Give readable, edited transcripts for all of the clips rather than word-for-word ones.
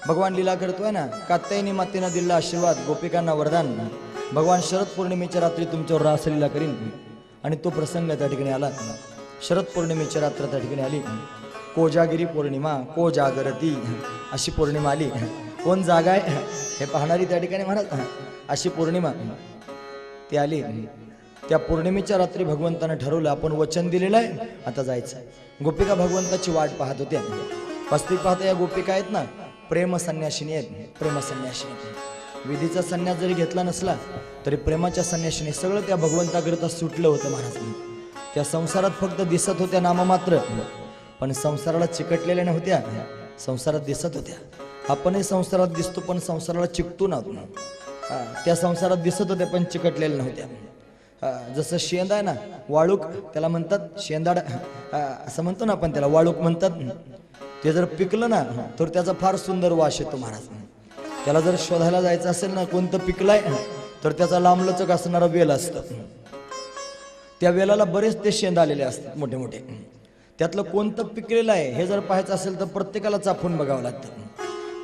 भगवान लीला करतोय ना, कात्यायनी मातेनं दिला आशीर्वाद, गोपिकांना वरदान. भगवान शरद पौर्णिमेच्या रात्री तुमच्यावर रासलीला करीन. आणि तो प्रसंग त्या ठिकाणी आला. शरद पौर्णिमेची रात्र त्या ठिकाणी आली. कोजागिरी पौर्णिमा, को जागरती अशी पौर्णिमा आली. कोण जागा आहे हे पाहणारी त्या ठिकाणी महाराज अशी पौर्णिमा ती आली. त्या पौर्णिमेच्या रात्री भगवंतानं ठरवलं, आपण वचन दिलेलं आहे, आता जायचं. गोपिका भगवंताची वाट पाहत होत्या. वास्तविक पाहता या गोपिका आहेत ना, प्रेम संन्यासिनी आहेत. प्रेम संन्यासिनी, विधीचा संन्यास जरी घेतला नसला तरी प्रेमाच्या संन्यासिनी. सगळं त्या भगवंताकरिता सुटलं होतं महाराज. त्या संसारात फक्त दिसत होत्या नाममात्र, पण संसाराला चिकटलेल्या नव्हत्या, संसारात दिसत होत्या. आपणही संसारात दिसतो पण संसाराला चिकटू नव्हतो. त्या संसारात दिसत होत्या पण चिकटलेल्या नव्हत्या. जसं शेंद आहे ना, वाळूक त्याला म्हणतात, शेंदाड असं म्हणतो ना आपण, त्याला वाळूक म्हणतात. ते जर पिकलं ना तर त्याचा फार सुंदर वास येतो महाराज. त्याला जर शोधायला जायचं असेल ना, कोणतं पिकलंय, तर त्याचा लांबलचक असणारा वेल असतं. त्या वेलाला बरेच ते शेंद आलेले असतात मोठे मोठे. त्यातलं कोणतं पिकलेलं आहे हे जर पाहायचं असेल तर प्रत्येकाला चापून बघावं लागतं.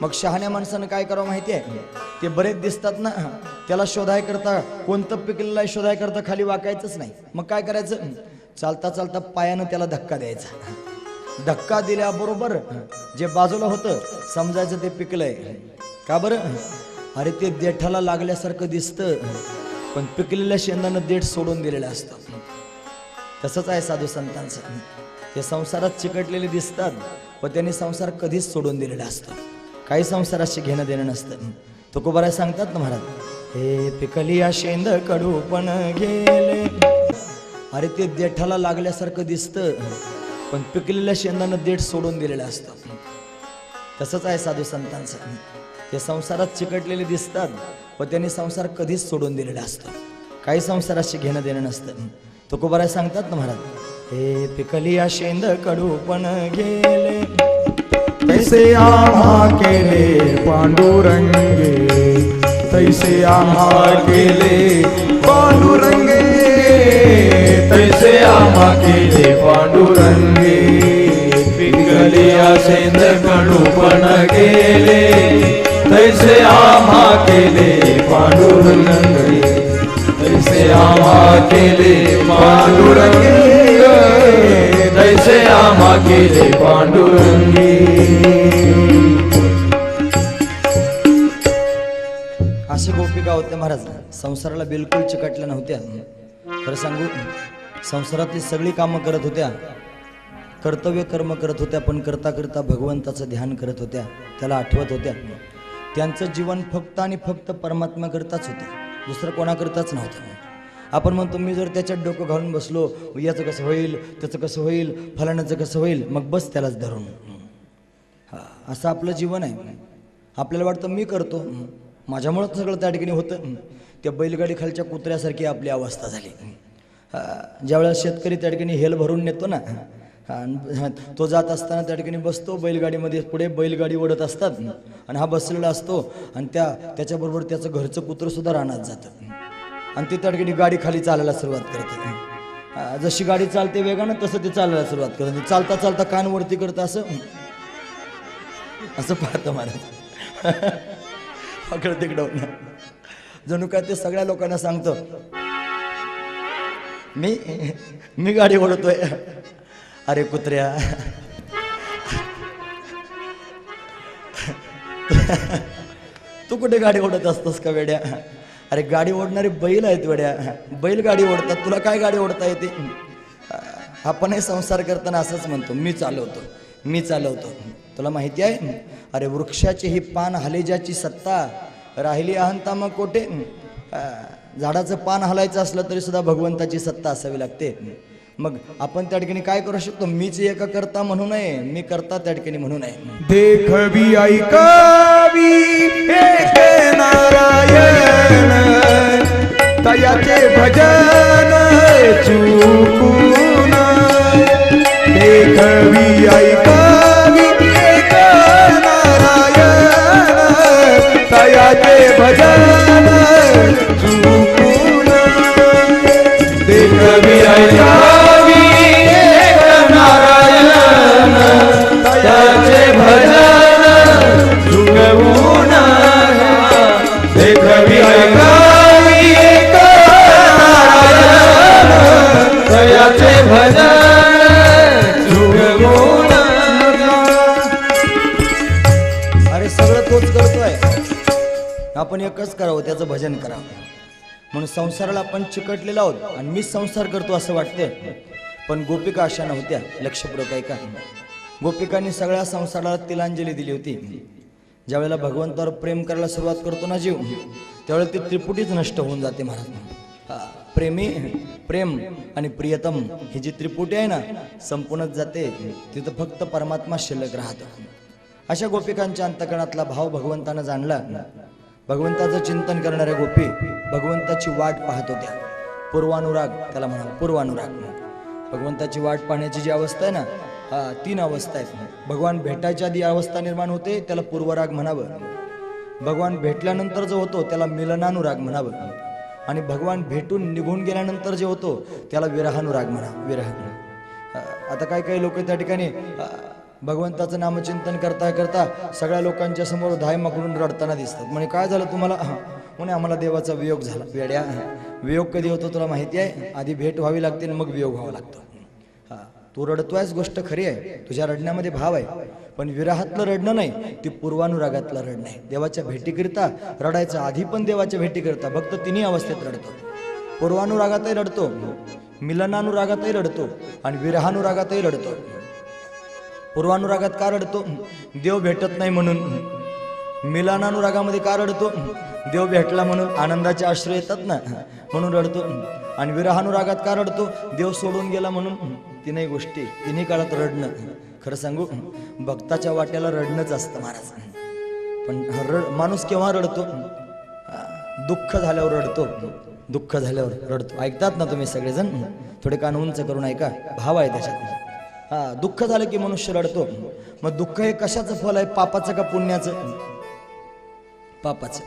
मग शहाण्या माणसानं काय करावं माहिती आहे, ते बरेच दिसतात ना, त्याला शोधाय करता, कोणतं पिकलेलं आहे शोधाय करता खाली वाकायचंच नाही. मग काय करायचं, चालता चालता पायानं त्याला धक्का द्यायचा. धक्का दिल्याबरोबर जे बाजूला होतं समजायचं ते पिकलंय. का बरं, अरे ते देठाला लागल्यासारखं दिसतं, पण पिकलेल्या शेंदानं देठ सोडून दिलेलं असतं. तसंच आहे साधू संतांचं. ते संसारात चिकटलेले दिसतात पण त्यांनी संसार कधीच सोडून दिलेला असतो. काही संसाराशी घेणं देणं नसतं. तुकोबाराय सांगतात ना महाराज, हे पिकली या शेंद कडू पण गेले. अरे ते देठाला लागल्यासारखं दिसतं पण पिकलेल्या शेंदानं देठ सोडून दिलेलं असतं. तसंच आहे साधू संतांचं. ते संसारात चिकटलेले दिसतात पण त्यांनी संसार कधीच सोडून दिलेला असतो. काही संसाराशी घेणं देणं नसतं. तुकोबाराय सांगतात ना महाराज, हे पिकली या शेंद कडू पण गेले. तैसे आम्हा केले पांडुरंगे, तैसे आम्हा केले पांडुरंगे, तैसे आम्हा केले पांडुरंगे. पिकलिया शेंद कडू पण गेले, तैसे आम्हा केले पांडुरंगे, तैसे आम्हा केले पांडुरंगे, तैसे आम्हा केले पांडुरंगे. असे गोपिका होत्या महाराज. संसाराला बिलकुल चिकटल्या नव्हत्या. खरं सांगू, संसारातली सगळी कामं करत होत्या, कर्तव्य कर्म करत होत्या, पण करता करता भगवंताचं ध्यान करत होत्या, त्याला आठवत होत्या. त्यांचं जीवन फक्त आणि फक्त परमात्म्याकरताच होतं, दुसरं कोणाकरताच नव्हतं. आपण म्हणतो, मी जर त्याच्यात डोकं घालून बसलो, याचं कसं होईल, त्याचं कसं होईल, फलाण्याचं कसं होईल, मग बस त्यालाच धरून. असं आपलं जीवन आहे. आपल्याला वाटतं मी करतो, माझ्यामुळं सगळं त्या ठिकाणी होतं. त्या बैलगाडी खालच्या कुत्र्यासारखी आपली अवस्था झाली. ज्यावेळेला शेतकरी त्या ठिकाणी हेल भरून नेतो ना, तो जात असताना त्या ठिकाणी बसतो बैलगाडीमध्ये, पुढे बैलगाडी ओढत असतात आणि हा बसलेला असतो, आणि त्याच्याबरोबर त्याचं घरचं कुत्रं सुद्धा रानात जातं, आणि ते त्या ठिकाणी गाडी खाली चालायला सुरुवात करते. जशी गाडी चालते वेगानं तसं ते चालायला सुरुवात करते. चालता चालता कान वरती करतं, असं पाहतं मला पकड तिकडं. जणू काय ते सगळ्या लोकांना सांगतो, मी गाडी ओढतोय. अरे कुत्र्या, तू कुठे गाडी ओढत असतोस का वेड्या? अरे गाडी ओढणारे बैल आहेत वेड्या, बैल गाडी ओढतात, तुला काय गाडी ओढता येते? आपणही संसार करताना असंच म्हणतो, मी चालवतो. तुला माहिती आहे, अरे वृक्षाची ही पान हलेजाची सत्ता, राहिली अहंता मग कोठे. झाडाचं पान हलायचं असलं तरी सुद्धा भगवंताची सत्ता असावी लागते. मग आपण त्या ठिकाणी काय करू शकतो, मीच एका करता म्हणू नये, मी करता त्या ठिकाणी म्हणू नये. देखवी ऐकावी एक नारायण, तयाचे भजन चुकून. देखवी ऐकावी एक नारायण, तयाचे भजन चुकून. देखवी ऐकावी एक नारायण, तयाचे भजन चुकून. तोच करतोय, आपण एकच करावं, त्याचं भजन करावं. म्हणून संसाराला आपण चिकटलेलो आहोत आणि मीच संसार करतो असं वाटतंय. पण गोपिका अशा नव्हत्या. लक्षपूर्वक ऐका. गोपिकांनी सगळ्या संसाराला तिलांजली दिली होती. ज्यावेळेला भगवंतावर प्रेम करायला सुरुवात करतो ना जीव, त्यावेळेला ती त्रिपुटीच नष्ट होऊन जाते महाराज. प्रेमी, प्रेम आणि प्रियतम ही जी त्रिपुटी आहे ना, संपूर्णच जाते. तिथं फक्त परमात्मा शिल्लक राहतो. अशा गोपिकांच्या अंतकरणातला भाव भगवंतानं जाणला. भगवंताचं चिंतन करणाऱ्या गोपी भगवंताची वाट पाहत होत्या. पूर्वानुराग त्याला म्हणा, पूर्वानुराग. भगवंताची वाट पाहण्याची जी अवस्था आहे ना, 3 अवस्था आहेत. भगवान भेटायच्या आधी अवस्था निर्माण होते, त्याला पूर्वराग म्हणावं. भगवान भेटल्यानंतर जो होतो त्याला मिलनानुराग म्हणावं. आणि भगवान भेटून निघून गेल्यानंतर जे होतो त्याला विरहानुराग म्हणा, विरह. आता काही लोक त्या ठिकाणी भगवंताचं नामचिंतन करता करता सगळ्या लोकांच्या समोर धाय माकडून रडताना दिसतात. म्हणजे काय झालं तुम्हाला? म्हणे आम्हाला देवाचा वियोग झाला. वेड्या, वियोग कधी होतो तुला माहिती आहे? आधी भेट व्हावी लागते आणि मग वियोग व्हावा लागतो. तू रडतोयस, गोष्ट खरी आहे, तुझ्या रडण्यामध्ये भाव आहे. पण विरहातलं रडणं नाही, ती पूर्वानुरागातलं रडणं आहे. देवाच्या भेटीकरिता रडायचं, आधी पण देवाच्या भेटीकरिता फक्त 3 अवस्थेत रडतो. पूर्वानुरागातही रडतो, मिलनानुरागातही रडतो आणि विरहानुरागातही रडतो. पूर्वानुरागात का रडतो? देव भेटत नाही म्हणून. मिलनानुरागामध्ये का रडतो? देव भेटला म्हणून आनंदाचे अश्रू येतात ना, म्हणून रडतो. आणि विरहानुरागात का रडतो? देव सोडून गेला म्हणून. 3 गोष्टी, 3 काळात रडणं. खरं सांगू, भक्ताच्या वाट्याला रडणंच असतं महाराज. पण माणूस केव्हा रडतो? दुःख झाल्यावर रडतो. दुःख झाल्यावर रडतो. ऐकतात ना तुम्ही सगळेजण? थोडे कान उंच करून ऐका, भाव आहे त्याच्यात. दुःख झालं की मनुष्य रडतो. मग दुःख हे कशाचं फल आहे? पापाचं का पुण्याचं? पापाचं.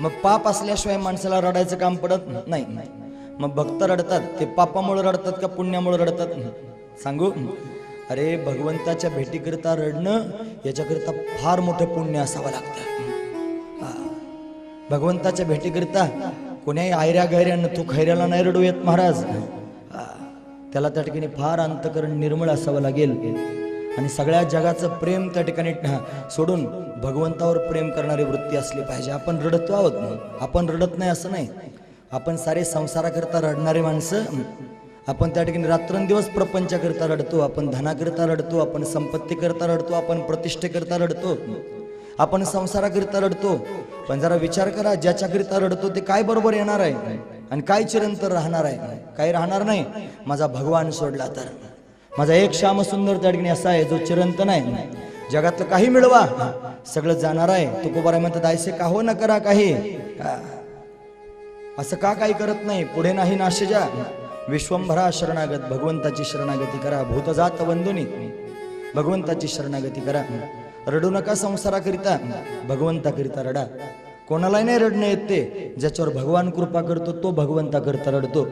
मग पाप असल्याशिवाय माणसाला रडायचं काम पडत नाही. मग भक्त रडतात ते पापामुळे रडतात का पुण्यामुळे रडतात? सांगू, अरे भगवंताच्या भेटीकरिता रडणं याच्याकरिता फार मोठं पुण्य असावं लागतं. भगवंताच्या भेटीकरिता कोण्याही आयऱ्या गैऱ्यानं तू खैऱ्याला नाही रडू येत महाराज. त्याला त्या ठिकाणी फार अंतकरण निर्मळ असावं लागेल. आणि सगळ्या जगाचं प्रेम त्या ठिकाणी सोडून भगवंतावर प्रेम करणारी वृत्ती असली पाहिजे. आपण रडतो आहोत, आपण रडत नाही असं नाही. आपण सारे संसाराकरता रडणारे माणसं. आपण त्या ठिकाणी रात्रंदिवस प्रपंचाकरता रडतो. आपण धनाकरता रडतो, आपण संपत्तीकरता रडतो, आपण प्रतिष्ठेकरता रडतो, आपण संसाराकरिता रडतो. पण जरा विचार करा, ज्याच्याकरिता रडतो ते काय बरोबर येणार आहे आणि काय चिरंतर राहणार आहे? काही राहणार नाही. माझा भगवान सोडला तर. माझा एक श्याम सुंदर त्या ठिकाणी असा आहे जो चिरंतन आहे. जगातलं काही मिळवा, सगळं जाणार आहे. तुकोबाराय म्हणतात, ऐसे का हो न करा काही. असं का काही करत नाही? पुढे नाही नाशजा. विश्वंभरा शरणागत, भगवंताची शरणागती करा. भूतजात वंदुनी, भगवंताची शरणागती करा. रडू नका संसाराकरिता, भगवंताकरिता रडा. कोणालाही नाही रडणं येते. ज्याच्यावर भगवान कृपा करतो तो भगवंताकरिता रडतो.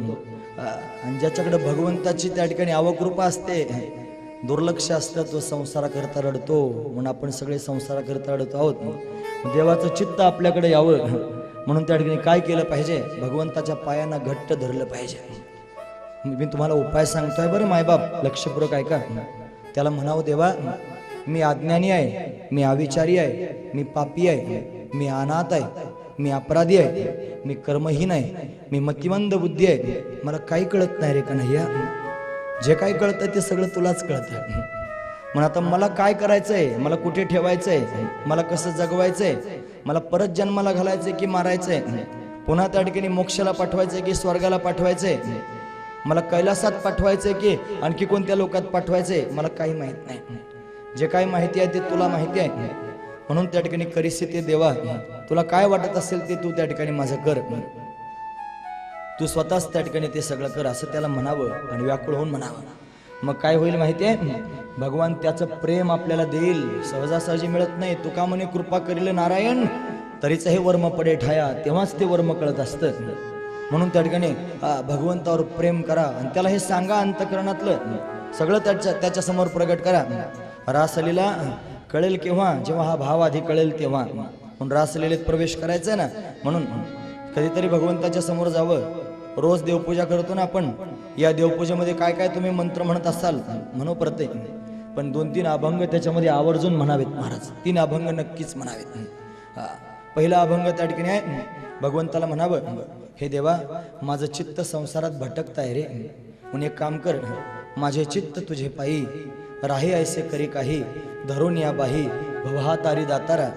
आणि ज्याच्याकडे भगवंताची त्या ठिकाणी अवकृपा असते, दुर्लक्ष असतं, तो संसाराकरिता रडतो. म्हणून आपण सगळे संसाराकरिता रडतो आहोत. देवाचं चित्त आपल्याकडे यावं म्हणून त्या ठिकाणी काय केलं पाहिजे? भगवंताच्या पायांना घट्ट धरलं पाहिजे. मी तुम्हाला उपाय सांगतोय बरं मायबाप, लक्षपूर्वक ऐका. त्याला म्हणावं, देवा मी अज्ञानी आहे, मी अविचारी आहे, मी पापी आहे, मी अनाथ आहे, मी अपराधी आहे, मी कर्महीन आहे, मी मतिमंद बुद्धी आहे. मला काही कळत नाही रे कन्हैया. जे काही कळतं ते सगळं तुलाच कळतं. म्हणून आता मला काय करायचंय? मला कुठे ठेवायचंय? मला कसं जगवायचंय? मला परत जन्माला घालायचंय की मारायचंय? पुन्हा त्या ठिकाणी मोक्षाला पाठवायचंय की स्वर्गाला पाठवायचंय? मला कैलासात पाठवायचंय की आणखी कोणत्या लोकात पाठवायचंय? मला काही माहित नाही. जे काही माहिती आहे ते तुला माहिती आहे. म्हणून त्या ठिकाणी करीसी ते देवा, तुला काय वाटत असेल ते तू त्या ठिकाणी माझं कर. तू स्वतःच त्या ठिकाणी ते सगळं कर असं त्याला म्हणावं आणि व्याकुळ होऊन म्हणावं. मग काय होईल माहिती आहे? भगवान त्याचं प्रेम आपल्याला देईल. सहजासहजी मिळत नाही. तुका म्हणे कृपा करील नारायण, तरीच हे वर्म पडे ठाया. तेव्हाच ते वर्म कळत असतं. म्हणून त्या ठिकाणी भगवंतावर प्रेम करा आणि त्याला हे सांगा. अंतकरणातलं सगळं त्याच्या समोर प्रगट करा. रासलीला कळेल केव्हा? जेव्हा हा भाव आधी कळेल तेव्हा. म्हणून रासलीलेत प्रवेश करायचा ना, म्हणून कधीतरी भगवंताच्या समोर जावं. रोज देवपूजा करतो ना आपण. या देवपूजेमध्ये काय काय तुम्ही मंत्र म्हणत असाल म्हणू प्रत्येक. पण 2-3 अभंग त्याच्यामध्ये आवर्जून म्हणावेत महाराज. 3 अभंग नक्कीच म्हणावेत. हा, पहिला अभंग त्या ठिकाणी आहे, भगवंताला म्हणावं, हे देवा माझं चित्त संसारात भटकत आहे रे, म्हणून एक काम कर, माझे चित्त तुझे पायी राही ऐसे करी काही, धरून या बाही भवहा तारी दातारा.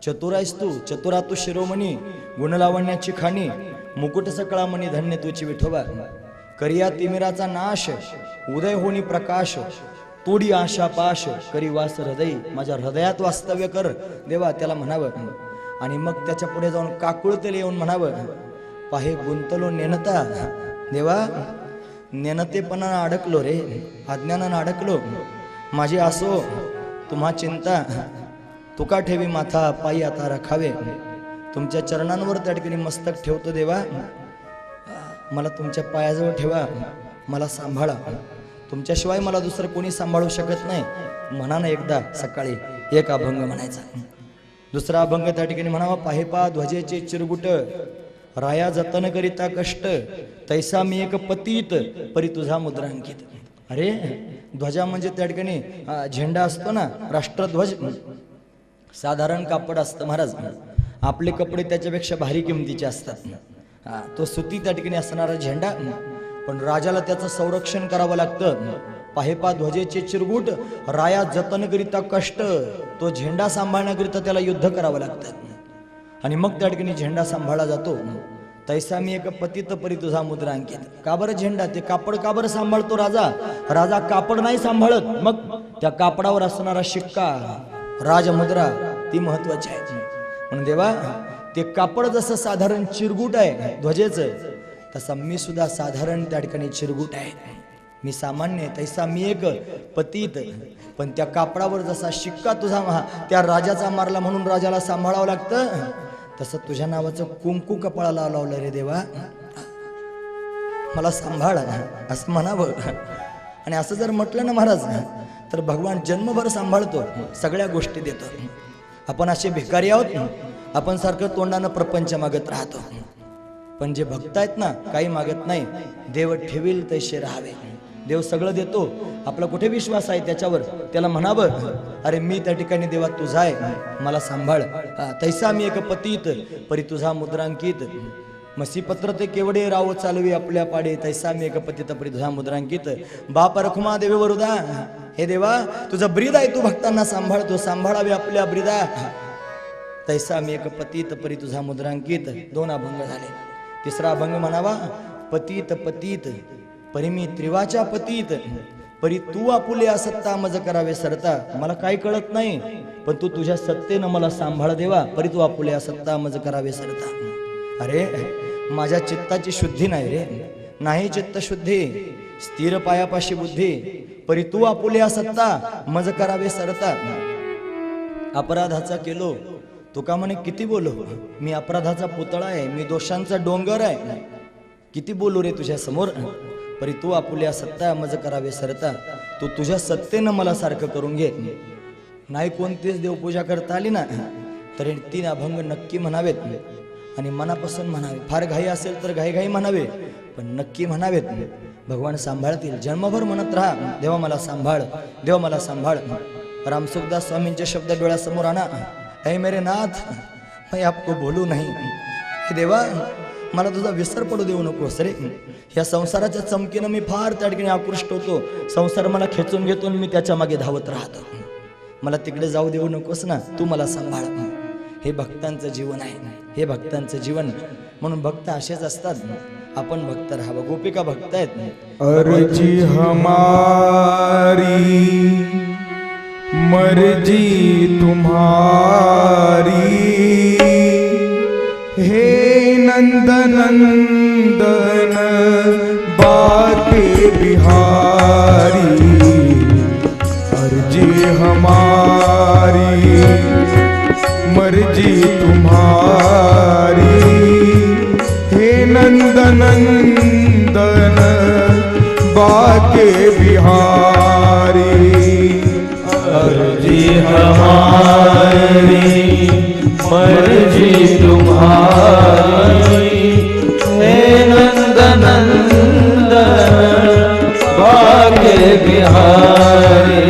चतुरायस तू, चतुरा तू शिरोमणी, गुणलावण्याची खाणी, मुकुट सकळामणी धन्य तुची विठोबा. करिया तिमिराचा नाश, उदय होणी प्रकाश, तोडी आशा पाश, करी वास हृदय, माझ्या हृदयात वास्तव्य कर देवा, त्याला म्हणावं. आणि मग त्याच्या पुढे जाऊन काकुळतेला येऊन म्हणावं, पाहे गुंतलो नेनता देवा, नेनतेपणानं अडकलो रे, अज्ञानानं अडकलो, माझी असो तुम्हा चिंता, तुका ठेवी माथा पायी आता रखावे. तुमच्या चरणांवर त्या ठिकाणी मस्तक ठेवतो देवा, मला तुमच्या पायाजवळ ठेवा, मला सांभाळा, तुमच्याशिवाय मला दुसरं कोणी सांभाळू शकत नाही. म्हणा ना एकदा सकाळी एक अभंग म्हणायचा. दुसरा अभंग त्या ठिकाणी म्हणावा, पाहेपा ध्वजेचे चिरगुट, राया जतन करिता कष्ट, तैसा मी एक पतीत परी तुझा मुद्रांकित. अरे ध्वजा म्हणजे त्या ठिकाणी झेंडा असतो ना, राष्ट्रध्वज, साधारण कापड असतं महाराज. आपले कपडे त्याच्यापेक्षा भारी किमतीचे असतात. तो सुती त्या ठिकाणी असणारा झेंडा, पण राजाला त्याचं संरक्षण करावं लागतं. पाहेपा ध्वजेचे चिरगुट, राया जतन करिता कष्ट, तो झेंडा सांभाळण्याकरिता त्याला युद्ध करावं लागतं. आणि मग त्या ठिकाणी झेंडा सांभाळला जातो. तैसा मी एक पतित परी तुझा मुद्रांकित. का बरं झेंडा, ते कापड का बरं सांभाळतो राजा? राजा कापड नाही सांभाळत, मग त्या कापडावर असणारा शिक्का, राजमुद्रा, ती महत्वाची आहे. म्हणून देवा ते कापड जसं साधारण चिरगुट आहे ध्वजेचं, तसा मी सुद्धा साधारण त्या ठिकाणी चिरगुट आहे. मी सामान्य, तैसा मी एक पतित, पण त्या कापडावर जसा शिक्का तुझा त्या राजाचा मारला म्हणून राजाला सांभाळावं लागतं, तसं तुझ्या नावाचं कुंकू कपाळाला लावलं रे देवा, मला सांभाळ असं म्हणावं. आणि असं जर म्हटलं ना महाराज, तर भगवान जन्मभर सांभाळतो, सगळ्या गोष्टी देतो. आपण असे भिकारी आहोत, आपण सारखं तोंडानं प्रपंच मागत राहतो. पण जे भक्त आहेत ना, काही मागत नाही, देव ठेवील तैसे राहावे. देव सगळं देतो, आपला कुठे विश्वास आहे त्याच्यावर. त्याला म्हणावं, अरे मी त्या ठिकाणी देवा तुझा आहे, मला सांभाळ. तैसा मी एक पतित परी तुझा मुद्रांकित, मसीपत्र ते केवढे राव चालवी आपल्या पाडे, तैसा मी एक पतित परी तुझा मुद्रांकित. बाप रखुमा देवे वरुदा, हे देवा तुझा ब्रीद आहे, तू भक्तांना सांभाळतो, सांभाळावे आपल्या ब्रीदा. तैसा मी एक पतित परी तुझा मुद्रांकित. 2 अभंग झाले. तिसरा अभंग म्हणावा, पतित पतित परी मी त्रिवाच्या पतित, परी तू आपुले असत्ता मज करावे सरता. मला काही कळत नाही, पण तू तुझ्या सत्तेनं मला सांभाळ देवा, परी तू आपुले असत्ता मज करावे सरता. अरे माझ्या चित्ताची शुद्धी नाही रे, नाही चित्त शुद्धी, स्थिर पायापाशी बुद्धी, परी तू आपुले असत्ता मज करावे सरता. अपराधाचा केलो तुका म्हणे किती बोलू, मी अपराधाचा पुतळा आहे, मी दोषांचा डोंगर आहे, किती बोलू रे तुझ्या समोर, परी तू आपुल्या सत्ता मज करावे सरता. तू तुझ्या सत्तेनं मला सारखं करून घे. नाही कोणतीच देवपूजा करता आली ना, तरी 3 अभंग नक्की म्हणावेत, आणि मनापासून म्हणावे. फार घाई असेल तर घाई घाई म्हणावे, पण नक्की म्हणावेत. भगवान सांभाळतील. जन्मभर म्हणत राहा, देवा मला सांभाळ, देवा मला सांभाळ. रामसुखदास स्वामींचे शब्द डोळ्यासमोर आणा, ऐ मेरे नाथ मैं आपको बोलू नहीं, हे देवा मला तुझा विसर पडू देऊ नकोस रे. या संसाराच्या चमकीनं मी फार त्या ठिकाणी आकृष्ट होतो, संसार मला खेचून घेतो, मी त्याच्या मागे धावत राहतो. मला तिकडे जाऊ देऊ नकोस ना, तू मला सांभाळ. हे भक्तांचं जीवन आहे, हे भक्तांचं जीवन. म्हणून भक्त असेच असतात, आपण भक्त राहावं. गोपिका भक्त आहेत. अर्जी हमारी मर्जी तुम्हारी, हे नंदनंदन बाके बिहारी. अर्जी हमारी मर्जी तुम्हारी, हे नंदनंदन बाके बिहारी. अर्जी हमारी मर्जी तुम्हारी, हे नंदनंदन भाग्य बिहारी.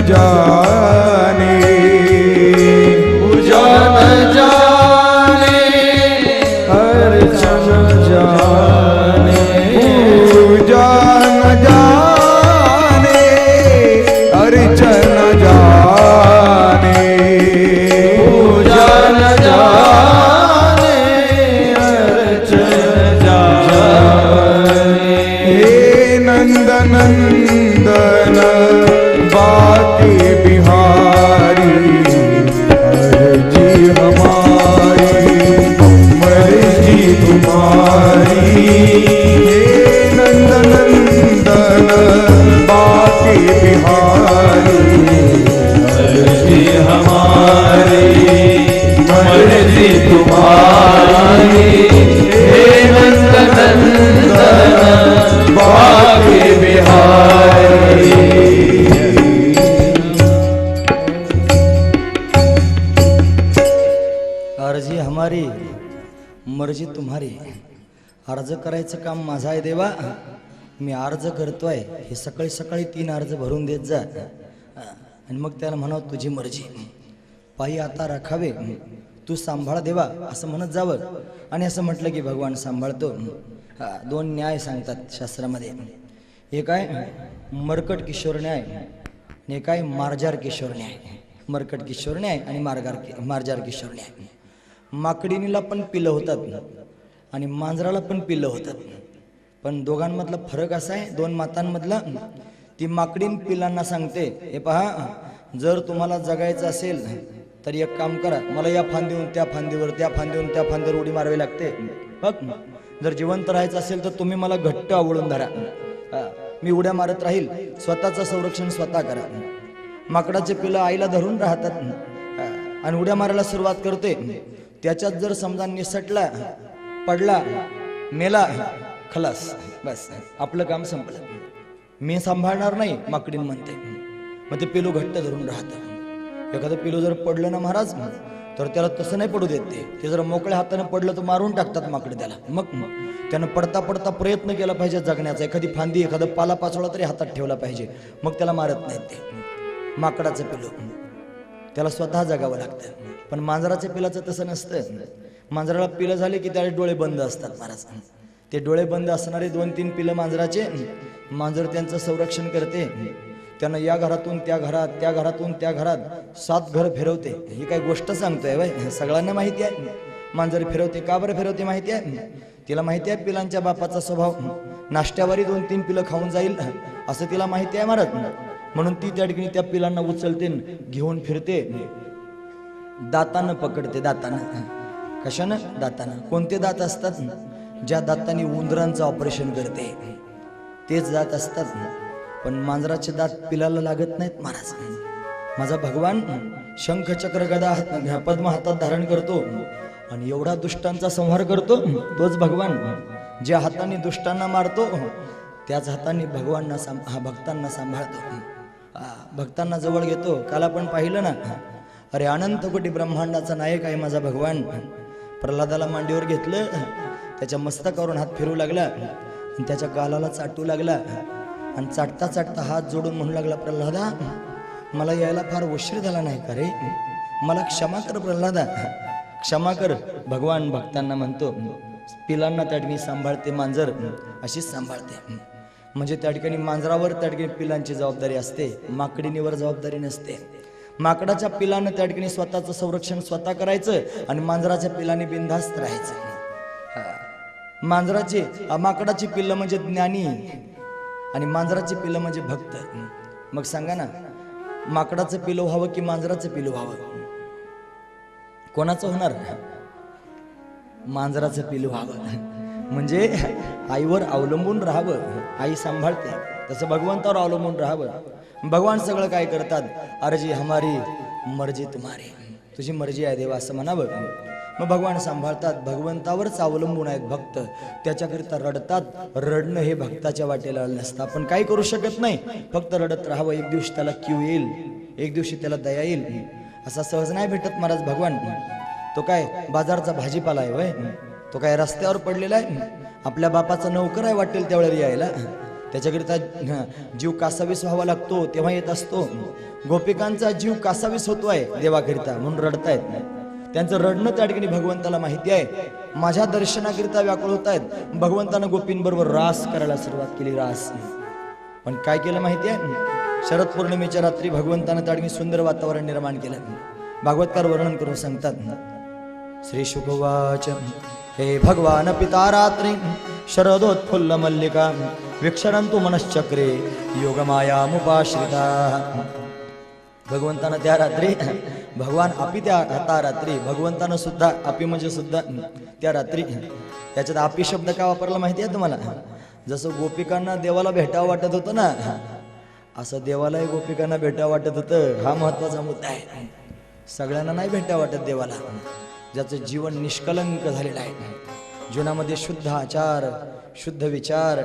जाने पूजा न जाने अर्चन जाने पूजा न जाने अर्चन जाने पूजा न जाने अर्चन जाने हे नंद नंदन बाके बिहारी अर्जी हमारी मर्जी तुम्हारी हे नंद नंदन बाके बिहारी मर्जी हमारी मर्जी तुम्हारी हे नंद नंदन बाके बिहारी अर्जी हमारी मर्जी तुम्हारी. अर्ज करायचं काम माझं आहे देवा. मी अर्ज करतोय. हे सकाळी सकाळी 3 अर्ज भरून देत जा आणि मग त्याला म्हणावं तुझी मर्जी. पायी आता राखावे तू सांभाळ देवा असं म्हणत जावं. आणि असं म्हटलं की भगवान सांभाळतो. 2 न्याय सांगतात शास्त्रामध्ये. एक आहे मर्कट किशोर न्याय आणि एक आहे मार्जार किशोर न्याय. मर्कट किशोर न्याय आणि मार्जार किशोर न्याय. माकडिनीला पण पिलं होतात आणि मांजराला पण पिलं होतात. पण दोघांमधला फरक असा आहे 2 मातांमधला. ती माकडीन पिलांना सांगते हे पहा जर तुम्हाला जगायचं असेल तर एक काम करा. मला या फांदीहून त्या फांदीवर त्या फांदीहून त्या फांदीवर उडी मारावी लागते. बघ जर जिवंत राहायचं असेल तर तुम्ही मला घट्ट आवळून धरा. मी उड्या मारत राहील. स्वतःचं संरक्षण स्वतः करा. माकडाचे पिलं आईला धरून राहतात आणि उड्या मारायला सुरुवात करते. त्याच्यात जर समजा निसटला पडला मेला खलास बस आपलं काम संपलं. मी सांभाळणार नाही माकडीन म्हणते. मग ते पिलू घट्ट धरून राहतं. एखादं पिलू जर पडलं ना महाराज तर त्याला तसं नाही पडू देत. ते जर मोकळ्या हाताने पडलं तर मारून टाकतात माकडे त्याला. मग त्यानं पडता पडता प्रयत्न केला पाहिजे जगण्याचा. एखादी फांदी एखादं पाला पाचोळा तरी हातात ठेवला पाहिजे. मग त्याला मारत नाहीत ते. माकडाचं पिलू त्याला स्वतः जगावं लागतं. पण मांजराच्या पिलाचं तसं नसतं. मांजराला पिलं झाले की त्याचे डोळे बंद असतात महाराज. ते डोळे बंद असणारे 2-3 पिलं मांजराचे. मांजर त्यांचं संरक्षण करते. त्यानं या घरातून त्या घरात त्या घरातून त्या घरात 7 घर फिरवते. ही काय गोष्ट सांगतोय बाय सगळ्यांना माहिती आहे. मांजर फिरवते. का बरं फिरवते माहिती आहे. तिला माहिती आहे पिलांच्या बापाचा स्वभाव. नाश्त्यावरी 2-3 पिलं खाऊन जाईल असं तिला माहिती आहे महाराज. म्हणून ती त्या ठिकाणी त्या पिलांना उचलते घेऊन फिरते. दातानं पकडते. दातानं कशानं दातानं. कोणते दात असतात ज्या दातांनी उंदरांचं ऑपरेशन करते तेच दात असतात. पण मांजराचे दात पिलाला लागत नाहीत महाराज. माझा भगवान शंख चक्र गदा पद्म हातात धारण करतो आणि एवढा दुष्टांचा संहार करतो. तोच भगवान ज्या हाताने दुष्टांना मारतो त्याच हाताने भगवानना भक्तांना सांभाळतो. भक्तांना जवळ घेतो. काल आपण पाहिलं ना अरे अनंत कोटी ब्रह्मांडाचा नायक आहे माझा भगवान. प्रल्हादाला मांडीवर घेतलं. त्याच्या मस्तकावरून हात फिरू लागला आणि त्याच्या गालाला चाटू लागला आणि चाटता चाटता हात जोडून म्हणू लागला प्रल्हादा मला यायला फार उशीर झाला नाही का रे. मला क्षमा कर प्रल्हादा क्षमा कर. भगवान भक्तांना म्हणतो. पिलांना त्या ठिकाणी सांभाळते मांजर अशीच सांभाळते. म्हणजे त्या ठिकाणी मांजरावर त्या ठिकाणी पिलांची जबाबदारी असते. माकडीनीवर जबाबदारी नसते. माकडाच्या पिलानं त्या ठिकाणी स्वतःचं संरक्षण स्वतः करायचं आणि मांजराच्या पिलाने बिनधास्त राहायचं. माकडाची पिल्लं म्हणजे ज्ञानी आणि मांजराची पिल्लं म्हणजे भक्त. मग सांगा ना माकडाचं पिलं व्हावं की मांजराचं पिलं व्हावं. कोणाचं होणार. मांजराचं पिलं व्हावं. म्हणजे आईवर अवलंबून राहावं. आई सांभाळते तसं भगवंतावर अवलंबून राहावं. भगवान सगळं काय करतात. अर्जी हमारी मर्जी तुम्हारी. तुझी मर्जी आहे देवा असं म्हणावं. मग भगवान सांभाळतात. भगवंतावरच अवलंबून आहेत भक्त. त्याच्याकरिता रडतात. रडणं हे भक्ताच्या वाटेला नसतं. आपण काही करू शकत नाही. फक्त रडत राहावं. एक दिवशी त्याला क्यू येईल. एक दिवशी त्याला दया येईल. असा सहज नाही भेटत महाराज भगवान. तो काय बाजारचा भाजीपाला आहे वय. तो काय रस्त्यावर पडलेला आहे. आपल्या बापाचा नोकर आहे वाटेल त्यावेळेला यायला. त्याच्याकरिता जीव कासावीस व्हावा लागतो तेव्हा येत असतो. गोपिकांचा जीव कासावीस होतोय देवाकरिता म्हणून रडतायत. त्यांचं रडणं त्या ठिकाणी भगवंताला माहिती आहे. माझ्या दर्शनाकरिता व्याकुळ होत आहेत. भगवंतानं गोपींबरोबर रास करायला सुरुवात केली. रास पण काय केलं माहिती आहे? शरद पौर्णिमेच्या रात्री भगवंतानं त्या ठिकाणी सुंदर वातावरण निर्माण केलं. भागवतकार वर्णन करून सांगतात. श्री शुकवाच हे भगवान पिता रात्री शरदोत्फुल्ल मल्लिका विक्षरंतु मनश्चक्रे योगमायामुपाश्रिता. भगवंतानं त्या रात्री भगवान आपी त्या रात्री भगवंतानं सुद्धा आपी म्हणजे सुद्धा त्या रात्री त्याच्यात आपी शब्द का वापरला माहिती आहे तुम्हाला? जसं गोपिकांना देवाला भेटावं वाटत होतं ना, असं देवालाही गोपिकांना भेटावं वाटत होतं. हा महत्वाचा मुद्दा आहे. सगळ्यांना नाही भेटावं वाटत देवाला. ज्याचं जीवन निष्कलंक झालेलं आहे, जीवनामध्ये शुद्ध आचार, शुद्ध विचार,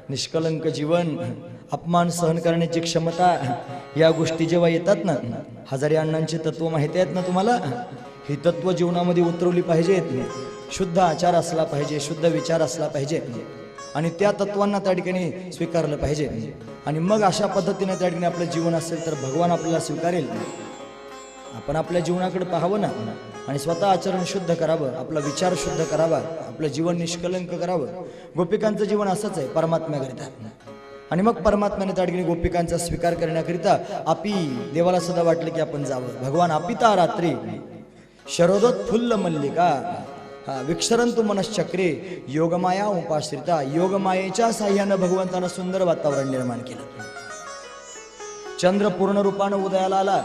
निष्कलंक जीवन, अपमान सहन करण्याची क्षमता, या गोष्टी जेव्हा येतात ना, हजारी अण्णांची तत्व माहिती आहेत ना तुम्हाला, ही तत्व जीवनामध्ये उतरवली पाहिजेत. शुद्ध आचार असला पाहिजे, शुद्ध विचार असला पाहिजे आणि त्या तत्वांना त्या ठिकाणी स्वीकारलं पाहिजे. आणि मग अशा पद्धतीने त्या ठिकाणी आपलं जीवन असेल तर भगवान आपल्याला स्वीकारेल. आपण आपल्या जीवनाकडे पाहावं ना आणि स्वतः आचरण शुद्ध करावं, आपला विचार शुद्ध करावा, आपलं जीवन निष्कलंक करावं. गोपिकांचं जीवन असंच आहे परमात्म्याकरिता. आणि मग परमात्म्याने त्या ठिकाणी गोपिकांचा स्वीकार करण्याकरिता आपी देवाला सुद्धा वाटलं की आपण जावं. भगवान अपिता रात्री शरदोत्फुल्ल मल्लिका विक्षरंतु मनश्चक्रे योगमाया उपाश्रिता. योगमायेच्या साह्यानं भगवंतानं सुंदर वातावरण निर्माण केलं. चंद्र पूर्ण रूपानं उदयाला आला.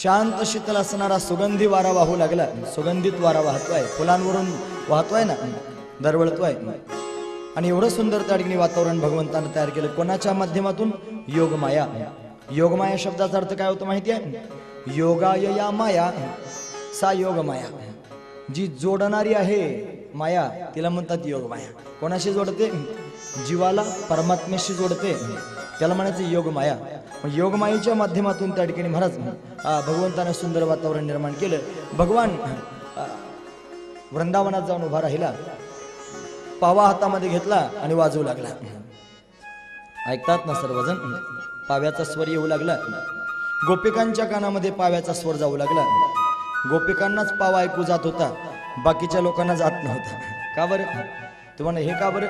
शांत शीतल असणारा सुगंधी वारा वाहू लागला. सुगंधित वारा वाहतोय, फुलांवरून वाहतोय ना, दरवळतोय. आणि एवढं सुंदर त्या ठिकाणी वातावरण भगवंतानं तयार केलं. कोणाच्या माध्यमातून? योगमाया. योगमाया शब्दाचा अर्थ काय होतो माहिती आहे? योगाय या माया सा योगमाया. जी जोडणारी आहे माया तिला म्हणतात योगमाया. कोणाशी जोडते? जीवाला परमात्म्याशी जोडते, त्याला म्हणायचं योगमाया. योगमायेच्या माध्यमातून त्या ठिकाणी महाराज भगवंतानं सुंदर वातावरण निर्माण केलं. भगवान वृंदावनात जाऊन उभा राहिला, पावा हातामध्ये घेतला आणि वाजवू लागला. ऐकतात ना सर्वजण? पाव्याचा स्वर येऊ लागला. गोपिकांच्या कानामध्ये पाव्याचा स्वर जाऊ लागला. गोपिकांनाच पावा ऐकू जात होता, बाकीच्या लोकांना जात नव्हता. का बरं? तुम्हाला हे का बरं?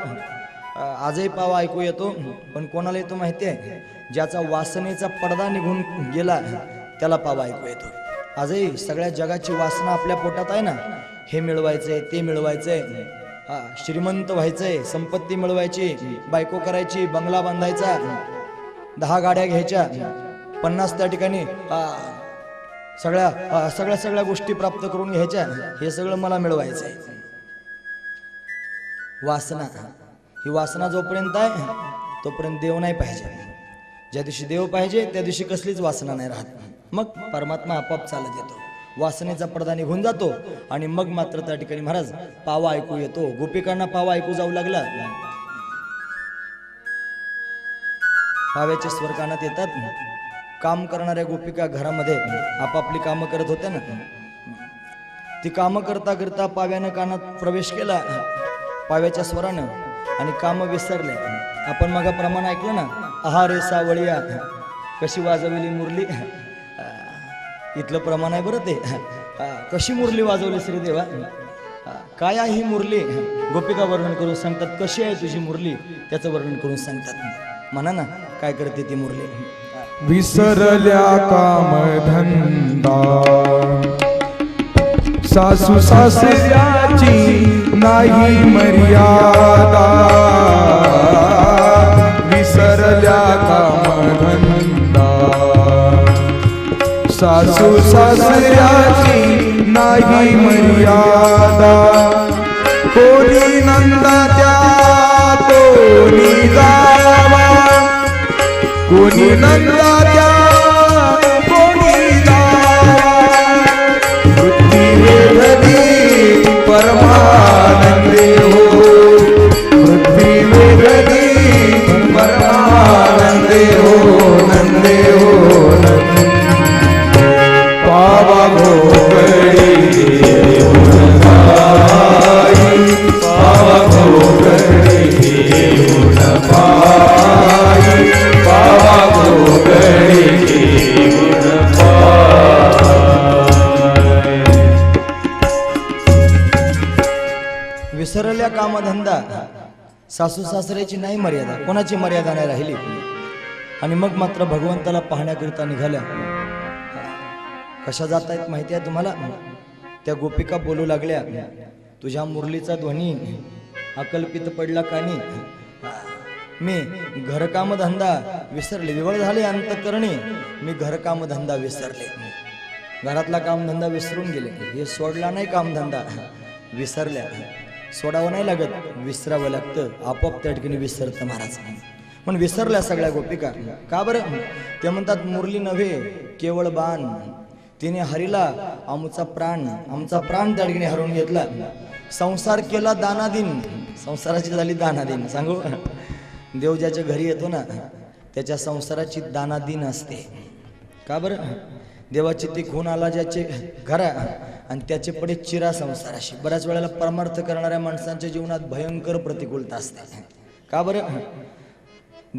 आजही पावा ऐकू येतो, पण कोणाला येतो माहिती आहे? ज्याचा वासनेचा पडदा निघून गेला त्याला पावा ऐकू येतो. आजही सगळ्या जगाची वासना आपल्या पोटात आहे ना, हे मिळवायचंय, ते मिळवायचंय, श्रीमंत व्हायचंय, संपत्ती मिळवायची, बायको करायची, बंगला बांधायचा, 10 गाड्या घ्यायच्या, 50 त्या ठिकाणी सगळ्या गोष्टी प्राप्त करून घ्यायच्या. हे सगळं मला मिळवायचंय. वासना, ही वासना जोपर्यंत आहे तोपर्यंत देव नाही पाहिजे. ज्या दिवशी देव पाहिजे त्या दिवशी कसलीच वासना नाही राहत. मग परमात्मा आपोआप चालत येतो, वासनेचा पडदा निघून जातो आणि मग मात्र त्या ठिकाणी महाराज पावा ऐकू येतो. गोपिकांना पावा ऐकू जाऊ लागला. पाव्याचे स्वर कानात येतात. काम करणाऱ्या गोपिका घरामध्ये आपापली कामं करत होत्या ना, ती कामं करता करता पाव्यानं कानात प्रवेश केला पाव्याच्या स्वरानं आणि कामं विसरले. आपण मग प्रमाण ऐकलं ना, आहारे सावळिया कशी वाजवली मुरली, इथलं प्रमाण आहे बरं ते. कशी मुरली वाजवली श्रीदेवा, काय आहे ही मुरली? गोपिका वर्णन करून सांगतात. कशी आहे तुझी मुरली त्याचं वर्णन करून सांगतात. म्हणा ना काय करते ती मुरली. विसरल्या कामधंदा सासू सासऱ्याची नाही मर्यादा. विसरल्या कामधंदा सासू सासऱ्याची नाही मर्यादा. कोणी नंदा त्या कोणी जावा, कोणी नंदा त्या कोणी जावा. वृत्ती वेदनी परमानंदे हो, वृत्ती वेदनी परमानंदे हो, नंदे हो नंदे. पावा भोगडी घेऊन पावा भोगडी घेऊन कामधंदा, सासू सासऱ्याची नाही मर्यादा, कोणाची मर्यादा नाही राहिली. आणि मग मात्र भगवंताला पाहण्याकरिता निघाल्या. कशा जात आहेत माहिती आहे तुम्हाला? त्या गोपिका बोलू लागल्या, तुझ्या मुरलीचा ध्वनी अकल्पित पडला कानी, मी घरकामधंदा विसरले, विवळ झाले अंतकरणी, मी घरकामधंदा विसरले. घरातला कामधंदा विसरून गेले. हे सोडला नाही कामधंदा, विसरल्या. सोडावं नाही लागत, विसरावं लागतं. आपोआप त्या ठिकाणी विसरतं महाराज. पण विसरल्या सगळ्या गोपिका. का बरं? ते म्हणतात मुरली नव्हे केवळ बाण, तिने हरिला आमचा प्राण, आमचा प्राण त्या ठिकाणी हरवून घेतला. संसार केला दानादिन, संसाराची झाली दानादिन. सांगू, देव ज्याच्या घरी येतो ना त्याच्या संसाराची दानादिन असते. का बरं? देवाची ती खून आला ज्याचे घरा आणि त्याचे पडे चिरा संसाराशी. बऱ्याच वेळेला परमार्थ करणाऱ्या माणसांच्या जीवनात भयंकर प्रतिकूलता असते. का बरं?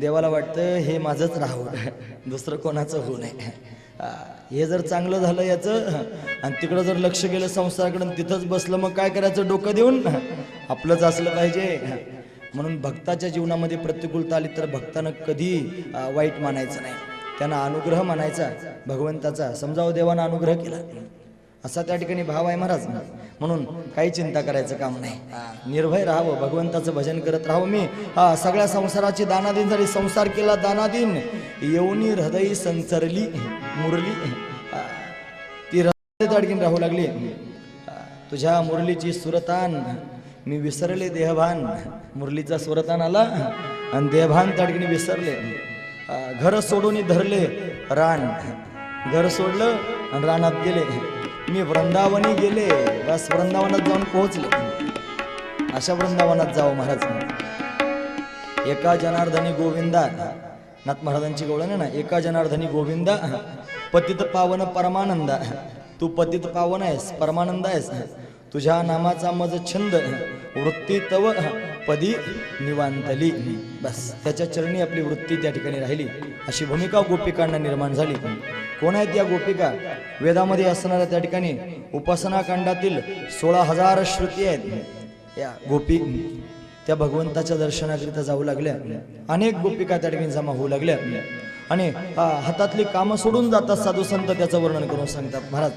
देवाला वाटतं हे माझंच राहावं, दुसरं कोणाचं होऊ नये. हे जर चांगलं झालं याचं आणि तिकडं जर लक्ष गेलं संसाराकडून, तिथंच बसलं, मग काय करायचं? डोकं देऊन आपलंच असलं पाहिजे. म्हणून भक्ताच्या जीवनामध्ये प्रतिकूलता आली तर भक्तानं कधी वाईट मानायचं नाही, त्यांना अनुग्रह मानायचा भगवंताचा. समजावं देवानं अनुग्रह केला असा त्या ठिकाणी भाव आहे महाराज. म्हणून काही चिंता करायचं काम नाही, निर्भय राहावं, भगवंताचं भजन करत राहावं. मी सगळ्या संसाराची दानादिन झाली, संसार केला दानादिन, येऊनी हृदय संचरली मुरली, ती हृदय त्या ठिकाणी राहू लागली. तुझ्या मुरलीची सुरतान मी विसरले देहभान. मुरलीचा सुरतान आला आणि देहभान त्या ठिकाणी विसरले. घर सोडून धरले रान, घर सोडलं आणि रानात गेले. मी वृंदावनी गेले, बस वृंदावनात जाऊन पोहोचले. अशा वृंदावनात जावं महाराज. एका जनार्दनी गोविंदा, नाथ महाराजांची गवळण आहे ना, एका जनार्दनी गोविंदा, पतित पावन परमानंदा. तू पतित पावन आहेस, परमानंद आहेस. तुझ्या नामाचा मज छंद, वृत्ती तव पदी निवांतली. बस त्याच्या चरणी आपली वृत्ती त्या ठिकाणी राहिली. अशी भूमिका गोपिकांना निर्माण झाली. कोण आहेत या गोपिका? वेदामध्ये असणाऱ्या त्या ठिकाणी उपासना कांडातील 16,000 श्रुती आहेत. या गोपी त्या भगवंताच्या दर्शनाकरिता जाऊ लागल्या. अनेक गोपिका त्या ठिकाणी जमा होऊ लागल्या आणि हातातली कामं सोडून जातात. साधू संत त्याचं वर्णन करून सांगतात महाराज.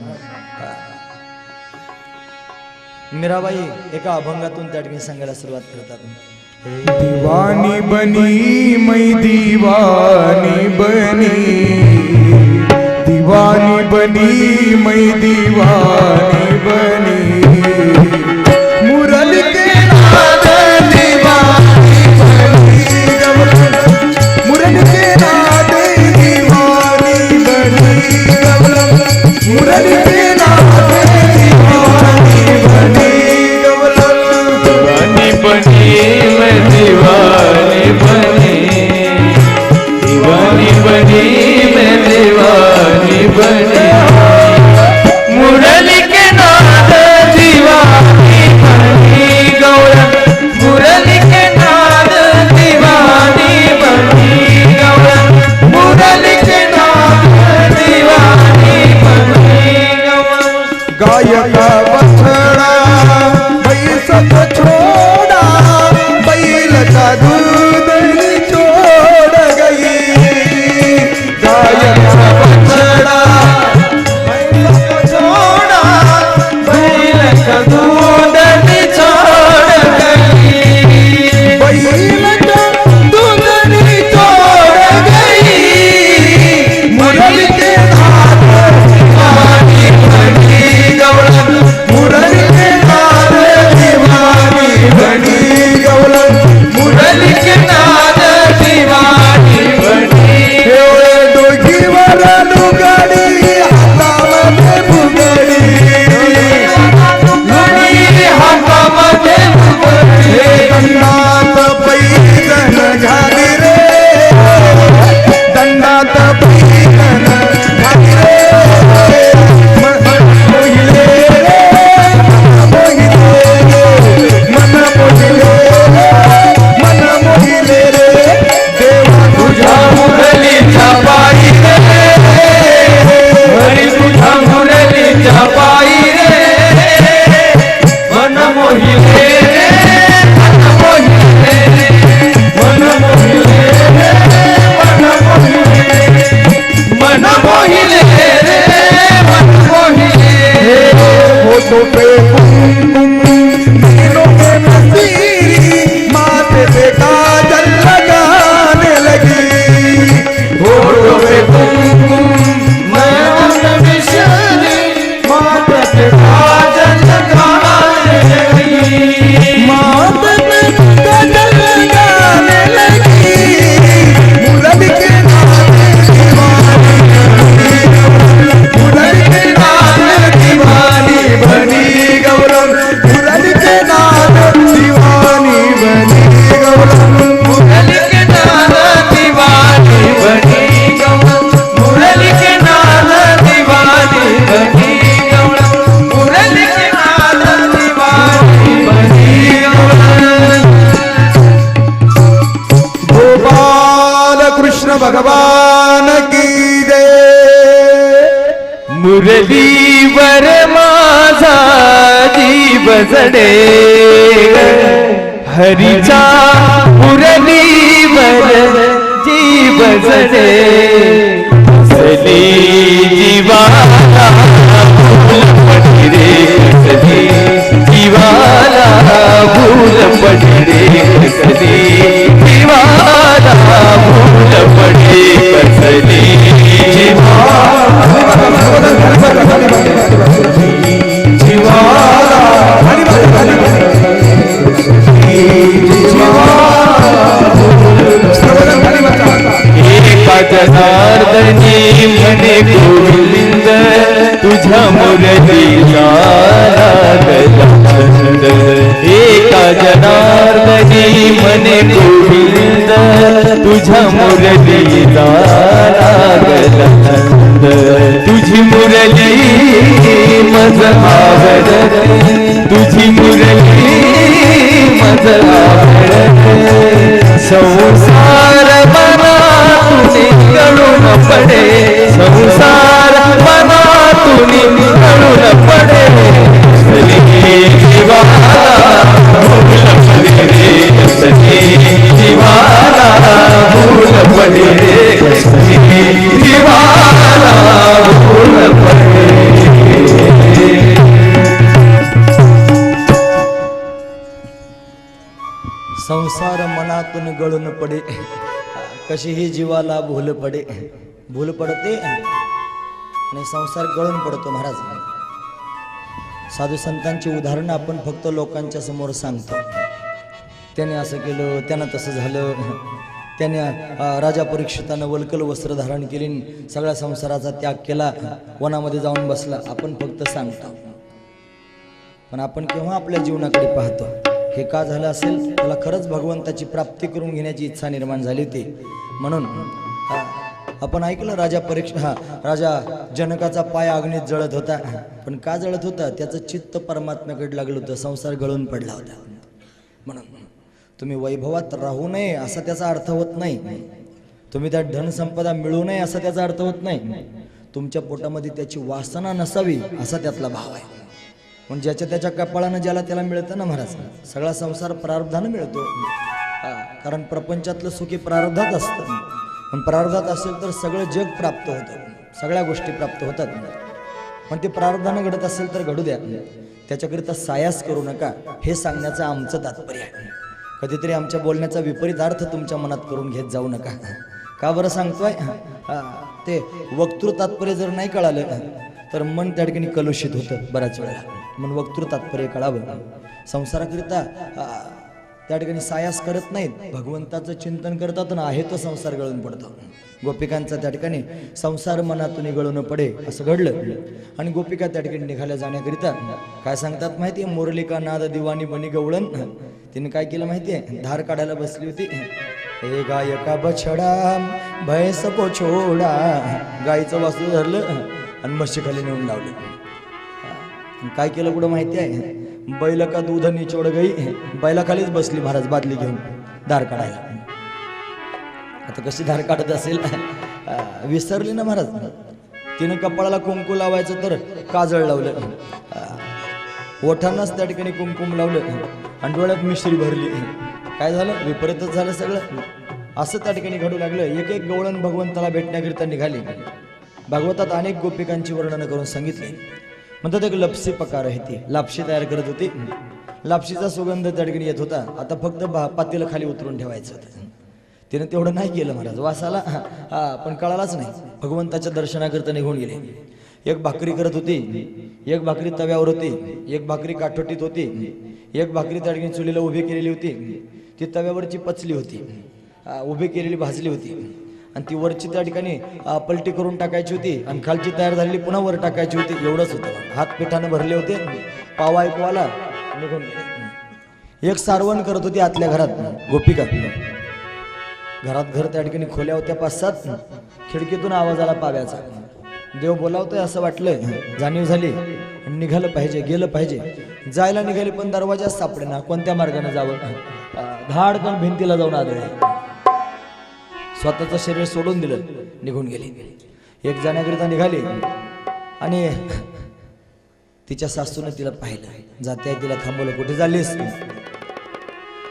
मीराबाई एका अभंगातून त्या ठिकाणी सांगायला सुरुवात करतात. दीवानी बनी मै दीवानी बनी, दीवानी बनी मै दीवानी बनी, मुरली के नाद दीवानी बनी, मुरली के नाद दीवानी बनी, मुरली के नाद दीवानी बनी, दीवानी बनी मैं दीवानी बनी, दीवानी बनी मैं दीवानी बनी, मुरली के नाद दीवानी बनी गौरा, मुरली के नाद दीवानी बनी गौरा, मुरली के नाद दीवानी बनी गौरा. गायका बछड़ा बैसत छोड़ा, बैल का दूध छोड़ गई. भगवान की जय. मुरलीवर माझा जीव जडे हरीचा मुरलीवर जीव जडे सली जीवाला भूल पडे रे सली जीवाला भूल पडे रे सली जीवाला भूल पडे कसली एका जनार्दनी म्हणे गोविंद तुझ्या मुरलीला लागला छंद एका जनार्दनी म्हणे गोविंद तुझ्या मुरलीला लागला छंद तुझी मुरली मज आवडते तुझी मुरली मज आवडते संसार मनातून गळून पडे संसार मनातून गळून पडे सली जीवाला भूल पडे रे सली जीवाला भूल पडे रे सली जीवाला भूल पडे. संसार मनातून गळून पडे कशीही जीवाला भूल पडे भूल पडते आणि संसार गळून पडतो. महाराज साधू संतांची उदाहरणं आपण फक्त लोकांच्या समोर सांगतो. त्याने असं केलं त्यानं तसं झालं त्याने राजा परीक्षितानं वल्कल वस्त्र धारण केली सगळ्या संसाराचा त्याग केला वनामध्ये जाऊन बसला आपण फक्त सांगतो. पण आपण केव्हा आपल्या जीवनाकडे पाहतो हे का झालं असेल त्याला खरंच भगवंताची प्राप्ती करून घेण्याची इच्छा निर्माण झाली होती. म्हणून आपण ऐकलं राजा जनकाचा पाय अग्नीत जळत होता. पण का जळत होता त्याचं चित्त परमात्म्याकडे लागलं होतं संसार गळून पडला होता. म्हणून तुम्ही वैभवात राहू नये असा त्याचा अर्थ होत नाही. तुम्ही त्या धनसंपदा मिळू नये असा त्याचा अर्थ होत नाही. तुमच्या पोटामध्ये त्याची वासना नसावी असा त्यातला भाव आहे. म्हणजे ज्याच्या त्याच्या कपाळानं ज्याला त्याला मिळतं ना महाराज सगळा संसार प्रारब्धानं मिळतो. कारण प्रपंचातलं सुखी प्रारब्धात असतं. पण प्रारब्धात असेल तर सगळं जग प्राप्त होतं सगळ्या गोष्टी प्राप्त होतात. पण ते प्रारब्धानं घडत असेल तर घडू द्या त्याच्याकरिता सायास करू नका हे सांगण्याचं आमचं तात्पर्य आहे. कधीतरी आमच्या बोलण्याचा विपरीत अर्थ तुमच्या मनात करून घेत जाऊ नका. का बरं सांगतोय ते वक्तृ तात्पर्य जर नाही कळालं तर मन त्या ठिकाणी कलुषित होतं बऱ्याच वेळेला. म्हणून वक्तृ तात्पर्य कळावं. संसाराकरिता त्या ठिकाणी सायास करत नाहीत भगवंताचं चिंतन करतात ना आहे तो संसार गळून पडतो. गोपिकांचा त्या ठिकाणी संसार मनातून गळून पडे असं घडलं. आणि गोपिका त्या ठिकाणी निघाल्या जाण्याकरिता काय सांगतात माहितीये मुरलिका नाद दिवाणी बनी गवळण तिने काय केलं माहितीये धार काढायला बसली होती. हे गायका बछडा भैस को छोडा गाईचं वासरू धरलं आणि म्हशी खाली नेऊन लावलं. काय केलं पुढं माहिती आहे बैल का दूध निचोड गई बैलाखालीच बसली महाराज बादली घेऊन धार काढायला. आता कशी धार काढत असेल विसरली ना महाराज. तिनं कपाळाला कुंकू लावायचं तर काजळ लावलं ओठांनाच त्या ठिकाणी कुंकुम लावलं आणि डोळ्यात मिश्री भरली. काय झालं विपरीतच झालं सगळं. असं त्या ठिकाणी घडू लागलं. एक एक गवळण भगवंताला भेटण्याकरिता निघाली. भागवतात अनेक गोपिकांची वर्णनं करून सांगितली. म्हणतात एक लपसी पकार आहे ती लापशी तयार करत होती. लापशीचा सुगंध त्या ठिकाणी येत होता. आता फक्त पातेलं खाली उतरून ठेवायचं होतं. तिने तेवढं नाही केलं महाराज वासाला पण कळालाच नाही. भगवंताच्या दर्शनाकरता निघून गेले. एक भाकरी करत होती एक भाकरी तव्यावर होती एक भाकरी काठोटीत होती एक भाकरी त्या ठिकाणी चुलीला उभी केलेली होती. ती तव्यावरची पचली होती उभी केलेली भाजली होती आणि ती वरची त्या ठिकाणी पलटी करून टाकायची होती आणि खालची तयार झालेली पुन्हा वर टाकायची होती. एवढंच होतं. हात पिठानं भरले होते. पावा ऐकवाला निघून गेले. एक सारवण करत होती आतल्या घरात गोपिका. घरात घर त्या ठिकाणी खोल्या होत्या 5-7. खिडकीतून आवाज आला पाव्याचा. देव बोलावतोय असं वाटलं जाणीव झाली निघालं पाहिजे गेलं पाहिजे. जायला निघाली पण दरवाजा सापडेना कोणत्या मार्गाने जावं. धाडकन भिंतीला जाऊन आदळले. स्वतःचं शरीर सोडून दिलं, निघून गेली. एक जाण्याकरिता निघाली आणि तिच्या सासूने तिला पाहिलं. जाते तिला थांबवलं. कुठे चाललीस?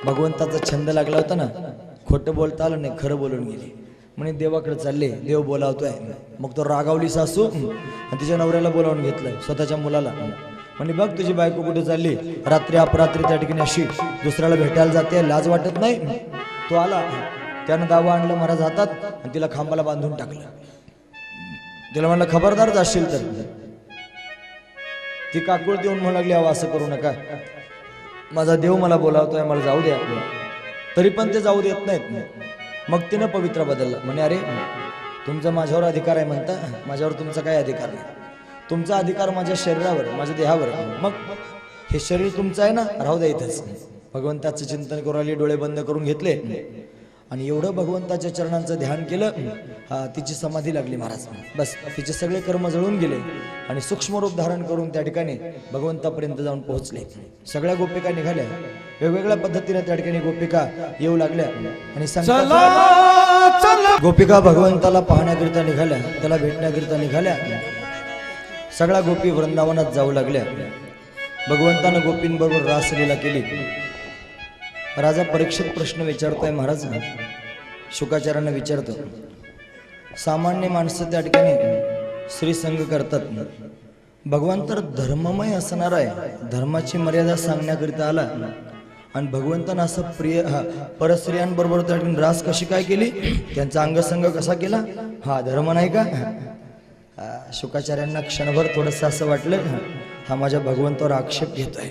भगवंताचा छंद लागला होता ना, खोटं बोलता आलं नाही, खरं बोलून गेली. म्हणे देवाकडे चालले, देव बोलावतोय. मग तो रागावली सासू आणि तिच्या नवऱ्याला बोलावून घेतलं, स्वतःच्या मुलाला. म्हणे बघ तुझी बायको कुठे चालली, रात्री अपरात्री त्या ठिकाणी अशी दुसऱ्याला भेटायला जाते, लाज वाटत नाही? तो आला, त्यानं दावा आणलं महाराज हातात आणि तिला खांबाला बांधून टाकलं. तिला म्हणलं खबरदार जाशील तर. ती काकुळ देऊन म्हणू लागली अहो असं करू नका, माझा देव मला बोलावतोय, मला जाऊ द्या. तरी पण ते जाऊ देत नाहीत. मग तिनं पवित्र बदललं. म्हणे अरे तुमचा माझ्यावर अधिकार आहे म्हणता, माझ्यावर तुमचा काय अधिकार नाही. तुमचा अधिकार माझ्या शरीरावर, माझ्या देहावर. मग हे शरीर तुमचं आहे ना, राहू द्या इथंच. भगवंताचं चिंतन करून आली, डोळे बंद करून घेतले आणि एवढं भगवंताच्या चरणांचं ध्यान केलं, तिची समाधी लागली महाराज. बस तिचे सगळे कर्म जळून गेले आणि सूक्ष्म रूप धारण करून त्या ठिकाणी भगवंतापर्यंत जाऊन पोहोचले. सगळ्या गोपिका निघाल्या, वेगवेगळ्या पद्धतीने त्या ठिकाणी गोपिका येऊ लागल्या आणि गोपिका भगवंताला पाहण्याकरिता निघाल्या, त्याला भेटण्याकरिता निघाल्या. सगळ्या गोपी वृंदावनात जाऊ लागल्या. भगवंतानं गोपींबरोबर रासलीला केली. राजा परीक्षित प्रश्न विचारतोय महाराज, शुकाचार्यांना विचारतो. सामान्य माणसं त्या ठिकाणी श्रीसंग करतात, भगवान तर धर्ममय असणार आहे, धर्माची मर्यादा सांगण्याकरिता आला आणि भगवंतानं असं प्रिय परस्त्रियांबरोबर त्या ठिकाणी रास कशी काय केली, त्यांचा अंगसंग कसा केला, हा धर्म नाही का? शुकाचार्यांना क्षणभर थोडंसं असं वाटलं, हा माझ्या भगवंतावर आक्षेप घेतोय.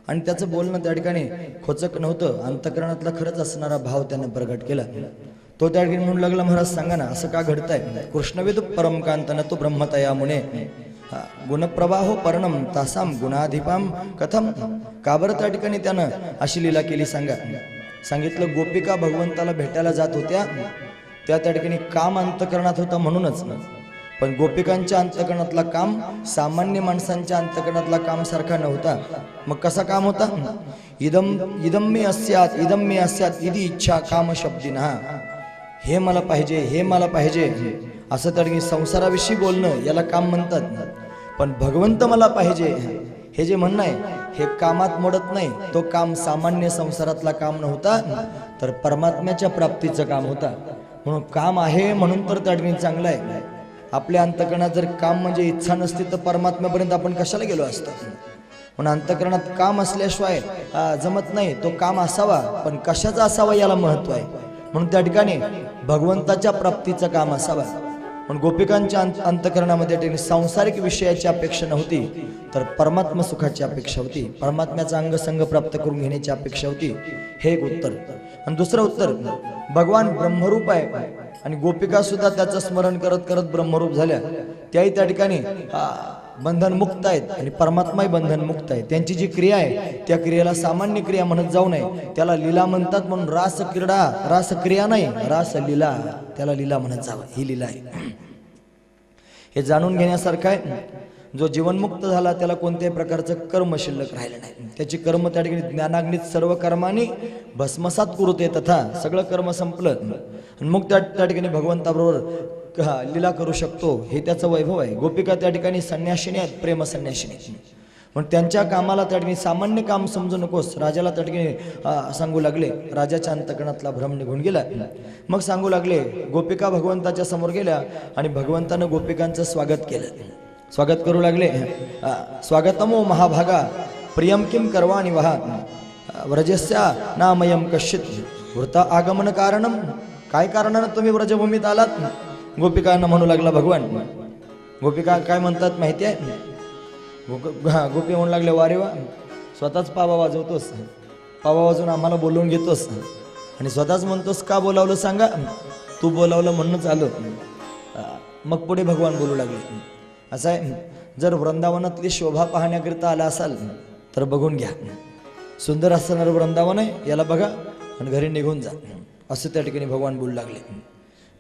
आणि त्याचं बोलणं त्या ठिकाणी खोचक नव्हतं, अंतकरणातला खरंच असणारा भाव त्यानं प्रगट केला. तो त्या ठिकाणी म्हणू लागला महाराज सांगा ना असं का घडतंय? कृष्णवेद परमकांतन तो ब्रह्मतया मुने गुणप्रवाहो पर्णम तासाम गुणाधिपाम कथम. का बरं त्या ठिकाणी त्यानं अशी लीला केली सांगा? सांगितलं गोपिका भगवंताला भेटायला जात होत्या, त्या ठिकाणी काम अंतकरणात होता म्हणूनच. पण गोपिकांच्या अंतकरणातला काम सामान्य माणसांच्या अंतकरणातला काम सारखा नव्हता. मग कसा काम होता? इदम मे अस्यात इदम मे अस्यात इदी इच्छा काम शब्दिना. हे मला पाहिजे, हे मला पाहिजे असं तर संसाराविषयी बोलणं याला काम म्हणतात. पण भगवंत मला पाहिजे हे जे म्हणणं आहे हे कामात मोडत नाही. तो काम सामान्य संसारातला काम नव्हता, तर परमात्म्याच्या प्राप्तीचं काम होता. म्हणून काम आहे म्हणून तर त्या ठिकाणी चांगलं आहे. आपल्या अंतकरणात जर काम म्हणजे इच्छा नसती तर परमात्म्यापर्यंत आपण कशाला गेलो असतो? म्हणून अंतकरणात काम असल्याशिवाय जमत नाही. तो काम असावा, पण कशाचा असावा याला महत्व आहे. म्हणून त्या ठिकाणी भगवंताच्या प्राप्तीचं काम असावा. पण गोपिकांच्या अंतकरणामध्ये सांसारिक विषयाची अपेक्षा नव्हती, तर परमात्मा सुखाची अपेक्षा होती, परमात्म्याचा अंगसंग प्राप्त करून घेण्याची अपेक्षा होती. हे एक उत्तर. आणि दुसरं उत्तर, भगवान ब्रह्मरूप आहे आणि गोपिका सुद्धा त्याचं स्मरण करत करत ब्रह्मरूप झाल्या. त्याही त्या ठिकाणी बंधन मुक्त आहेत आणि परमात्माही बंधन मुक्त आहे. त्यांची जी क्रिया आहे त्या क्रियेला सामान्य क्रिया म्हणत जाऊ नये, त्याला लीला म्हणतात. म्हणून रास क्रीडा, रास क्रिया नाही, रास लीला, त्याला लीला म्हणत जावं. ही लीला आहे, हे जाणून घेण्यासारखं आहे. जो जीवनमुक्त झाला त्याला कोणत्याही प्रकारचं कर्म शिल्लक राहिलं नाही. त्याची कर्म त्या ठिकाणी ज्ञानाग्नीत सर्व कर्मानी भस्मसात कुरुते तथा, सगळं कर्म संपलं आणि मग त्या ठिकाणी भगवंताबरोबर लीला करू शकतो. हे त्याचं वैभव आहे. गोपिका त्या ठिकाणी संन्यासिनी आहेत, प्रेम संन्यासिनी. पण त्यांच्या कामाला त्या ठिकाणी सामान्य काम समजू नकोस. राजाला त्या ठिकाणी सांगू लागले, राजाच्या अंतकरणातला भ्रम निघून गेला. मग सांगू लागले, गोपिका भगवंताच्या समोर गेल्या आणि भगवंतानं गोपिकांचं स्वागत केलं. स्वागत करू लागले, स्वागतमो महाभागा प्रियम किम करवाणी वहा व्रजस्या नामयम कश्चित वृता आगमन कारणम. काय कारणानं तुम्ही व्रजभूमीत आलात? गोपिकांना म्हणू लागला भगवान. गोपिका काय म्हणतात माहिती आहे? गोपी म्हणू लागले, वारे वा, स्वतःच पावा वाजवतोस, पावा वाजवून आम्हाला बोलवून घेतोस आणि स्वतःच म्हणतोस का बोलावलं सांगा? तू बोलावलं म्हणूनच आलो. मग पुढे भगवान बोलू लागले, असं आहे, जर वृंदावनातली शोभा पाहण्याकरिता आला असाल तर बघून घ्या. सुंदर असणारं वृंदावन आहे, याला बघा आणि घरी निघून जा, असं त्या ठिकाणी भगवान बोलू लागले.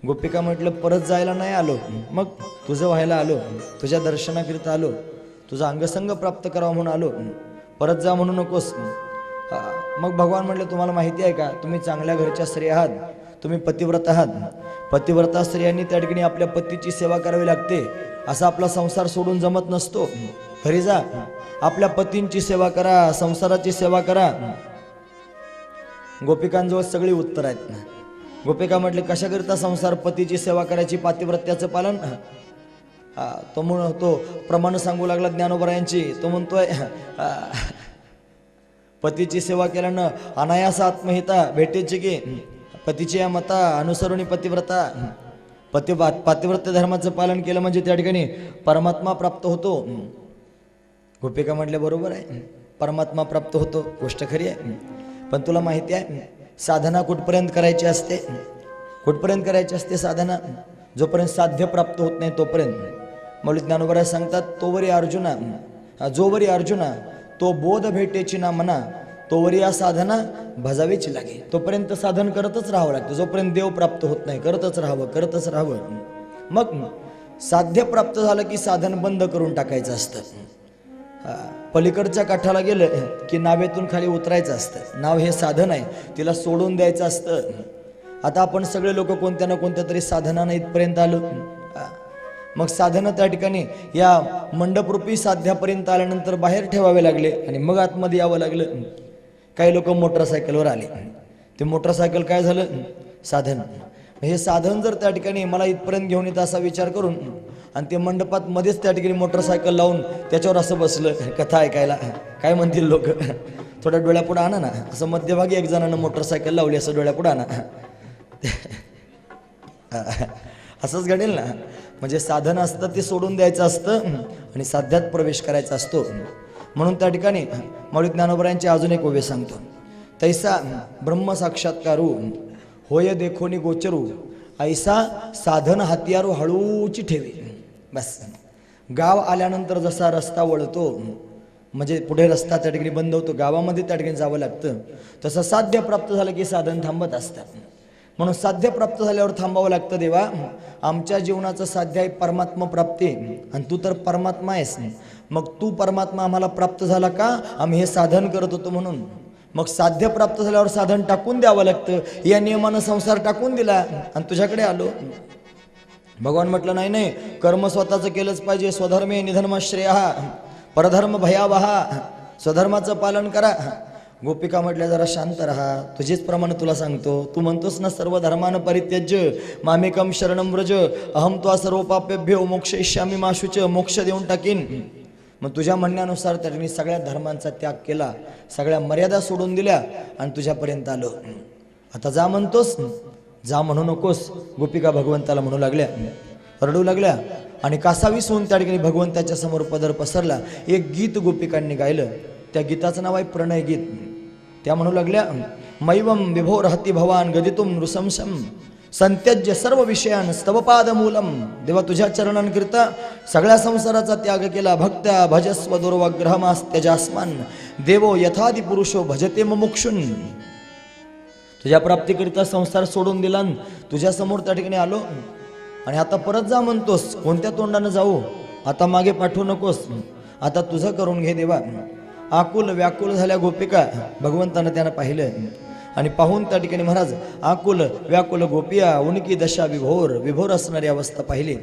गोपिका म्हटलं, परत जायला नाही आलो, मग तुझं व्हायला आलो, तुझ्या दर्शनाकरिता आलो, तुझा अंगसंग प्राप्त करावा म्हणून आलो, परत जा म्हणू नकोस. मग भगवान म्हटलं, तुम्हाला माहिती आहे का, तुम्ही चांगल्या घरच्या स्त्री आहात, तुम्ही पतिव्रत आहात, पतिव्रता स्त्रियांनी त्या ठिकाणी आपल्या पतीची सेवा करावी लागते. असा आपला संसार सोडून जमत नसतो. घरी जा, आपल्या पतींची सेवा करा, संसाराची सेवा करा. गोपिकांजवळ सगळी उत्तर आहेत. गोपिका म्हटले कशाकरिता संसार, पतीची सेवा करायची, पातिव्रत्याचं पालन. तो प्रमाण सांगू लागला ज्ञानोबरायांची. तो म्हणतोय पतीची सेवा केल्यानं अनायास आत्महिता भेटेची की पतीची या मता अनुसरुणी पतिव्रता. पातिव्रत्य धर्माचं पालन केलं म्हणजे त्या ठिकाणी परमात्मा प्राप्त होतो. गोपिका म्हटल्या बरोबर आहे, परमात्मा प्राप्त होतो, गोष्ट खरी आहे. पण तुला माहिती आहे साधना कुठपर्यंत करायची असते, कुठपर्यंत करायची असते साधना? जोपर्यंत साध्य प्राप्त होत नाही तोपर्यंत. मौली ज्ञानोबराय सांगतात जोवरी अर्जुना तो बोध भेटेची ना मना, तोवरी या साधना भजावीची लागे. तोपर्यंत साधन करतच राहावं लागतं. जोपर्यंत देव प्राप्त होत नाही करतच राहावं. मग साध्य प्राप्त झालं की साधन बंद करून टाकायचं असतं. पलीकडच्या काठाला गेलं की नावेतून खाली उतरायचं असतं. नाव हे साधन आहे, तिला सोडून द्यायचं असतं. आता आपण सगळे लोक कोणत्या ना कोणत्या तरी साधनानं इथपर्यंत आलो. मग साधनं त्या ठिकाणी या मंडपरूपी साध्यापर्यंत आल्यानंतर बाहेर ठेवावे लागले आणि मग आतमध्ये यावं लागलं. काही लोक मोटरसायकलवर आले. ते मोटरसायकल काय झालं? साधन. हे साधन जर त्या ठिकाणी मला इथपर्यंत घेऊन येतं असा विचार करून आणि ते मंडपात मध्येच त्या ठिकाणी मोटरसायकल लावून त्याच्यावर असं बसलं कथा ऐकायला, काय म्हणतील लोक? थोड्या डोळ्यापुढं आणा ना, असं मध्यभागी एक जणांना मोटरसायकल लावली, असं डोळ्यापुढं आणा. असंच घडेल ना. म्हणजे साधन असतं ते सोडून द्यायचं असतं आणि साध्यात प्रवेश करायचा असतो. म्हणून त्या ठिकाणी मौली ज्ञानोबरायांचे अजून एक ओवे सांगतो. तैसा ब्रह्म साक्षात्कारू होय देखोनी गोचरू, ऐसा साधन हातियारू हळूची ठेवी. बस गाव आल्यानंतर जसा रस्ता वळतो, म्हणजे पुढे रस्ता त्या ठिकाणी बंद होतो, गावामध्ये त्या ठिकाणी जावं लागतं, तसं साध्य प्राप्त झालं की साधन थांबत असतात. म्हणून साध्य प्राप्त झाल्यावर थांबावं लागतं. देवा आमच्या जीवनाचं साध्य आहे परमात्मा प्राप्ती, आणि तू तर परमात्मा आहेस. मग तू परमात्मा आम्हाला प्राप्त झाला का? आम्ही हे साधन करत होतो म्हणून. मग साध्य प्राप्त झाल्यावर साधन टाकून द्यावं लागतं. या नियमानं संसार टाकून दिला आणि तुझ्याकडे आलो. भगवान म्हटलं नाही, कर्म स्वतःचं केलंच पाहिजे. स्वधर्मे निधर्मश्रेय, परधर्म भयावहा. स्वधर्माचं पालन करा. गोपिका म्हटल्या जरा शांत राहा, तुझेच प्रमाण तुला सांगतो. तू म्हणतोस ना सर्व धर्मान परित्यज्य मामेकम शरणम व्रज, अहम त्वा सर्व पापेभ्यो मोक्षयिष्यामि मा शुच. मोक्ष देऊन टाकीन. मग तुझ्या म्हणण्यानुसार त्यांनी सगळ्या धर्मांचा त्याग केला, सगळ्या मर्यादा सोडून दिल्या आणि तुझ्यापर्यंत आलो. आता जा म्हणतोस, जा म्हणू नकोस. गोपिका भगवंताला म्हणू लागल्या, रडू लागल्या आणि कासावीस होऊन त्या ठिकाणी भगवंताच्या समोर पदर पसरला. एक गीत गोपिकांनी गायलं, त्या गीताचं नाव आहे प्रणय गीत. त्या म्हणू लागल्या, मैवम विभो रहती भवान गदितुम नृशंसम संत्यज्य सर्व विषयान स्तवपाद मूलम. देवा तुझ्या चरणांकरिता सगळ्या संसाराचा त्याग केला. भक्त्या भजस्व दुर्वग्रहमास्त्यजास्मान देवो यथादि पुरुषो भजते मुमुक्षुन. तुझ्या प्राप्तीकरिता संसार सोडून दिला, तुझ्या समोर त्या ठिकाणी आलो आणि आता परत जा म्हणतोस. कोणत्या तोंडानं जाऊ? आता मागे पाठवू नकोस, आता तुझं करून घे देवा. आकुल व्याकुल झाल्या गोपिका. भगवंतानं त्यांना पाहिलं आणि पाहून त्या ठिकाणी महाराज आकुल व्याकुल गोपिया उनकी दशा विभोर असणारी अवस्था पाहिली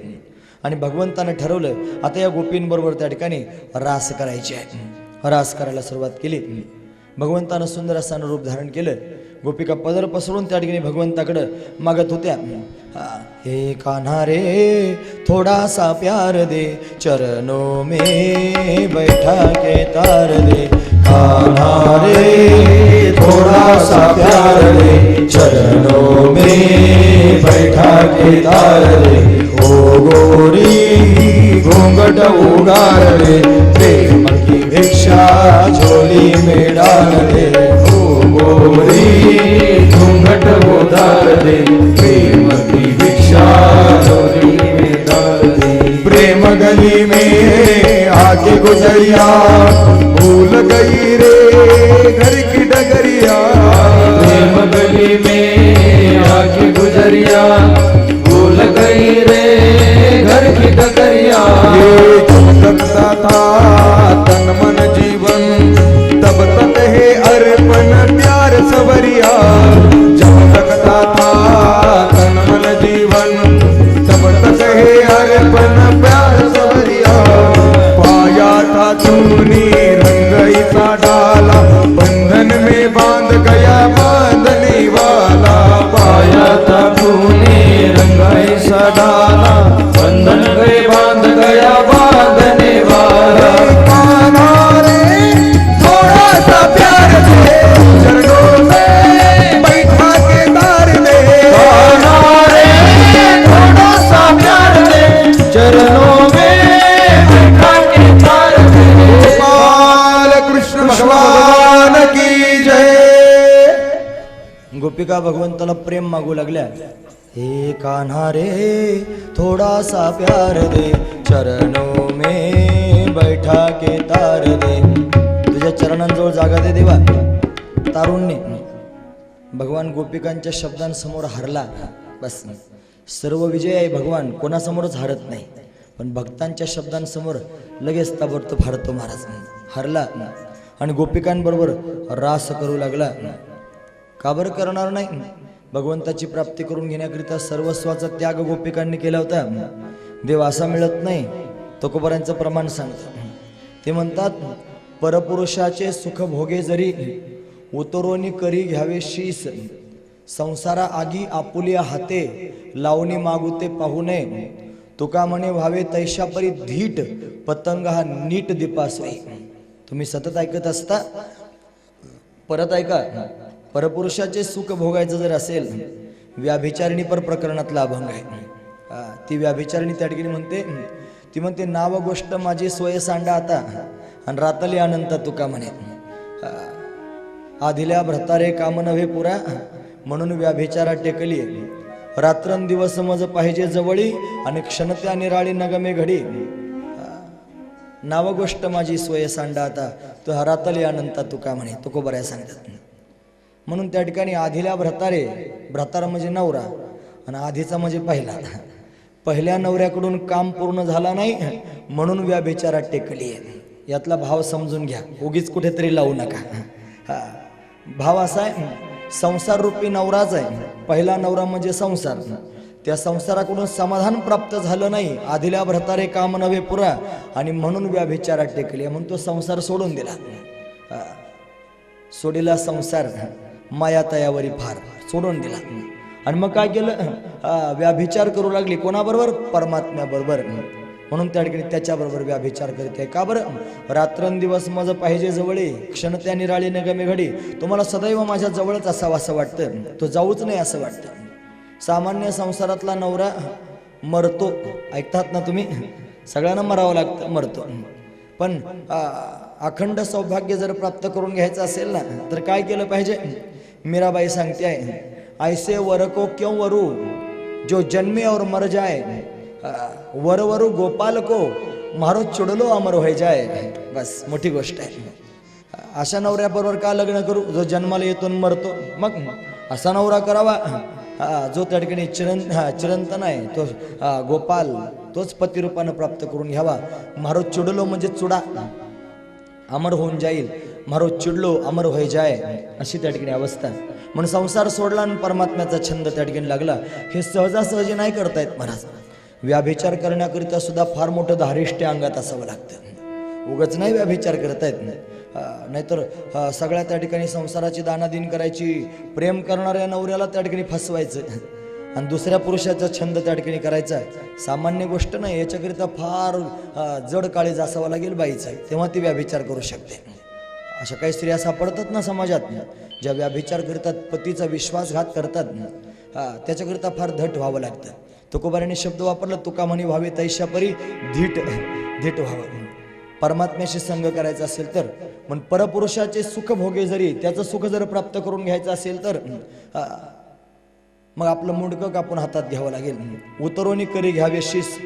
आणि भगवंतानं ठरवलं आता या गोपींबरोबर त्या ठिकाणी रास करायची आहे. रास करायला सुरुवात केली. भगवंतानं सुंदर असं रूप धारण केलं. गोपिका पदर पसरून त्या ठिकाणी भगवंताकडं मागत होत्या. हे कान्हा रे थोड़ा सा प्यार दे, चरणों में बैठा के तार दे. कान्हा रे थोड़ा सा प्यार दे, चरणों में बैठा के तार दे. ओ गोरी घूंघट उगार दे, प्रेम की भिक्षा झोली में डाल दे. ओ गोरी घूंघट उगार दे, प्रेम की भिक्षा झोली में डाल दे. प्रेम गली में आके गुजरिया भूल गई रे घर की डगरिया. प्रेम गली में आके गुजरिया भूल गई रे घर की डगरिया. ये चमकता था तन मन जीवन, तब तक है अर्पण प्यार सवरिया. चमकता था पण प्यार सवरिया पाया था तूनी रंगईचा डाला बंधन में बांध गया बांधने वाला पाया था तूने रंगाई सा डाला बंधन गए बांध गया बांधने वाला कान्हा रे थोड़ा सा प्यार दे चरणों में बैठा के तार दे कान्हा रे थोड़ा सा प्यार दे चरणों में बैठा के तार दे गोपाल कृष्ण भगवान की जय गोपिका भगवंताला प्रेम मागू लागल्या हे कान्हा रे थोड़ा सा प्यार दे चरणों में बैठा के तार दे तुझ्या चरणांजवळ जागा दे देवा तारुण्य भगवान गोपिकांच्या शब्दांसमोर हरला बस सर्व विजय आहे भगवान कोणासमोरच हरत नाही पण भक्तांच्या शब्दांसमोर लगेच ताबडतोब हरतो महाराज हरला आणि गोपिकांबरोबर रास करू लागला का बरं करणार नाही भगवंताची प्राप्ती करून घेण्याकरिता सर्वस्वाचा त्याग गोपिकांनी केला होता देव असा मिळत नाही तुकोबारांचं प्रमाण सांगतात ते म्हणतात परपुरुषाचे सुख भोगे जरी उतरोनी करी घ्यावे शीस संसारा आगी आपुलिया हाते लावणी मागुते पाहू नये तुका म्हणे व्हावे तैशा परी धीट पतंग हा नीट दीपासवे तुम्ही सतत ऐकत असता परत ऐका परपुरुषाचे सुख भोगायचं जर असेल व्याभिचारिणी पर प्रकरणातला अभंग आहे ती व्याभिचारिणी त्या ठिकाणी म्हणते ती म्हणते नाव गोष्ट माझी सोय सांडा आता आणि रातली अनंत तुका म्हणे आधिल्या भ्रतारे काम नव्हे पुरा म्हणून व्याभिचारा टेकली रात्रंदिवस मज पाहिजे जवळी आणि क्षणत्या निराळी नगमे घडी नाव गोष्ट माझी सोय सांडा आता तो हरातली अनंत तुका म्हणे तुकोबाऱ्या सांगतात म्हणून त्या ठिकाणी आधील्या भ्रतार म्हणजे नवरा आणि आधीचा म्हणजे पहिल्या नवऱ्याकडून काम पूर्ण झाला नाही म्हणून व्याभिचारात टेकली आहे यातला भाव समजून घ्या उगीच कुठेतरी लावू नका भाव असा आहे संसार रूपी नवराच आहे पहिला नवरा म्हणजे संसार त्या संसाराकडून समाधान प्राप्त झालं नाही आधील्या भ्रतारे काम नव्हे पुरा आणि म्हणून व्याभिचारात टेकली म्हणून तो संसार सोडून दिला सोडीला संसार माया तयावरी फार सोडून दिला आणि मग काय केलं व्याभिचार करू लागली कोणाबरोबर परमात्म्याबरोबर म्हणून त्या ठिकाणी त्याच्याबरोबर व्याभिचार करते का बरं रात्रंदिवस माझं पाहिजे जवळे क्षण त्या निराळी नगमे घडी तुम्हाला सदैव माझ्या जवळच असावं असं वाटतं तो जाऊच नाही असं वाटतं सामान्य संसारातला नवरा मरतो ऐकतात ना तुम्ही सगळ्यांना मरावं लागतं मरतो पण अखंड सौभाग्य जर प्राप्त करून घ्यायचं असेल ना तर काय केलं पाहिजे मीराबाई सांगते आहे ऐसे वर को क्यों वरू जो जन्मे और मर जाए वर वरू गोपाल को मारो चुडलो अमर हो जाए बस मोठी गोष्ट आहे अशा नवऱ्याबरोबर का लग्न करू जो जन्माला येतो मरतो मग असा नवरा करावा जो त्या ठिकाणी चिरंतन आहे तो गोपाल तोच पतिरूपानं प्राप्त करून घ्यावा मारो चुडलो म्हणजे चुडा अमर होऊन जाईल मारो चिडलो अमर होय जाय अशी त्या ठिकाणी अवस्था म्हणून संसार सोडला आणि परमात्म्याचा छंद त्या ठिकाणी लागला हे सहजासहजी नाही करतायत महाराज व्याभिचार करण्याकरिता सुद्धा फार मोठं धारिष्ट्य अंगात असावं लागतं उगाच नाही व्याभिचार करतायत नाहीतर सगळ्या त्या ठिकाणी संसाराची दानादिन करायची प्रेम करणाऱ्या नवऱ्याला त्या ठिकाणी फसवायचं आणि दुसऱ्या पुरुषाचा छंद त्या ठिकाणी करायचा सामान्य गोष्ट नाही याच्याकरिता फार जड काळीज असावं लागेल बाईचा तेव्हा ती व्याभिचार करू शकते अशा काही स्त्रिया सापडतात ना समाजात ज्या व्याभिचार करतात पतीचा विश्वासघात करतात त्याच्याकरिता फार धट व्हावं लागतं तुकोबाराने शब्द वापरला तुका म्हणे व्हावे तैशा परी धीट व्हावं परमात्म्याशी संग करायचा असेल तर पण परपुरुषाचे सुख भोगे जरी त्याचं सुख जर प्राप्त करून घ्यायचं असेल तर मग आपलं मुंडकं कापून हातात घ्यावं लागेल उतरोनी करी घ्यावे शीस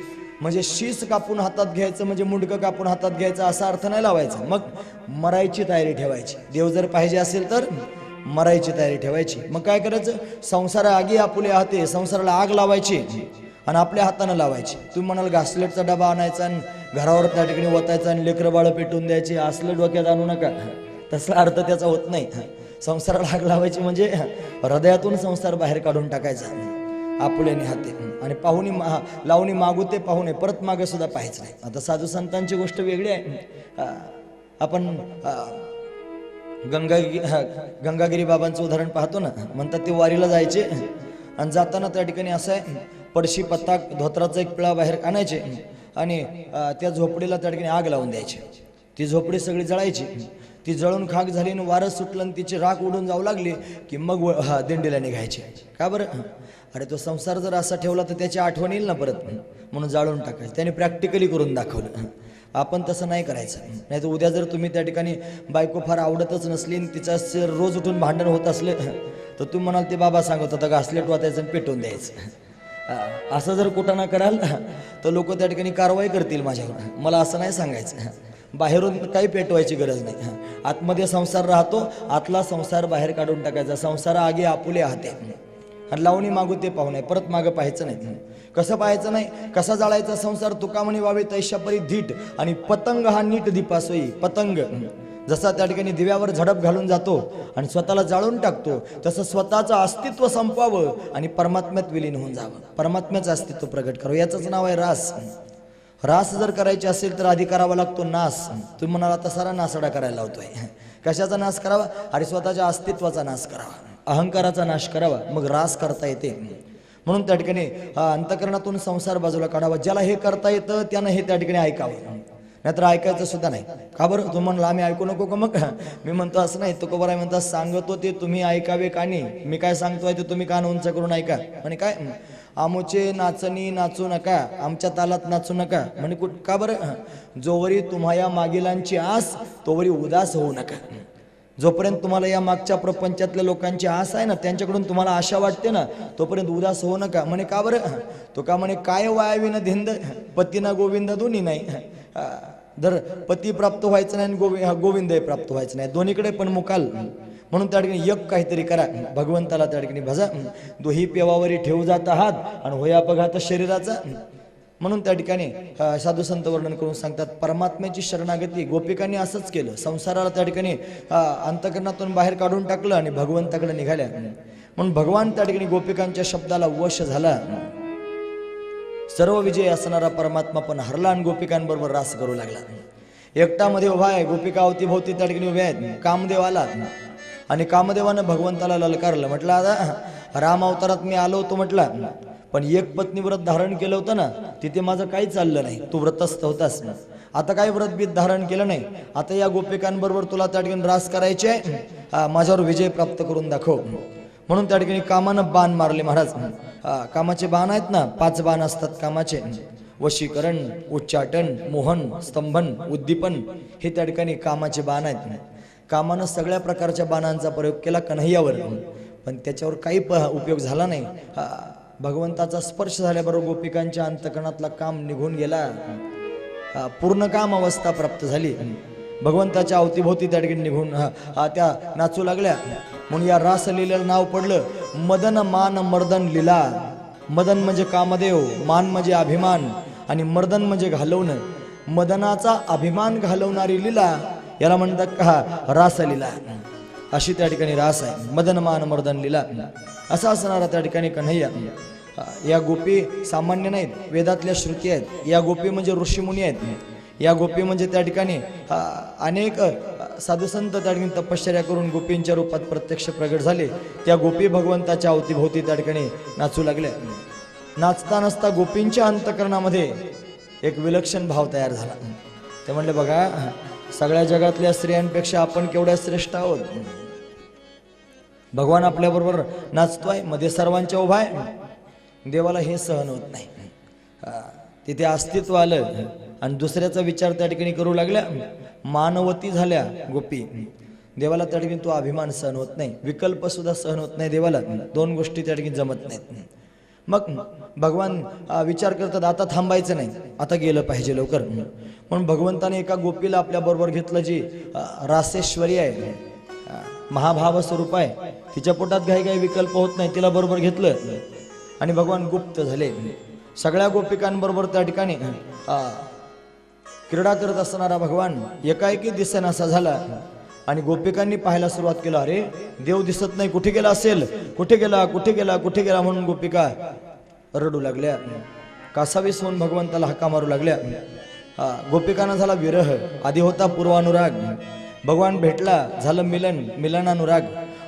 म्हणजे शीस कापून हातात घ्यायचं म्हणजे मुंडकं कापून हातात घ्यायचं असा अर्थ नाही लावायचा मग मरायची तयारी ठेवायची देव जर पाहिजे असेल तर मरायची तयारी ठेवायची मग काय करायचं संसार आगी आपुल्या हाते संसाराला आग लावायची आणि आपल्या हातानं लावायची तुम्ही म्हणाल घासलेटचा डबा आणायचा आणि घरावर त्या ठिकाणी ओतायचा आणि लेकरं बाळं पेटून द्यायची असलं डोक्यात आणू नका तसला अर्थ त्याचा होत नाही संसाराला आग लावायची म्हणजे हृदयातून संसार बाहेर काढून टाकायचा आपुल्याने हाते आणि पाहुणी लावणी मागू ते पाहुणे परत मागे सुद्धा पाहायचं नाही. आता साधू संतांची गोष्ट वेगळी आहे. आपण गंगागिरी बाबांचं उदाहरण पाहतो ना. म्हणतात ते वारीला जायचे आणि जाताना त्या ठिकाणी असं आहे, पडशी पत्ता धोत्राचा एक पिळा बाहेर आणायचे आणि त्या झोपडीला त्या ठिकाणी आग लावून द्यायची. ती झोपडी सगळी जळायची. ती जळून खाक झाली आणि वारं सुटलं आणि तिची राख उडून जाऊ लागली की मग दिंडीला निघायचे. का बरं? अरे तो संसार जर असा ठेवला तर त्याची आठवण येईल ना परत, म्हणून जाळून टाकायचं. त्याने प्रॅक्टिकली करून दाखवलं. आपण तसं नाही करायचं. नाही तर उद्या जर तुम्ही त्या ठिकाणी बायको फार आवडतच नसली आणि तिचा रोज उठून भांडण होत असले तर तुम्ही म्हणाल ते बाबा सांगत होता घासलेट वाचायचं आणि पेटवून द्यायचं. असं जर कुठं कराल तर लोक त्या ठिकाणी कारवाई करतील माझ्यावर. मला असं नाही सांगायचं. बाहेरून काही पेटवायची गरज नाही. आतमध्ये संसार राहतो, आतला संसार बाहेर काढून टाकायचा. संसार आगे आपुले हाते आणि लावणी मागू ते पाहू नये, परत मागं पाहायचं नाही. कसं पाहायचं नाही? कसा जाळायचा संसार? तुका म्हणे वावे तैशापरी धीट आणि पतंग हा नीट दीपासोयी. पतंग जसा त्या ठिकाणी दिव्यावर झडप घालून जातो आणि स्वतःला जाळून टाकतो, तसं स्वतःचं अस्तित्व संपवावं आणि परमात्म्यात विलीन होऊन जावं. परमात्म्याचं अस्तित्व प्रगट करावं. याचंच नाव आहे रास. रास जर करायची असेल तर आधी करावा लागतो नाश. तुम्ही म्हणाला आता सारा नासडा करायला लावतोय. कशाचा नाश करावा? अरे स्वतःच्या अस्तित्वाचा नाश करावा, अहंकाराचा नाश करावा, मग रास करता येते. म्हणून त्या ठिकाणी अंतकरणातून संसार बाजूला काढावा. ज्याला हे करता येतं त्यानं हे त्या ठिकाणी ऐकावं, नाहीतर ऐकायचं सुद्धा नाही. का बरं? तू म्हणला आम्ही ऐकू नको का? मग मी म्हणतो असं नाही. तो बरं म्हणतात सांगतो ते तुम्ही ऐकावे कानी, मी काय सांगतोय ते तुम्ही कान उंच करून ऐका. म्हणे काय? आमुचे नाचणी नाचू नका, आमच्या तालात नाचू नका. म्हणे का बरं? जोवरी तुम्हाला मागीलांची आस तोवरी उदास होऊ नका. जोपर्यंत तुम्हाला या मागच्या प्रपंचातल्या लोकांची आस आहे ना, त्यांच्याकडून तुम्हाला आशा वाटते ना, तोपर्यंत उदास होऊ नका. म्हणे का बरं? तो का म्हणे काय वायावी न धिंद पतीना गोविंद दोन्ही नाही. जर पती प्राप्त व्हायचं नाही आणि गोविंदही प्राप्त व्हायचं नाही, दोन्हीकडे पण मुकाल. म्हणून त्या ठिकाणी एक काहीतरी करा, भगवंताला त्या ठिकाणी भजा. दोही पेवावरी ठेवू जात आहात आणि होया अपघात शरीराचा. म्हणून त्या ठिकाणी साधू संत वर्णन करून सांगतात परमात्म्याची शरणागती. गोपिकांनी असंच केलं. संसाराला त्या ठिकाणी अंतकरणातून बाहेर काढून टाकलं आणि भगवंताकडे निघाल्या. म्हणून भगवान त्या ठिकाणी गोपिकांच्या शब्दाला वश झाला. सर्व विजय असणारा परमात्मा पण हरला आणि गोपिकांबरोबर रास करू लागला. एकटामध्ये उभा आहे, गोपिका अवतीभोवती त्या ठिकाणी उभ्या आहेत. कामदेव आला आणि कामदेवानं भगवंताला ललकारलं. म्हटलं आता राम अवतारात मी आलो होतो म्हटलं, पण एक पत्नी व्रत धारण केलं होतं ना, तिथे माझं काही चाललं नाही. तू व्रतस्थ होतास. आता काही व्रत बीत धारण केलं नाही. आता या गोपिकांबरोबर तुला त्या ठिकाणी रास करायचे आहे, माझ्यावर विजय प्राप्त करून दाखव. म्हणून त्या ठिकाणी कामानं बाण मारले महाराज. कामाचे बाण आहेत ना, 5 बाण असतात कामाचे. वशीकरण, उच्चाटन, मोहन, स्तंभन, उद्दीपन, हे त्या ठिकाणी कामाचे बाण आहेत. कामानं सगळ्या प्रकारच्या बाणांचा प्रयोग केला कन्हैयावर, पण त्याच्यावर काही उपयोग झाला नाही. भगवंताचा स्पर्श झाल्याबरोबर गोपिकांच्या अंतकरणातला काम निघून गेला. पूर्ण काम अवस्था प्राप्त झाली. भगवंताच्या अवतीभोवती त्या ठिकाणी निघून त्या नाचू लागल्या. म्हणून या रासलीलेला नाव पडलं मदन मान मर्दन लीला. मदन म्हणजे कामदेव, मान म्हणजे अभिमान आणि मर्दन म्हणजे घालवणं. मदनाचा अभिमान घालवणारी लीला याला म्हणतात का रासलीला. अशी त्या ठिकाणी रास आहे. मदन मान मर्दन लीला असा असणारा त्या ठिकाणी कन्हैया. या गोपी सामान्य नाहीत, वेदातल्या श्रुती आहेत. या गोपी म्हणजे ऋषीमुनी आहेत. या गोपी म्हणजे त्या ठिकाणी अनेक साधुसंत त्या ठिकाणी तपश्चर्या करून गोपींच्या रूपात प्रत्यक्ष प्रगट झाले. त्या गोपी भगवंताच्या अवतीभोवती त्या ठिकाणी नाचू लागल्या. नाचता नाचता गोपींच्या अंतकरणामध्ये एक विलक्षण भाव तयार झाला. ते म्हणले बघा, सगळ्या जगातल्या स्त्रियांपेक्षा आपण केवढ्या श्रेष्ठ आहोत. भगवान आपल्याबरोबर नाचतोय, मध्ये सर्वांच्या उभा आहे. देवाला हे सहन होत नाही. तिथे अस्तित्व आलं आणि दुसऱ्याचा विचार त्या ठिकाणी करू लागल्या. मानवती झाल्या गोपी. देवाला त्या ठिकाणी तो अभिमान सहन होत नाही, विकल्प सुद्धा सहन होत नाही देवाला. 2 गोष्टी त्या ठिकाणी जमत नाहीत. मग भगवान विचार करतात आता थांबायचं नाही, आता गेलं पाहिजे लवकर. म्हणून भगवंताने एका गोपीला आपल्या बरोबर घेतलं, जी रासेश्वरी आहे, महाभाव स्वरूप आहे. तिच्या पोटात काही विकल्प होत नाही. तिला बरोबर घेतलं आणि भगवान गुप्त झाले. सगळ्या गोपिकांबरोबर त्या ठिकाणी क्रीडा करत असणारा भगवान एकाएकी दिसेनासा झाला आणि गोपिकांनी पाहायला सुरुवात केलं. अरे देव दिसत नाही, कुठे गेला असेल, कुठे गेला, कुठे गेला, कुठे गेला म्हणून गोपिका रडू लागल्या. कासावीस होऊन भगवंताला हाका मारू लागल्या. गोपिकांना झाला विरह, आधी होता पूर्वानुराग. भगवान भेटला, झालं मिलन, मिलनानुराग.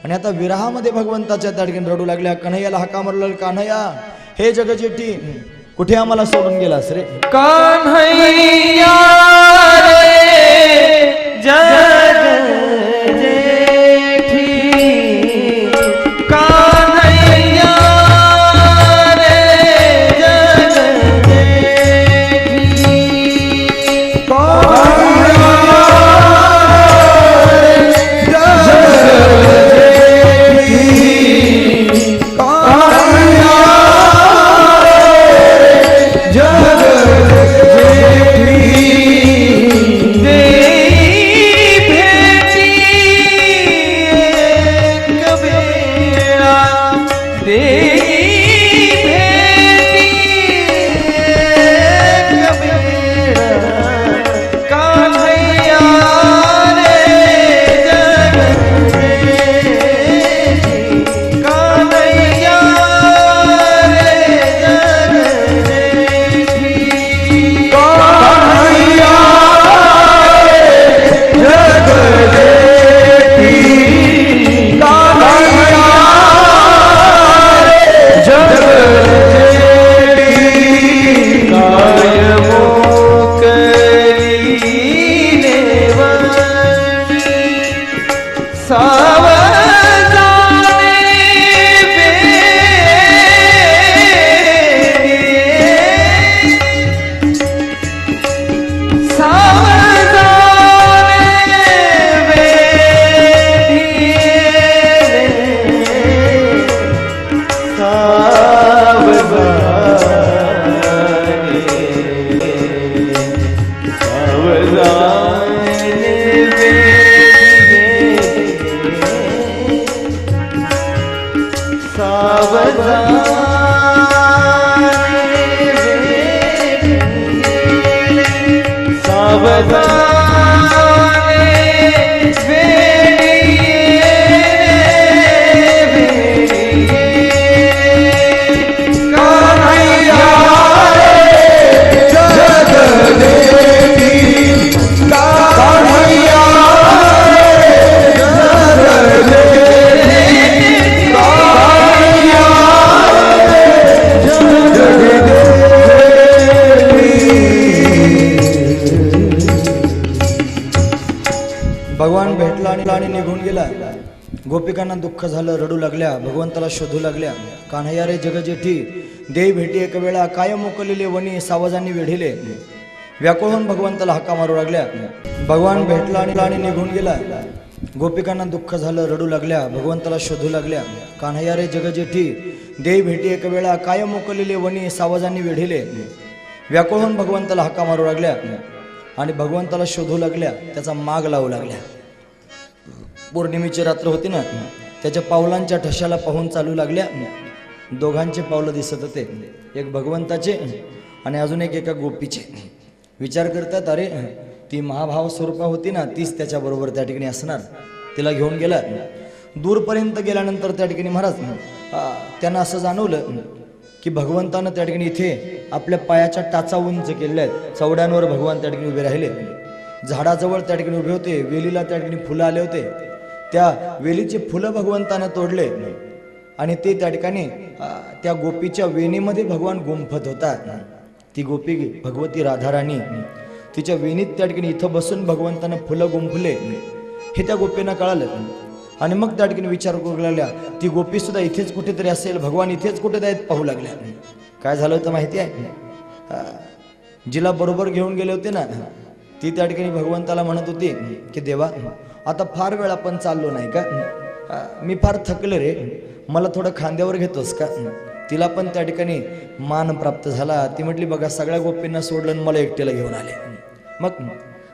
आणि आता विरहामध्ये भगवंताच्या त्या ठिकाणी रडू लागल्या. कन्हैयाला हाका मारू लागल्या, कान्हैया हे जगजेठी कुठे आम्हाला सोडून गेलास रे? कान्हैया रे जग जेठी, कान्हैया रे जग जेठी, भगवान भेटला आणि निघून गेला. गोपिकांना दुःख झालं, रडू लागल्या, भगवंताला शोधू लागल्या. कान्हैया रे जगजेठी देई भेटी एक वेळा, काय मोकलेले वनी सावजांनी वेढिले. व्याकुळ होऊन भगवंताला हाका मारू लागल्या. भगवान भेटला आणि निघून गेला. गोपिकांना दुःख झालं, रडू लागल्या, भगवंताला शोधू लागल्या. कान्हैया रे जगजेठी देई भेटी एक वेळा, काय मोकलेले वनी सावजांनी वेढिले. व्याकुळ होऊन भगवंताला हाका मारू लागल्या आणि भगवंताला शोधू लागल्या. त्याचा माग लावू लागल्या. पौर्णिमेची रात्र होती ना, त्याच्या पावलांच्या ठशाला पाहून चालू लागल्या. दोघांचे पावलं दिसत होते, एक भगवंताचे आणि अजून एक एका गोपीचे. विचार करतात, अरे ती महाभाव स्वरूपा होती ना, तीच त्याच्याबरोबर त्या ठिकाणी असणार. तिला घेऊन गेला. दूरपर्यंत गेल्यानंतर त्या ठिकाणी महाराज त्यांना असं जाणवलं की भगवंतानं त्या ठिकाणी इथे आपल्या पायाच्या टाचा उंच केलेल्या आहेत. चवड्यांवर भगवान त्या ठिकाणी उभे राहिले. झाडाजवळ त्या ठिकाणी उभे होते. वेलीला त्या ठिकाणी फुलं आले होते. त्या वेलीचे फुलं भगवंतानं तोडले आणि ते त्या ठिकाणी त्या गोपीच्या वेणीमध्ये भगवान गुंफत होता. ती गोपी भगवती राधाराणी तिच्या वेणीत त्या ठिकाणी इथं बसून भगवंतानं फुलं गुंफले हे त्या गोपींना कळालं. आणि मग त्या ठिकाणी विचार करू लागल्या, ती गोपी सुद्धा इथेच कुठेतरी असेल, भगवान इथेच कुठे आहेत पाहू लागल्या. काय झालं होतं माहिती आहे? जिला बरोबर घेऊन गेले होते ना, ती त्या ठिकाणी भगवंताला म्हणत होती की देवा आता फार वेळ आपण चाललो नाही का, मी फार थकले रे, मला थोडं खांद्यावर घेतोस का. तिला पण त्या ठिकाणी मान प्राप्त झाला. ती म्हटली बघा सगळ्या गोपींना सोडलं आणि मला एकटीला घेऊन आले. मग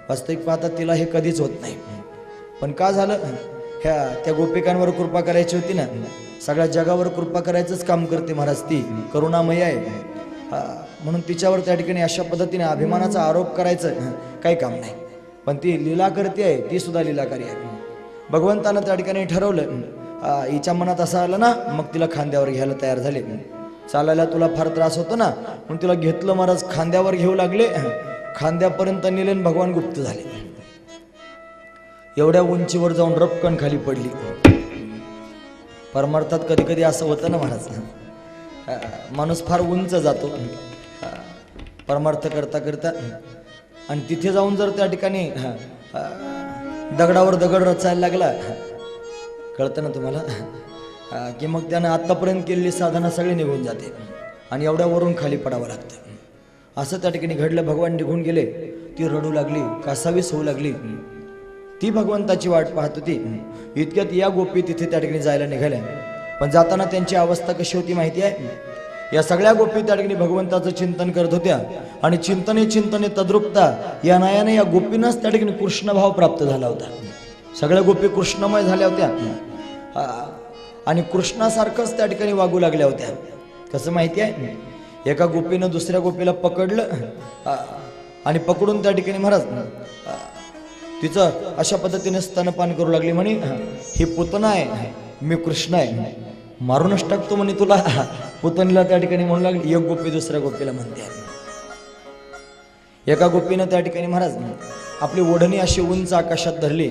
वास्तविक पाहता तिला हे कधीच होत नाही. पण का झालं, त्या गोपिकांवर कृपा करायची होती ना, सगळ्या जगावर कृपा करायचंच काम करते महाराज. ती करुणामयी आहे म्हणून तिच्यावर त्या ठिकाणी अशा पद्धतीने अभिमानाचा आरोप करायचं काही काम नाही. पण ती लीला करते आहे, ती सुद्धा लीलाकारी आहे. भगवंतानं त्या ठिकाणी ठरवलं, हिच्या मनात असं आलं ना, मग तिला खांद्यावर घ्यायला तयार झाले. चालायला तुला फार त्रास होतो ना, म्हणून तुला घेतलं महाराज, खांद्यावर घेऊ लागले, खांद्यापर्यंत नेले आणि भगवान गुप्त झाले. एवढ्या उंचीवर जाऊन रपकन खाली पडली. परमार्थात कधी कधी असं होतं ना महाराज, माणूस फार उंच जातो परमार्थ करता करता, आणि तिथे जाऊन जर त्या ठिकाणी दगडावर दगड रचायला लागला, कळतं ना तुम्हाला, की मग त्यानं आत्तापर्यंत केलेली साधना सगळी निघून जाते आणि एवढ्यावरून खाली पडावं लागतं. असं त्या ठिकाणी घडलं. भगवान निघून गेले. ती रडू लागली, कासावीस होऊ लागली. ती भगवंताची वाट पाहत होती. इतक्यात या गोपी तिथे त्या ठिकाणी जायला निघाल्या. पण जाताना त्यांची अवस्था कशी होती माहिती आहे? या सगळ्या गोपी त्या ठिकाणी भगवंताचं चिंतन करत होत्या आणि चिंतने तद्रुपता या नायाने या गोपींनाच त्या ठिकाणी कृष्णभाव प्राप्त झाला होता. सगळ्या गोपी कृष्णमय झाल्या होत्या आणि कृष्णासारखंच त्या ठिकाणी वागू लागल्या होत्या. कसं माहिती आहे? एका गोपीनं दुसऱ्या गोपीला पकडलं आणि पकडून त्या ठिकाणी महाराज तिचं अशा पद्धतीने स्तनपान करू लागली. म्हणे ही पुतना आहे, मी कृष्ण आहे, मारूनच टाकतो म्हणे तुला. पुतणीला त्या ठिकाणी म्हणू लागली. एक गोपी दुसऱ्या गोपीला म्हणते. एका गोपीनं त्या ठिकाणी महाराज आपली ओढणी अशी उंच आकाशात धरली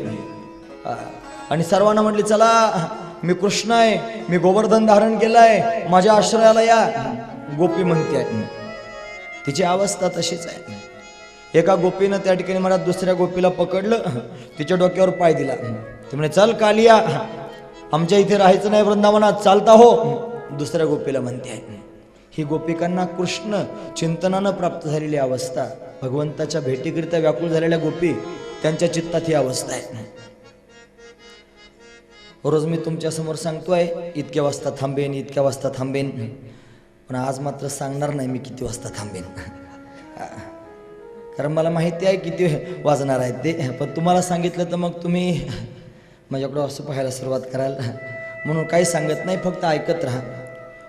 आणि सर्वांना म्हटली, चला मी कृष्ण आहे, मी गोवर्धन धारण केलंय, माझ्या आश्रयाला या. गोपी म्हणते. तिची अवस्था तशीच आहे. एका गोपीनं त्या ठिकाणी महाराज दुसऱ्या गोपीला पकडलं, तिच्या डोक्यावर पाय दिला. ते म्हणे, चल कालिया, आमच्या इथे राहायचं नाही वृंदावनात, चालता हो. दुसऱ्या गोपीला म्हणते आहे. ही गोपिकांना कृष्ण चिंतनानं प्राप्त झालेली अवस्था, भगवंताच्या भेटीकरिता व्याकुळ झालेल्या गोपी, त्यांच्या चित्तात ही अवस्था आहे. रोज मी तुमच्या समोर सांगतोय इतक्या वाजता थांबेन, इतक्या वाजता थांबेन, पण आज मात्र सांगणार नाही मी किती वाजता थांबेन, कारण मला माहिती आहे किती वाजणार आहेत ते. पण तुम्हाला सांगितलं तर मग तुम्ही माझ्याकडं असं पाहायला सुरुवात कराल, म्हणून काही सांगत नाही, फक्त ऐकत राहा.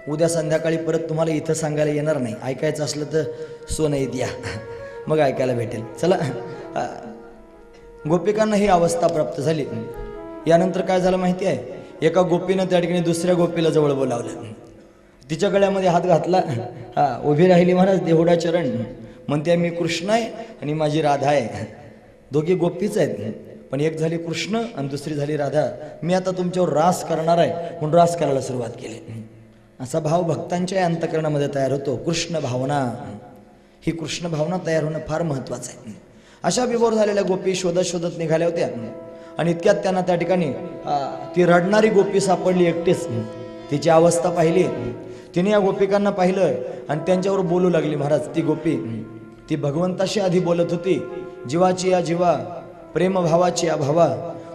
उद्या संध्याकाळी परत तुम्हाला इथं सांगायला येणार नाही. ऐकायचं असलं तर सोनं येत या, मग ऐकायला भेटेल. चला, गोपिकांना ही अवस्था प्राप्त झाली. यानंतर काय झालं माहिती आहे? एका गोपीनं त्या ठिकाणी दुसऱ्या गोपीला जवळ बोलावलं, तिच्या गळ्यामध्ये हात घातला. उभी राहिली महाराज, देहुडा चरण. म्हणते, मी कृष्ण आहे आणि माझी राधा आहे. दोघी गोपीच आहेत, पण एक झाली कृष्ण आणि दुसरी झाली राधा. मी आता तुमच्यावर रास करणार आहे, म्हणून रास करायला सुरुवात केली. असा भाव भक्तांच्या अंतकरणामध्ये तयार होतो. कृष्ण भावना, ही कृष्ण भावना तयार होणं फार महत्वाचं आहे. अशा विभोर झालेल्या गोपी शोधत शोधत निघाल्या होत्या आणि इतक्यात त्यांना त्या ठिकाणी ती रडणारी गोपी सापडली एकटीच. तिची अवस्था पाहिली, तिने या गोपिकांना पाहिलं आणि त्यांच्यावर बोलू लागली. महाराज, ती गोपी ती भगवंताशी आधी बोलत होती. जीवाची या जीवा, प्रेम भावाची या भावा,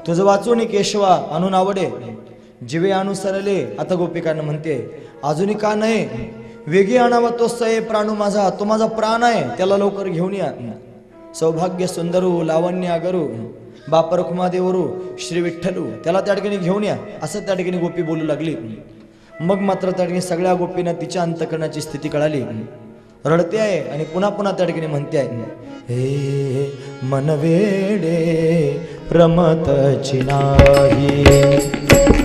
तुझं वाचून केशवा आणून आवडे, जीवे अनुसरले. आता गोपिकांना म्हणते, अजूनही का नाही, वेगी आणावा तो सये प्राणू माझा, तो माझा प्राण आहे, त्याला लवकर घेऊन या. सौभाग्य सुंदरू, लावण्य अगरू, बापर कुमादेवरू, श्री विठ्ठलू, त्याला त्या ठिकाणी घेऊन या. असं त्या ठिकाणी गोपी बोलू लागली. मग मात्र त्या ठिकाणी सगळ्या गोपींना तिच्या अंतकरणाची स्थिती कळाली. रडते आहे आणि पुन्हा पुन्हा त्या ठिकाणी म्हणते आहे, हे मनवेडे रमतची नाही,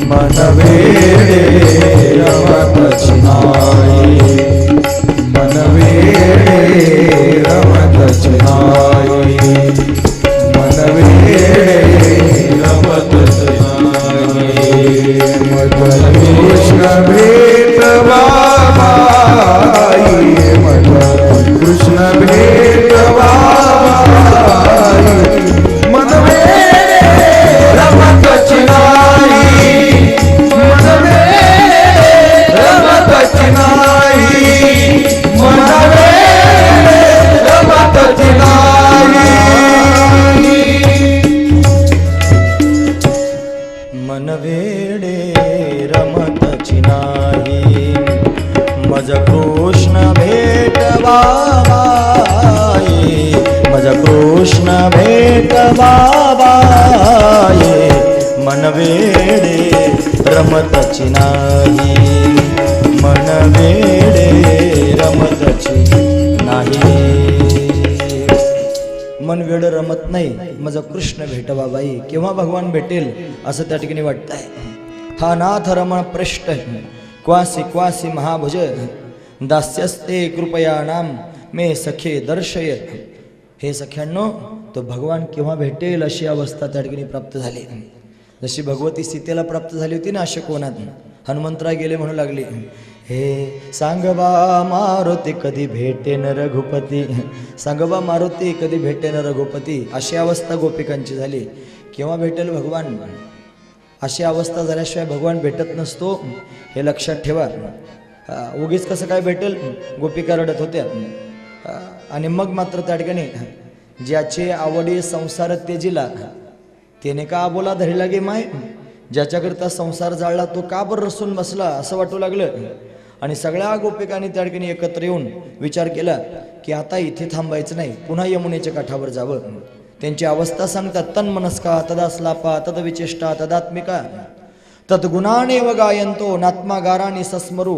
मनवेडे रमतची नाही, मनवेडे रमतची नाही, मनवेडे रमतची नाही. कृष्ण भेट बाबाई, कृष्ण भेट बाबाई, मनवेडे रमतची नाही, मनवेडे रमतची नाही, मनवेडे रमतची नाही. मनवेडे रमतची नाही, मज कृष्ण भेट बाबाई, मज कृष्ण भेट बाबाई, मनवेडे रमतची नाही, मनवेडे रमतची नाही. मन वेड रमत नाही, माझा कृष्ण भेट बाबाई. केव्हा भगवान भेटेल असं त्या ठिकाणी वाटतंय. हा नाथ रमण पृष्ठ क्वासी क्वासी महाभुज, दास्यस्ते कृपया नाम मे सखे दर्शय. हे सख्यांनो, तो भगवान केव्हा भेटेल अशी अवस्था त्या ठिकाणी प्राप्त झाली. जशी भगवती सीतेला प्राप्त झाली होती ना अशोकवनात, हनुमंतराय गेले म्हणू लागले, हे सांगबा मारुती कधी भेटेन रघुपती, सांगबा मारुती कधी भेटेन रघुपती. अशी अवस्था गोपिकांची झाली. केव्हा भेटेल भगवान? अशी अवस्था झाल्याशिवाय भगवान भेटत नसतो, हे लक्षात ठेवा. उगीच कसं काय भेटेल? गोपिका रडत होत्या. आणि मग मात्र त्या ठिकाणी ज्याचे आवडी संसार तेजिला त्याने का बोला धरी लागे माय. ज्याच्याकरता संसार जाळला तो का बरं रसून बसला असं वाटू लागलं. आणि सगळ्या गोपिकांनी त्या ठिकाणी एकत्र येऊन विचार केला की आता इथे थांबायचं नाही, पुन्हा यमुनेच्या काठावर जावं. त्यांची अवस्था सांगतात, तन्मनस्का तदास्लापा तदविचेष्टा तदात्मिका तद्गुणानेव गायंतो नात्मागाराने सस्मरू.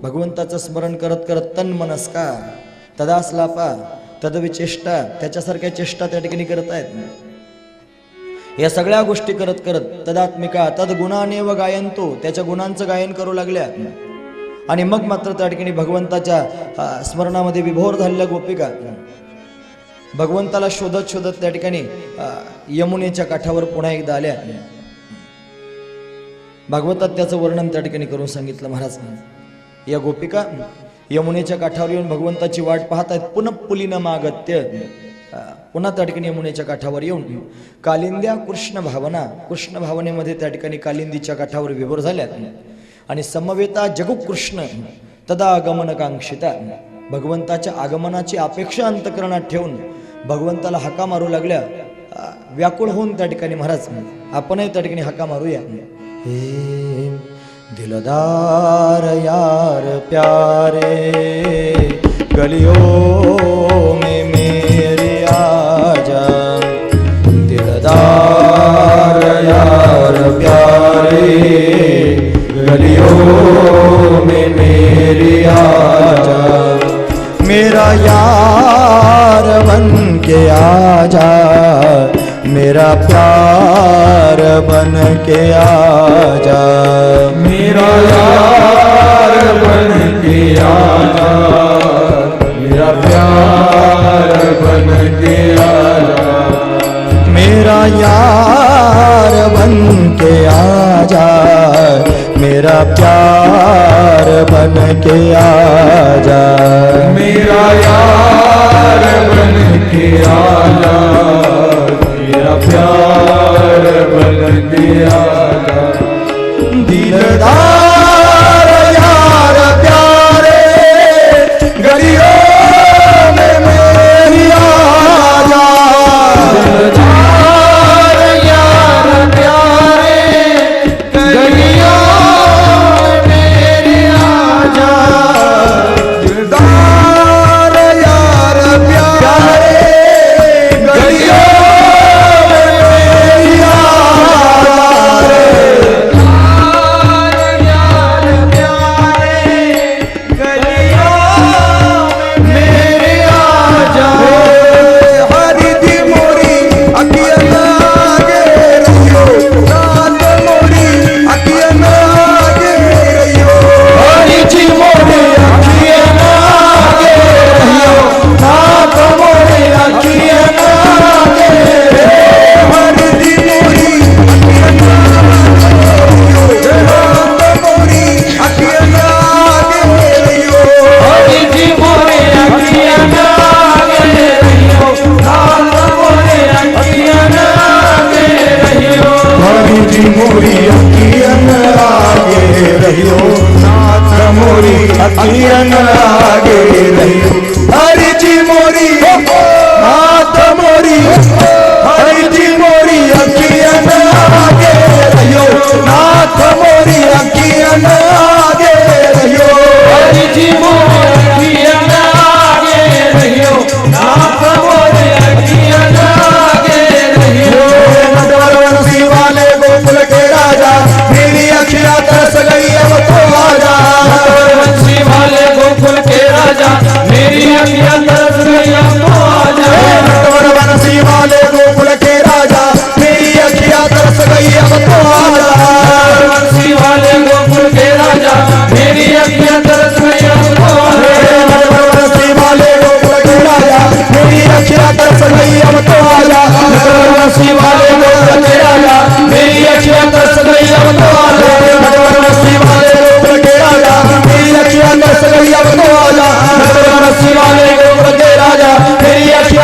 भगवंताचं स्मरण करत करत तन्मनस्का तदास्लापा तदविचेष्टा, त्याच्यासारख्या चेष्टा त्या ठिकाणी करत आहेत. या सगळ्या गोष्टी करत करत तदात्मिका तद्गुणानेव गायंतो, त्याच्या गुणांचं गायन करू लागल्या. आणि मग मात्र त्या ठिकाणी भगवंताच्या स्मरणामध्ये विभोर झालेल्या गोपिका भगवंताला शोधत शोधत त्या ठिकाणी यमुनेच्या काठावर पुन्हा एकदा आल्या. भागवतात त्याचं वर्णन त्या ठिकाणी करून सांगितलं महाराज. या गोपिका यमुनेच्या काठावर येऊन भगवंताची वाट पाहत आहेत. पुनः पुलिन मागत्य, पुन्हा त्या ठिकाणी यमुनेच्या काठावर येऊन कालिंद्या कृष्ण भावना, कृष्ण भावनेमध्ये त्या ठिकाणी कालिंदीच्या काठावर विभोर झाल्या. आणि समवेता जगुकृष्ण तदा आगमनकांक्षिता, भगवंताच्या आगमनाची अपेक्षा अंतकरणात ठेवून भगवंताला हाका मारू लागल्या. व्याकुळ होऊन त्या ठिकाणी महाराज आपणही त्या ठिकाणी हाका मारूया. हे दिलदार यार प्यारे गलियों में मेरे आजा, दिलदार यार प्यारे गलियों में मेरे आजा, मेरा यार बन के आजा, मेरा प्यार बन के आजा, मेरा यार बन के आजा, मेरा प्यार बन के आजा, मेरा यार बन के आजा, मेरा प्यार बन के आजा, मेरा यार बन के आजा, मेरा प्यार बन के आजा, दिलदार यार प्यारे गलियों में मेरी आजा, दिलदार यार प्यारे गलियों में मेरी आजा, दिलदार यार प्यारे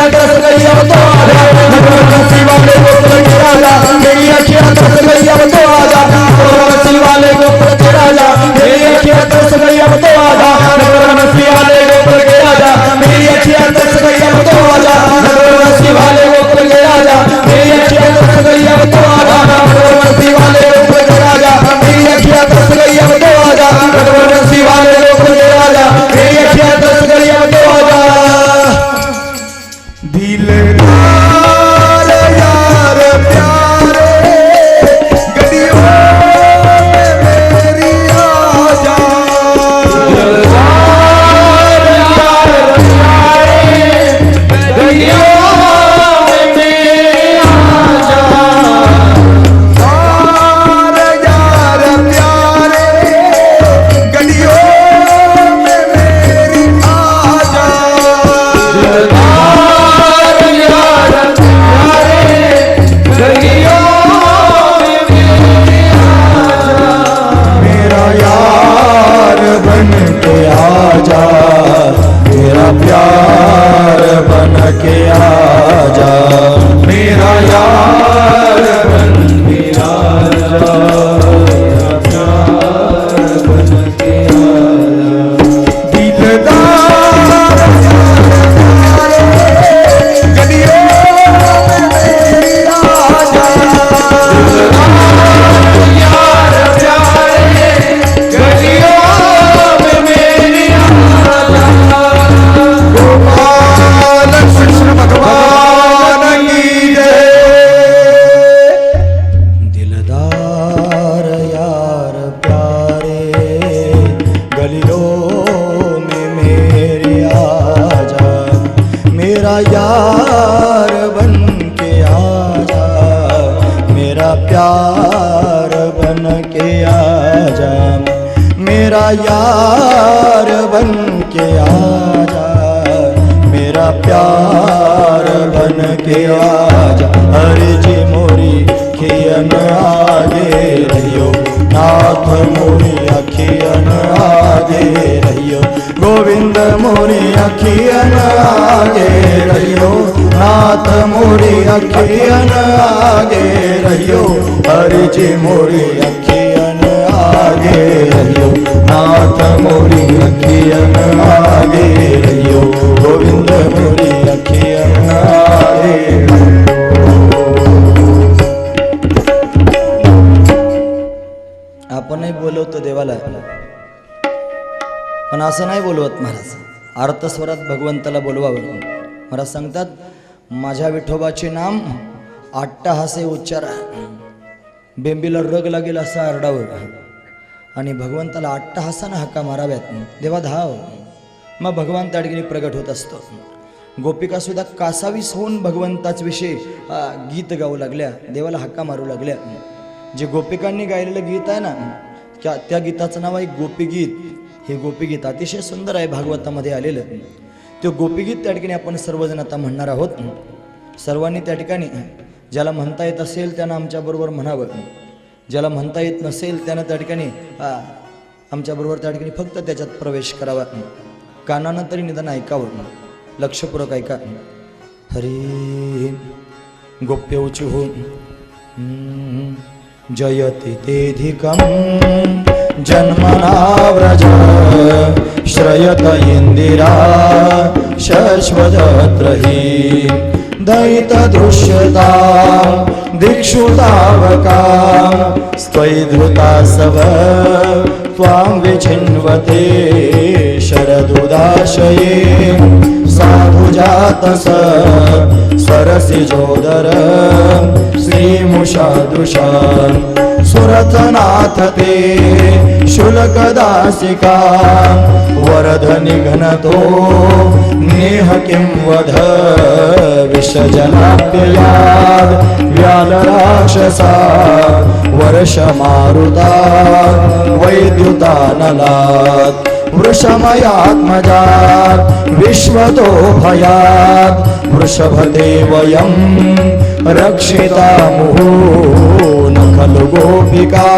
अखियां तरस गई अब तो आजा, नगरवासी वाले गोकुल के राजा, मेरी अखियां तरस गई अब तो आजा, नगरवासी वाले गोकुल के राजा, मेरी अखियां तरस गई अब तो आजा, नगरवासी वाले गोकुल के राजा, मेरी अखियां तरस गई अब तो आजा, नगरवासी वाले गोकुल के राजा, मेरी अखियां तरस गई अब तो आजा, नगरवासी वाले गोकुल के राजा, मेरी अखियां तरस गई अब तो आजा, नगरवासी वाले गोकुल के राजा, मेरी अखियां तरस गई अब तो आजा। दिलदार यार प्यारे गलियों में मेरी आजा, दिलदार यार प्यारे गलियों में मेरे आजा, यार यार प्यारे गलियों में मेरी आजा, दिलदार यार प्यारे गलियों में मेरे आजा, मेरा यार बन के आजा, मेरा प्यार बन के आजा, मेरा यार बन के आजा, मेरा प्यार बन के आजा, दिलदार गलियों में मेरी आजा, यार प्यारे गलियों में मेरी आजा, गोपाल कृष्ण भगवान की जय। दिलदार यार प्यारे गलियों में मेरे आजा, मेरा यार बन के आजा, मेरा प्यार बन के आजा, मेरा यार बन के आजा, मेरा प्यार बन के आजा। हरि जी मोरी खियन आगे रहियो, नाथ मोरी अखियन आगे रहियो, गोविंद मोरी अखियन आगे रहियो, नाथ मोरी अखियन आगे रहियो, हरि जी मोरी अखियन आगे रहियो, नाथ मोरी अखियन आगे रहियो, गोविंद मोरी अखियन आगे रहियो। आपणही बोलवतो देवाला, पण असं नाही बोलवत महाराज, अर्थस्वरात भगवंताला बोलवावं. महाराज सांगतात, माझ्या विठोबाचे नाम अट्टहासे उच्चारा, बेंबीला रग लागेल असं आरडावं आणि भगवंताला अट्टहासानं हाका माराव्यात, देवा धाव. मग भगवान त्या ठिकाणी प्रगट होत असतो. गोपिका सुद्धा कासावीस होऊन भगवंताच विषयी गीत गाऊ लागल्या, देवाला हाका मारू लागल्या. जे गोपिकांनी गायलेलं गीत आहे ना, त्या गीताचं नाव आहे गोपीगीत. हे गोपीगीत अतिशय सुंदर आहे, भागवतामध्ये आलेलं. ते गोपीगीत त्या ठिकाणी आपण सर्वजण आता म्हणणार आहोत. सर्वांनी त्या ठिकाणी ज्याला म्हणता येत असेल त्यानं आमच्याबरोबर म्हणावं, ज्याला म्हणता येत नसेल त्यानं त्या ठिकाणी आमच्याबरोबर त्या ठिकाणी फक्त त्याच्यात प्रवेश करावा, कानानं तरी निदान ऐकावं, लक्षपूर्वक ऐका. हरी गोप्यौचु जयति तेधिकं जन्मना व्रज श्रयत इंदिरा शश्वतत्रहि दयित दृश्यता दिक्षुतावका स्त्वैधृतासव त्वां विचिन्वते शरदुदाशये साधुजातस सरसिजोदर श्रीमुषादृशा सुरथनाथ ते शुल्कदासिका वरद निघ्नतो नेह किं वध विषजनाप्ययाद व्यालराक्षसा वर्षमारुता वैद्युतानलात् वृषमयात्मजात् विश्वतो भयात् वृषभदेवयं रक्षिता मुहुः न खलु गोपिका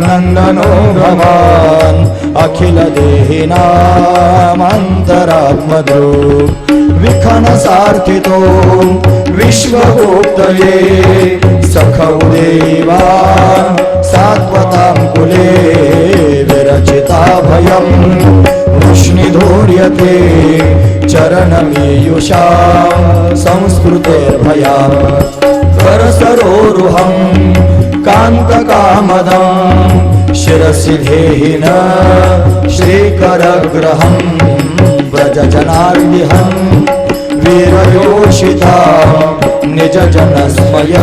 नंदनो भवान् अखिल देहिनामन्तरात्मद्रुक् विखन सार्थितो विश्वगोप्तये सखौ देवा सात्वतां कुले विरचिता भयं वृष्णिधूर्यते चरणमीयुषा संस्कृतेर्भयात् करसरोरुहं कान्तकामदं शिरसि धेहिन श्रीकरग्रहं व्रजजनार्दिहं वीरयोषिता निजजनस्मय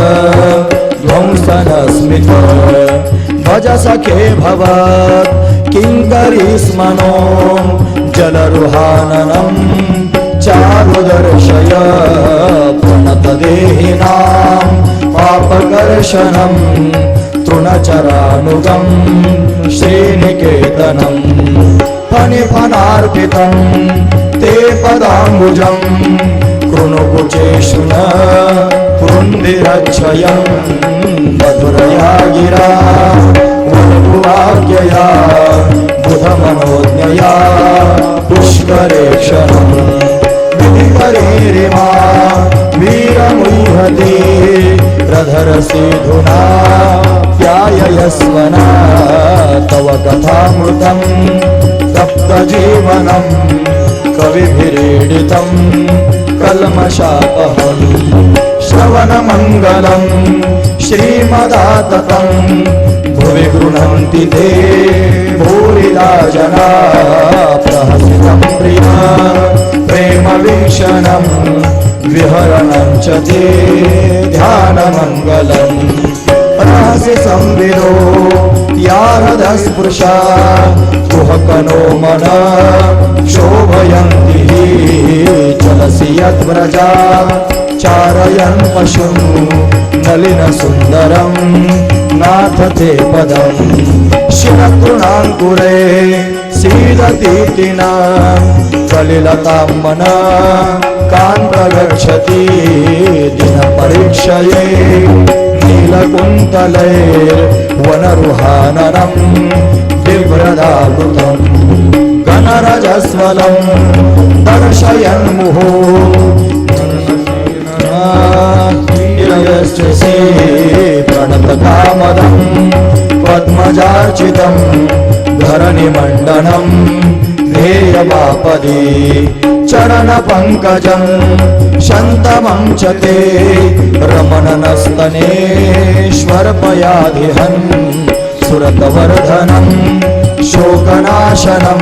ध्वंसनस्मित भज सखे भवत् किङ्करीस्मनो जलरुहाननं चारुदर्शय प्रणतदेहिनां पापकर्षणं तृणचरानुगं श्रीनिकेतनं फणिफणार्पितं ते पदाम्बुजं कृणुकुचेषु न कुन्दिरच्छयं मधुरया गिरा वधुवाक्यया बुधमनोज्ञया पुष्करेक्षणं विधिकरेरिमा वीरमुह्यते रधरसीधुना ध्याययस्वना तव कथामृतं तप्तजीवनं कविभिरीडितं कल्मषापहं श्रवणमङ्गलं श्रीमदाततं भुवि गृह्णन्ति ते भूरिदा जना प्रहसितं प्रिया प्रेमवीक्षणं विहरणं च ते ध्यानमङ्गलं रहसि संविदो या हृदस्पृशा कुहकनो मन शोभयन्ति चलसि यद्व्रजा चारयन् पशुं नलिनसुन्दरं नाथ ते पदं शिरतृणाङ्कुरे सीदतीतिना कलिलतां मन कान्तगच्छति दिनपरीक्षये नीलकुन्तलैर्वनरुहाननं बिभ्रदावृतं घनरजस्वलं दर्शयन्मुहो प्रणतकामदं पद्मजार्चितं धरणिमण्डनं ध्येयमापदि चरणपङ्कजं शन्तमं च ते रमणनस्तनेश्वरपयाधिहन् सुरतवर्धनं शोकनाशनं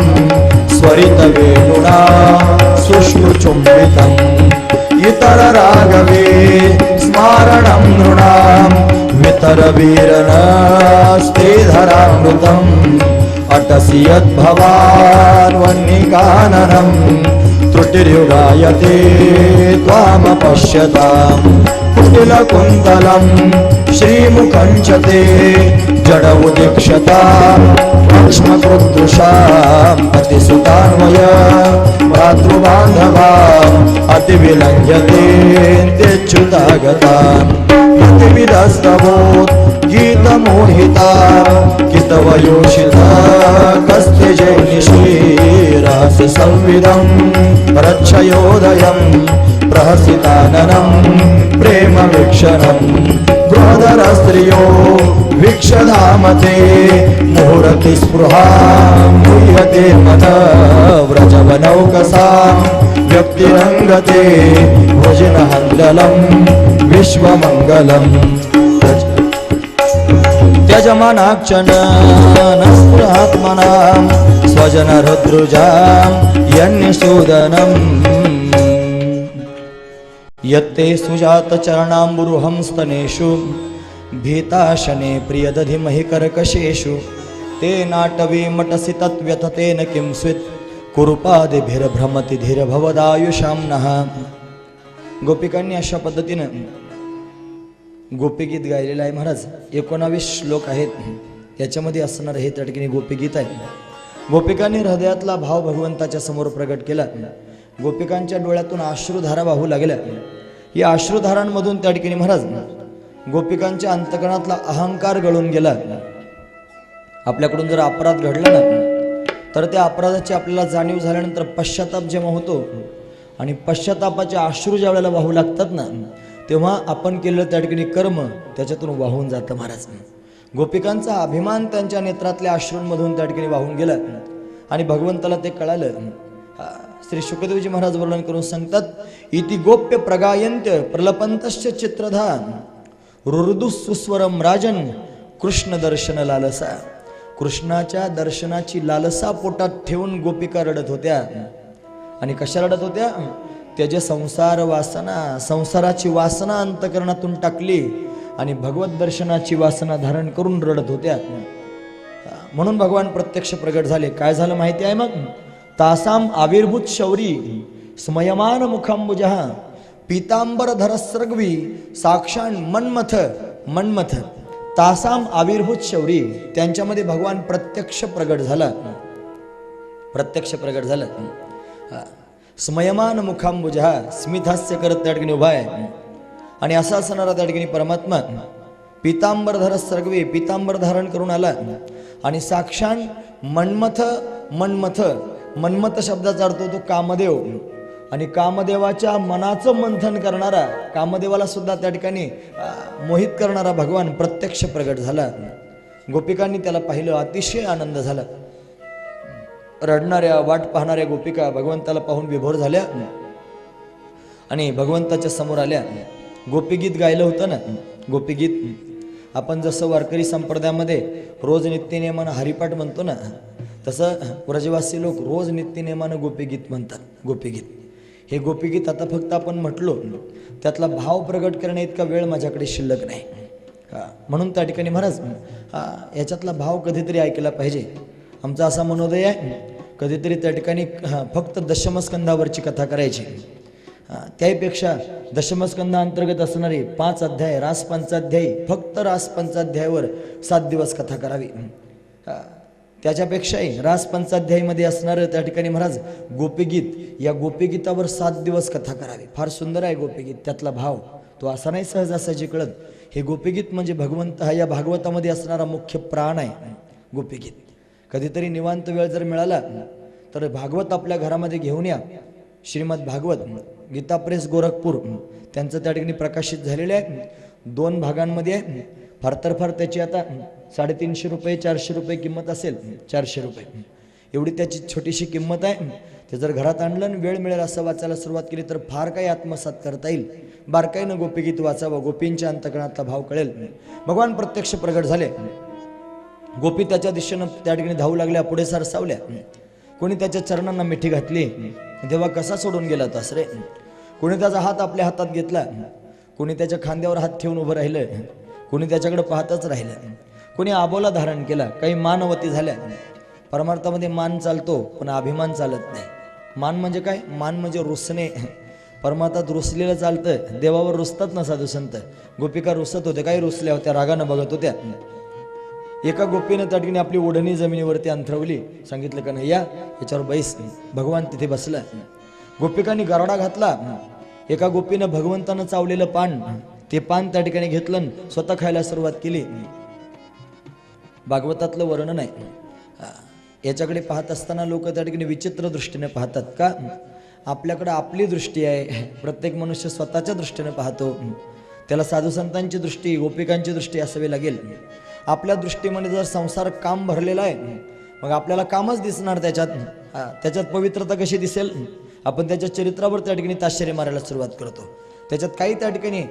स्वरितवेणुना सुश्रुचुम्बितम् इतररागवे स्मारणं नृणां वितरवीरनस्ते धरामृतम् अटसि यद्भवान् वह्निकाननं त्रुटिर्युगायते त्वामपश्यतां कुटिलकुन्तलं श्रीमुखं च ते जड उदीक्षतां लक्ष्मकृदृशाम् अतिसुतान्वय भ्रातृबान्धवान् अतिविलङ्घ्यते त्यच्युतागतान् प्रतिविधस्तवोत् गीतमोहिता कितवयोषिता कस्ते जैनिशीरहसि संविदं रक्षयोदयं प्रहसिताननं प्रेमवीक्षणं बृहदरस्त्रियो वीक्षधामते मुहुरति स्पृहा मुह्यते मन व्रजवनौकसां व्यक्तिरङ्गते भुजनहन्दलं विश्वमङ्गलम् त्यजमानाक्षण नस्पृहात्मनां स्वजनहृद्रुजां यन्निषूदनम् यत्ते सुजातचरणाम्बुरुहं स्तनेषु भीताशने प्रियदधिमहि कर्कशेषु ते नाटवी मटसि तत्व्यथतेन किं स्वित् कुरुपादिभिर्भ्रमति धीरभवदायुषां नः। गोपिकांनी अशा पद्धतीनं गोपीगीत गायलेलं आहे महाराज. 19 श्लोक आहेत. याच्यामध्ये असणार हे त्या ठिकाणी गोपीगीत आहे. गोपिकांनी हृदयातला भाव भगवंताच्या समोर प्रगट केला. गोपिकांच्या डोळ्यातून अश्रुधारा वाहू लागल्या. या अश्रुधारांमधून त्या ठिकाणी महाराज गोपिकांच्या अंतकरणातला अहंकार गळून गेला. आपल्याकडून जर अपराध घडला ना, तर त्या अपराधाची आपल्याला जाणीव झाल्यानंतर पश्चाताप जेव्हा होतो आणि पश्चातापाचे अश्रू ज्या वेळेला वाहू लागतात ना, तेव्हा आपण केलेलं त्या ठिकाणी कर्म त्याच्यातून वाहून जातं महाराज. गोपिकांचा अभिमान त्यांच्या नेत्रातल्या अश्रूंमधून त्या ठिकाणी वाहून गेला आणि भगवंताला ते कळालं. श्री शुकदेवजी महाराज वर्णन करून सांगतात, इति गोप्य प्रगायंत्य प्रलपंतश्च चित्रधान रुर्दु सुस्वरम राजन कृष्ण दर्शन लालसा. कृष्णाच्या दर्शनाची लालसा पोटात ठेवून गोपिका रडत होत्या. आणि कशा रडत होत्या? त्याचे संसार वासना, संसाराची वासना अंतकरणातून टाकली आणि भगवत दर्शनाची वासना धारण करून रडत होत्या. म्हणून भगवान प्रत्यक्ष प्रगट झाले. काय झालं माहिती आहे मग? तासाम आविर्भूत शौरी स्मयमान मुखांबुजः पीतांबर धरस्रग्वी साक्षान मन्मथ मन्मथ. तासाम आविर्भूत शौरी, त्यांच्यामध्ये भगवान प्रत्यक्ष प्रगट झाला. प्रत्यक्ष प्रगट झालं. स्मयमान मुखांबुजः, स्मितहास्य करत त्या ठिकाणी उभा आहे. आणि असा असणारा त्या ठिकाणी परमात्मा पीतांबर धरस्रग्वी, पीतांबर धारण करून आला. आणि साक्षात मन्मथ मन्मथ, मन्मथ शब्दाचा अर्थ होतो कामदेव. आणि कामदेवाच्या मनाचं मंथन करणारा, कामदेवाला सुद्धा त्या ठिकाणी मोहित करणारा भगवान प्रत्यक्ष प्रगट झाला. गोपिकांनी त्याला पाहिलं, अतिशय आनंद झाला. रडणाऱ्या वाट पाहणाऱ्या गोपिका भगवंताला पाहून विभोर झाल्या आणि भगवंताच्या समोर आल्या. गोपीगीत गायलं होतं ना, गोपीगीत आपण जसं वारकरी संप्रदायामध्ये रोज नित्यनेमानं हरिपाठ म्हणतो ना, तसं व्रजवासी लोक रोज नित्यनेमानं गोपीगीत म्हणतात. गोपीगीत हे गोपीगीत आता फक्त आपण म्हटलो, त्यातला भाव प्रगट करण्या इतका वेळ माझ्याकडे शिल्लक नाही. म्हणून त्या ठिकाणी महाराज याच्यातला भाव कधीतरी ऐकला पाहिजे. आमचा असा मनोदय आहे, कधीतरी त्या ठिकाणी फक्त दशमस्कंधावरची कथा करायची. त्यापेक्षा दशमस्कंधाअंतर्गत असणारी 5 अध्याय, रास पंचाध्यायी, फक्त रास पंचाध्यायावर 7 दिवस कथा करावी. त्याच्यापेक्षाही रास पंचाध्यायीमध्ये असणारं त्या ठिकाणी महाराज गोपीगीत, या गोपीगीतावर 7 दिवस कथा करावी. फार सुंदर आहे गोपीगीत. त्यातला भाव तो असा नाही सहजासहजी कळत. हे गोपीगीत म्हणजे भगवंत हा या भागवतामध्ये असणारा मुख्य प्राण आहे. गोपीगीत कधीतरी निवांत वेळ जर मिळाला तर भागवत आपल्या घरामध्ये घेऊन या. श्रीमद भागवत गीता प्रेस गोरखपूर त्यांचं त्या ठिकाणी प्रकाशित झालेलं आहे. 2 भागांमध्ये आहे. फार तर फार त्याची आता 350 रुपये 400 रुपये किंमत असेल. 400 रुपये एवढी त्याची छोटीशी किंमत आहे. ते जर घरात आणलं आणि वेळ मिळेल असं वाचायला सुरुवात केली तर फार काही आत्मसात करता येईल. बारकाईनं गोपीगीत वाचावं, गोपींच्या अंतकरणातला भाव कळेल. भगवान प्रत्यक्ष प्रगट झाले. गोपी त्याच्या दिशेनं त्या ठिकाणी धावू लागल्या, पुढे सरसावल्या. कोणी त्याच्या चरणांना मिठी घातली. देवा कसा सोडून गेला तास रे. कोणी त्याचा हात आपल्या हातात घेतला, कोणी त्याच्या खांद्यावर हात ठेवून उभं राहिलं, कोणी त्याच्याकडे पाहतच राहिलं, कोणी आबोला धारण केला. काही मानवती झाल्या. परमार्थामध्ये मान चालतो पण अभिमान चालत नाही. मान म्हणजे काय? मान म्हणजे रुसणे. परमार्थात रुसलेलं चालतं, देवावर रुसतात ना साधू संत. गोपिका रुसत होत्या, काही रुसल्या होत्या, रागानं बघत होत्या. एका गोपीनं त्या ठिकाणी आपली ओढणी जमिनीवरती अंथरवली. सांगितलं का नाही, या याच्यावर बैस. भगवान तिथे बसला. गोपिकांनी गराडा घातला. एका गोपीनं भगवंतानं चावलेलं पान, ते पान त्या ठिकाणी घेतलं, स्वतः खायला सुरुवात केली. भागवतातलं वर्णन आहे. याच्याकडे पाहत असताना लोक त्या ठिकाणी विचित्र दृष्टीने पाहतात. का? आपल्याकडे आपली दृष्टी आहे. प्रत्येक मनुष्य स्वतःच्या दृष्टीने पाहतो. त्याला साधू संतांची दृष्टी, गोपिकांची दृष्टी असावी लागेल. आपल्या दृष्टीमध्ये जर संसार काम भरलेला आहे, मग आपल्याला कामच दिसणार त्याच्यात. त्याच्यात पवित्रता कशी दिसेल? आपण त्याच्या चरित्रावर त्या ठिकाणी ताशेरे मारायला सुरुवात करतो. त्याच्यात काही त्या ठिकाणी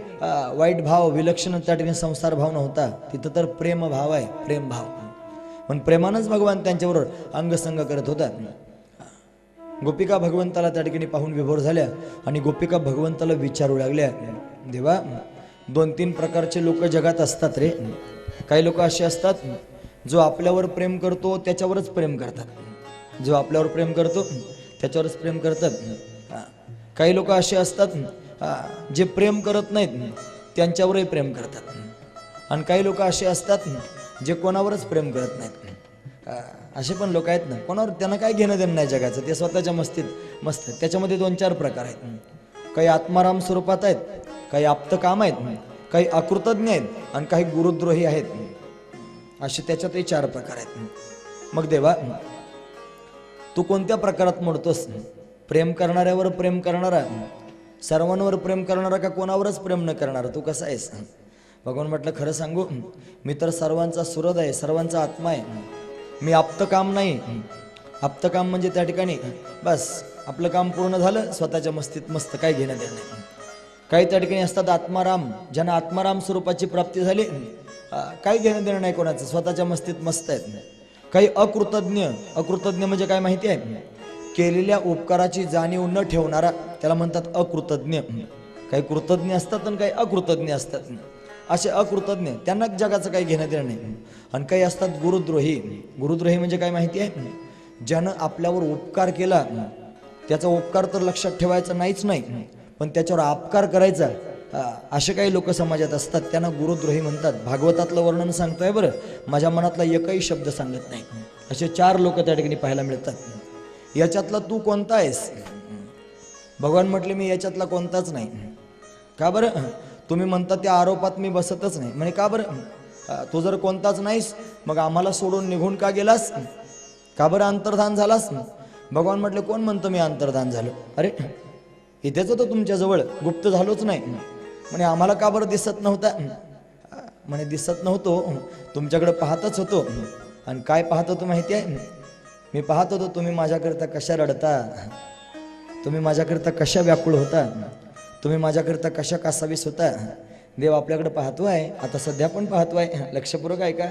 वाईट भाव, विलक्षण त्या ठिकाणी संसार भाव नव्हता. तिथं तर प्रेम भाव आहे, प्रेम भाव. पण प्रेमानंच भगवान त्यांच्याबरोबर अंगसंग करत होता. गोपिका भगवंताला त्या ठिकाणी पाहून विभोर झाल्या आणि गोपिका भगवंताला विचारू लागल्या, देवा 2-3 प्रकारचे लोक जगात असतात रे. काही लोक असे असतात जो आपल्यावर प्रेम करतो त्याच्यावरच प्रेम करतात. जो आपल्यावर प्रेम करतो त्याच्यावरच प्रेम करतात. काही लोक असे असतात जे प्रेम करत नाहीत त्यांच्यावरही प्रेम करतात. आणि काही लोक असे असतात जे कोणावरच प्रेम करत नाहीत. असे पण लोक आहेत ना, कोणावर त्यांना काय घेणं देणं नाही जगाचं, ते स्वतःच्या मस्तीत मस्त. त्याच्यामध्ये 2-4 प्रकार आहेत. काही आत्माराम स्वरूपात आहेत, काही आप्तकाम आहेत, काही अकृतज्ञ आहेत आणि काही गुरुद्रोही आहेत. असे त्याच्यातही 4 प्रकार आहेत. मग देवा तू कोणत्या प्रकारात मोडतोस? प्रेम करणाऱ्यावर प्रेम करणारा, सर्वांवर प्रेम करणारा, का कोणावरच प्रेम न करणारा? तू कसा आहेस? भगवान म्हटलं खरं सांगू, मी तर सर्वांचा सुहृद आहे, सर्वांचा आत्मा आहे. मी आप्तकाम नाही. आप्तकाम म्हणजे त्या ठिकाणी बस आपलं काम पूर्ण झालं, स्वतःच्या मस्तीत मस्त, काय घेणं देणं नाही. काही त्या ठिकाणी असतात आत्माराम, ज्यांना आत्माराम स्वरूपाची प्राप्ती झाली, काही घेणं देणं नाही कोणाचं, स्वतःच्या मस्तीत मस्त आहेत. काही अकृतज्ञ, अकृतज्ञ म्हणजे काय माहिती आहे? केलेल्या उपकाराची जाणीव न ठेवणारा, त्याला म्हणतात अकृतज्ञ. काही कृतज्ञ असतात आणि काही अकृतज्ञ असतात. असे अकृतज्ञ, त्यांना जगाचं काही घेणं देणं नाही. आणि काही असतात गुरुद्रोही. गुरुद्रोही म्हणजे काय माहिती आहे? ज्यानं आपल्यावर उपकार केला, त्याचा उपकार तर लक्षात ठेवायचा नाहीच नाही, पण त्याच्यावर अपकार करायचा, असे काही लोक समाजात असतात, त्यांना गुरुद्रोही म्हणतात. भागवतातलं वर्णन सांगतोय बरं, माझ्या मनातला एकही शब्द सांगत नाही. असे 4 लोक त्या ठिकाणी पाहायला मिळतात. याच्यातला तू कोणता आहेस? भगवान म्हटले मी याच्यातला कोणताच नाही. का बरं? तुम्ही म्हणता त्या आरोपात मी बसतच नाही. म्हणे का बरं? तू जर कोणताच नाहीस, मग आम्हाला सोडून निघून का गेलास? का बरं अंतर्धान झालास? भगवान म्हटले कोण म्हणतो मी अंतर्धान झालो? अरे इथेच होतो तुमच्याजवळ, गुप्त झालोच नाही. म्हणे आम्हाला का बरं दिसत नव्हता? म्हणे दिसत नव्हतो, तुमच्याकडे पाहतच होतो. आणि काय पाहत होतो माहिती आहे? मी पाहत होतो तुम्ही माझ्याकरता कशा रडता, तुम्ही माझ्याकरता कशा व्याकुळ होता, तुम्ही माझ्याकरता कशा कासावीस होता. देव आपल्याकडे पाहतोय, आता सध्या पण पाहतोय, लक्षपूर्वक आहे का?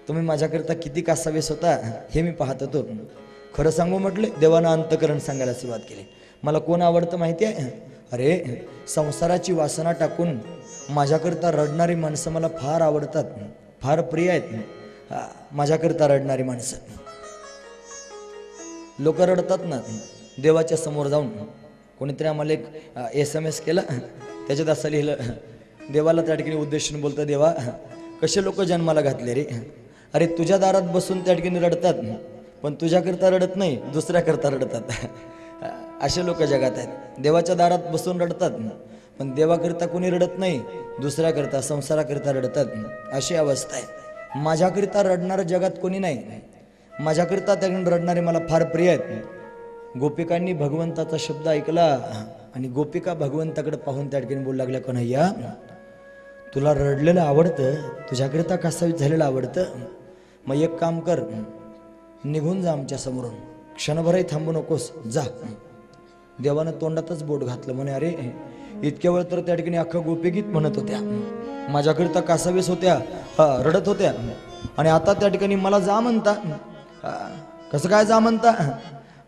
तुम्ही माझ्याकरता किती कासावीस होता हे मी पाहत होतो. खरं सांगू म्हटले, देवानं अंतकरण सांगायला सुरुवात केली. मला कोण आवडतं माहिती आहे? अरे संसाराची वासना टाकून माझ्याकरता रडणारी माणसं मला फार आवडतात, फार प्रिय आहेत. माझ्याकरता रडणारी माणसं. लोक रडतात ना देवाच्या समोर जाऊन. कोणीतरी आम्हाला एक SMS केला, त्याच्यात असं लिहिलं, देवाला त्या ठिकाणी उद्देशून बोलतं, देवा कसे लोक जन्माला घातले रे. अरे तुझ्या दारात बसून त्या ठिकाणी रडतात, पण तुझ्याकरता रडत नाही, दुसऱ्याकरता रडतात. असे लोक जगात आहेत. देवाच्या दारात बसून रडतात, पण देवाकरता कोणी रडत नाही, दुसऱ्याकरता, संसाराकरता रडतात. अशी अवस्था आहे. माझ्याकरिता रडणारं जगात कोणी नाही. माझ्याकरिता त्या ठिकाणी रडणारे मला फार प्रिय आहेत. गोपिकांनी भगवंताचा शब्द ऐकला आणि गोपिका भगवंताकडे पाहून त्या ठिकाणी बोलू लागल्या, कन्हैया तुला रडलेलं आवडतं, तुझ्याकरिता कासावीस झालेलं आवडतं. मग एक काम कर, निघून जा आमच्या समोरून, क्षणभरही थांबू नकोस, जा. देवानं तोंडातच बोट घातलं. म्हणे अरे इतक्या वेळ तर त्या ठिकाणी अख्खं गोपीगीत म्हणत होत्या, माझ्याकरिता कासावीस होत्या, रडत होत्या, आणि आता त्या ठिकाणी मला जा म्हणता. कसं काय जा म्हणता?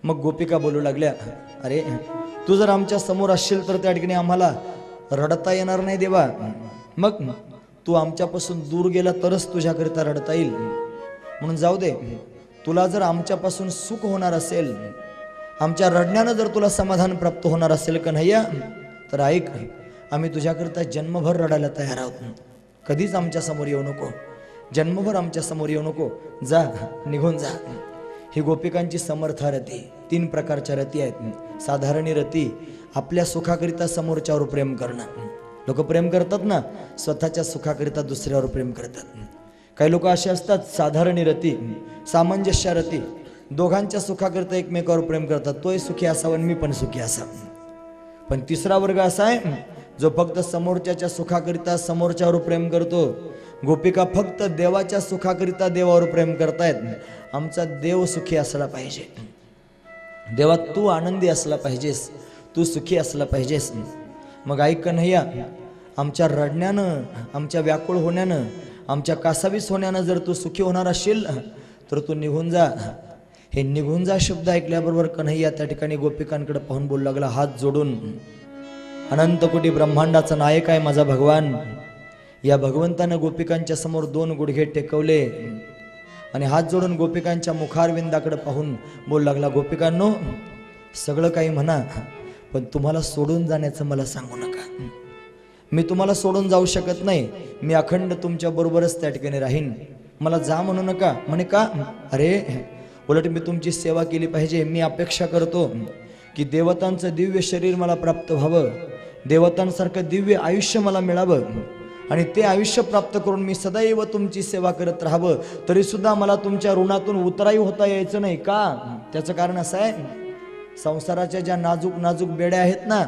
मग गोपिका बोलू लागल्या, अरे तू जर आमच्या समोर असशील तर त्या ठिकाणी आम्हाला रडता येणार नाही देवा. मग तू आमच्यापासून दूर गेला तरच तुझ्याकरिता रडता येईल. म्हणून जाऊ दे, तुला जर आमच्यापासून सुख होणार असेल, आमच्या रडण्यानं जर तुला समाधान प्राप्त होणार असेल कन्हैया, तर ऐक, आम्ही तुझ्याकरिता जन्मभर रडायला तयार आहोत. कधीच आमच्या समोर येऊ नको, जन्मभर आमच्या समोर येऊ नको, जा, निघून जा. ही गोपिकांची समर्थ रती. 3 प्रकारच्या रती आहेत. साधारण रती, आपल्या सुखाकरिता समोरच्यावर प्रेम करणं. लोक प्रेम करतात ना, स्वतःच्या सुखाकरिता दुसऱ्यावर प्रेम करतात. काही लोक असे असतात साधारण रती, सामंजस्य रती, दोघांच्या सुखाकरिता एकमेकावर प्रेम करतात. तोही सुखी असावा आणि मी पण सुखी असावं. पण 3रा वर्ग असा आहे जो फक्त समोरच्याच्या सुखाकरिता समोरच्यावर प्रेम करतो. गोपिका फक्त देवाच्या सुखाकरिता देवावर प्रेम करतायत. आमचा देव सुखी असला पाहिजे. देवा तू आनंदी असला पाहिजेस, तू सुखी असला पाहिजेस. मग ऐक कन्हैया, आमच्या रडण्यानं, आमच्या व्याकुळ होण्यानं, आमच्या कासावीस होण्यानं जर तू सुखी होणार असशील तर तू निघून जा. हे निघून जा शब्द ऐकल्याबरोबर कन्हैया त्या ठिकाणी गोपिकांकडे पाहून बोलू लागला, हात जोडून, अनंत कोटी ब्रह्मांडाचा नायक आहे माझा भगवान. या भगवंतानं गोपिकांच्या समोर 2 गुडघे टेकवले आणि हात जोडून गोपिकांच्या मुखारविंदाकडे पाहून बोलू लागला, गोपिकांनो सगळं काही म्हणा, पण तुम्हाला सोडून जाण्याचं मला सांगू नका. मी तुम्हाला सोडून जाऊ शकत नाही, मी अखंड तुमच्या बरोबरच त्या ठिकाणी राहीन. मला जा म्हणू नका. म्हणे का? अरे उलट मी तुमची सेवा केली पाहिजे. मी अपेक्षा करतो की देवतांचं दिव्य शरीर मला प्राप्त व्हावं, देवतांसारखं दिव्य आयुष्य मला मिळावं, आणि ते आयुष्य प्राप्त करून मी सदैव तुमची सेवा करत राहावं, तरी सुद्धा मला तुमच्या ऋणातून उतराई होता यायचं नाही का? त्याचं कारण असं आहे, संसाराच्या ज्या नाजूक नाजूक बेड्या आहेत ना,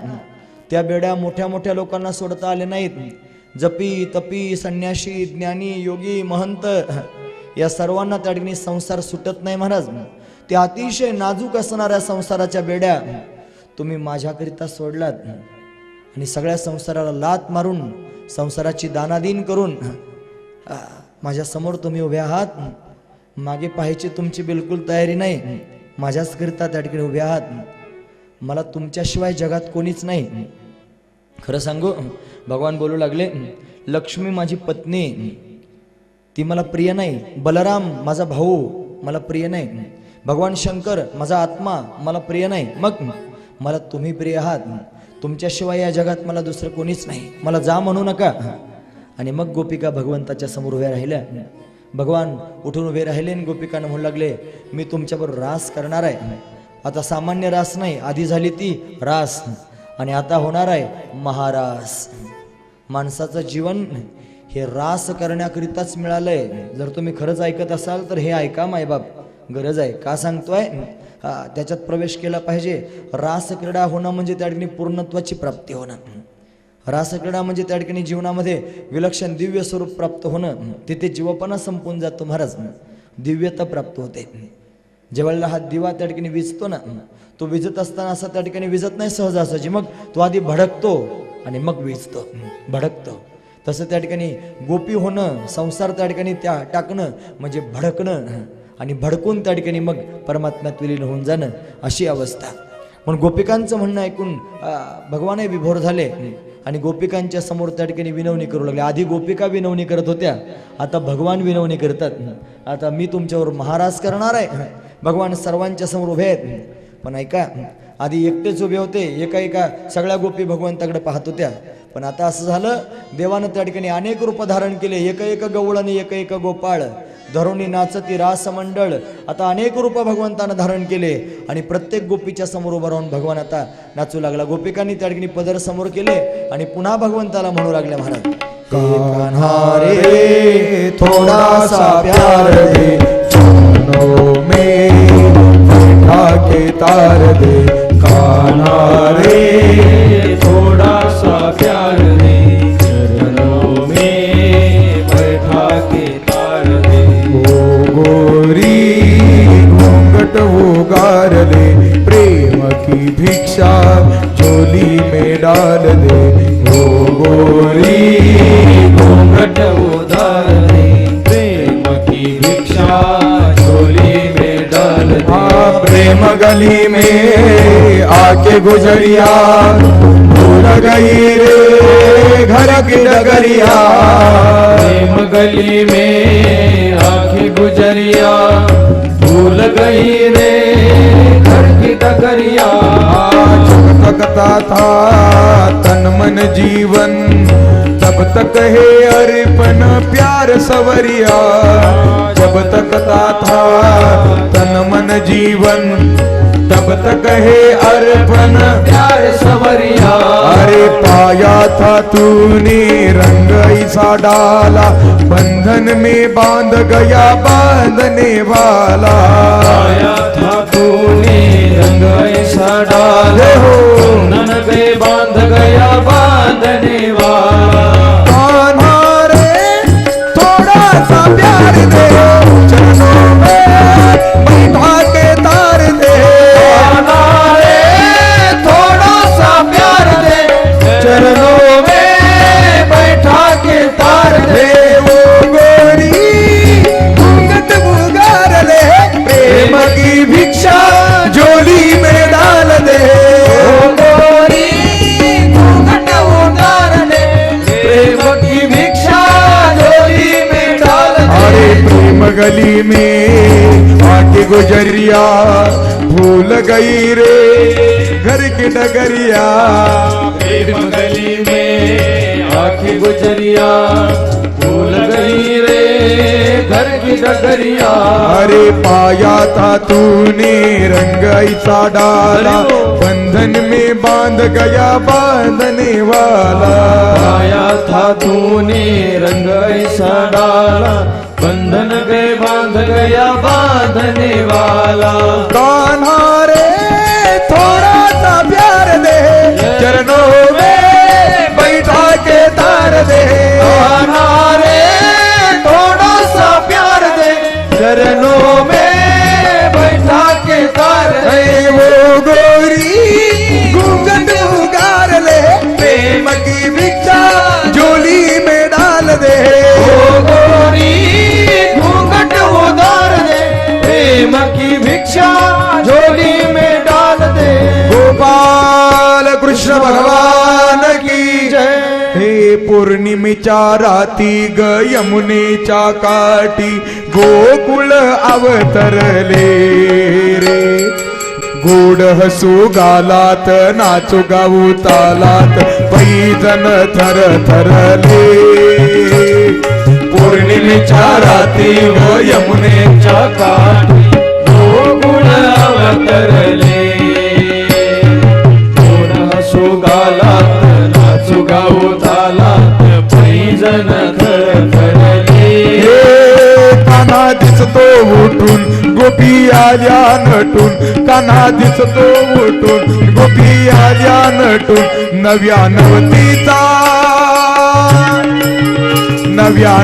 त्या बेड्या मोठ्या मोठ्या लोकांना सोडता आले नाहीत. जपी तपी संन्याशी ज्ञानी योगी महंत या सर्वांना त्या ठिकाणी संसार सुटत नाही महाराज. त्या अतिशय नाजूक असणाऱ्या संसाराच्या बेड्या तुम्ही माझ्याकरिता सोडलात आणि सगळ्या संसाराला लात मारून संसाराची दानादीन करून माझ्या समोर तुम्ही उभे आहात. मागे पाहायची तुमची बिलकुल तयारी नाही, माझ्याच करिता त्या ठिकाणी उभे आहात. मला तुमच्याशिवाय जगात कोणीच नाही. खरं सांगू, भगवान बोलू लागले, लक्ष्मी माझी पत्नी ती मला प्रिय नाही, बलराम माझा भाऊ मला प्रिय नाही, भगवान शंकर माझा आत्मा मला प्रिय नाही, मग मला तुम्ही प्रिय आहात. तुमच्याशिवाय या जगात मला दुसरं कोणीच नाही, मला जा म्हणू नका. आणि मग गोपिका भगवंताच्या समोर उभ्या राहिल्या. भगवान उठून उभे राहिले आणि गोपिकांना म्हणू लागले, मी तुमच्याबरोबर रास करणार आहे. आता सामान्य रास नाही, आधी झाली ती रास आणि आता होणार आहे महारास. माणसाचं जीवन हे रास करण्याकरिताच मिळालंय. जर तुम्ही खरंच ऐकत असाल तर हे ऐका मायबाप, गरज आहे. का सांगतोय? त्याच्यात प्रवेश केला पाहिजे. रास क्रीडा होणं म्हणजे त्या ठिकाणी पूर्णत्वाची प्राप्ती होणं. रासक्रीडा म्हणजे त्या ठिकाणी जीवनामध्ये विलक्षण दिव्य स्वरूप प्राप्त होणं. तिथे जीवपणा संपून जातो महाराज, दिव्यता प्राप्त होते. ज्यावेळेला हा दिवा त्या ठिकाणी विजतो ना, तो विजत असताना असा त्या ठिकाणी विजत नाही सहजासहजी, मग तो आधी भडकतो आणि मग विजतो, भडकतो. तसं त्या ठिकाणी गोपी होणं, संसार त्या ठिकाणी त्या टाकणं म्हणजे भडकणं आणि भडकून त्या ठिकाणी मग परमात्म्यात विलीन होऊन जाणं, अशी अवस्था. म्हणून गोपिकांचं म्हणणं ऐकून भगवानही विभोर झाले आणि गोपिकांच्या समोर त्या ठिकाणी विनवणी करू लागले. आधी गोपिका विनवणी करत होत्या, आता भगवान विनवणी करतात. आता मी तुमच्यावर महाराज करणार आहे. भगवान सर्वांच्या समोर उभे आहेत. पण ऐका, आधी एकटेच उभे होते, एका सगळ्या गोपी भगवंताकडे पाहत होत्या. पण आता असं झालं, देवानं त्या ठिकाणी अनेक रूप धारण केले. एक गवळ आणि एक गोपाळ धरुणी नाचती रास मंडळ. आता अनेक रूप भगवंतानं धारण केले आणि प्रत्येक गोपीच्या समोर उभं राहून भगवान आता नाचू लागला. गोपिकांनी त्या ठिकाणी पदर समोर केले आणि पुन्हा भगवंताला म्हणू लागले, महाराज कान्हा रे थोडासा प्यार दे, चरणों में बैठा के तार दे. कान्हा रे थोड़ा सा प्यार दे, चरणों में बैठा के तार दे. ओ गोरी घूंघट उगार ले, प्रेम की भिक्षा झोली में डाल दे. ओ गोरी घूंघट उधार दे, प्रेम की भिक्षा झोली में डाल दे. प्रेम गली में आके गुजरिया, भूल गई रे घर की डगरिया. प्रेम गली में आके गुजरिया, भूल गई रे घर की डगरिया. चकता था तन मन जीवन, तब तक है अर्पण प्यार सवरिया. जब तकता था तन मन जीवन, तब तक है अर्पण प्यार सवरिया. अरे पाया था तूने रंग ऐसा डाला, बंधन में बांध गया बांधने वाला. आया था तूने रंग ऐसा डाला, बंधन में बांध गया बांधने वाला. कान्हा रे थोड़ा सा प्यार दे, चरणों में बैठा के तार दे. कान्हा रे थोड़ा सा प्यार दे, चरणों में बैठा के तार दे. ओ गोरी घूंघट उगार ले, प्रेम की भिक्षा झोली में डाल दे. ओ गोरी घूंघट उतार ले, प्रेम की भिक्षा झोली में डाल दे. अरे प्रेम गली में आके गुजरिया, भूल गई रे घर की डगरिया. प्रेम गली में आके गुजरिया, भूल गई रे घर की डगरिया अरे पायात तूने रंगाईचा डाला बंधन में बांध गया बांधने वाला आया था तूने रंग ऐसा डाला बंधन गए बांध गया बांधने वाला कान्हा रे थोड़ा सा प्यार दे चरणों में बैठा के तार दे कान्हा रे थोड़ा सा प्यार दे चरणों में बैठा के तार दे ऐ वो गोरी घूंघट उगार ले प्रेम की भिक्षा झोली में डाल दे ओ गोरी घूंघट उतार दे प्रेम की भिक्षा झोली में डाल दे गोपाल कृष्ण भगवान की जय हे पौर्णिमेच्या राती ग यमुनेच्या काठी गोकुळ अवतरले रे गोड हसू गालात नाचू गाऊ तालात पैजन थर थरले पौर्णिमेच्या राती ग यमुनेच्या काठी गोकुळ अवतरले गोड सुगालात नाचू गाऊ तालात पैजन थरथरले कान्हा दिसतो उठून गोपी आल्या नटून कान्हा दिसतो उठून गोपी आल्या नटून नव्या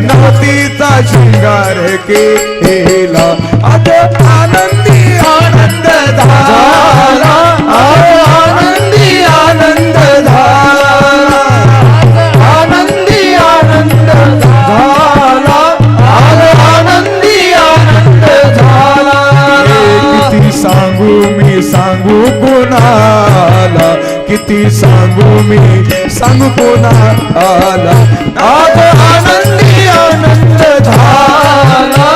नवतीचा शृंगार केला आज आनंदी आनंद झाला आज आनंदी आनंद झाला आनंदी आनंद झाला आज आनंदी आनंद झाला किती सांगू कोणाला किती सांगू कोणाला आज आनंदी आनंद झाला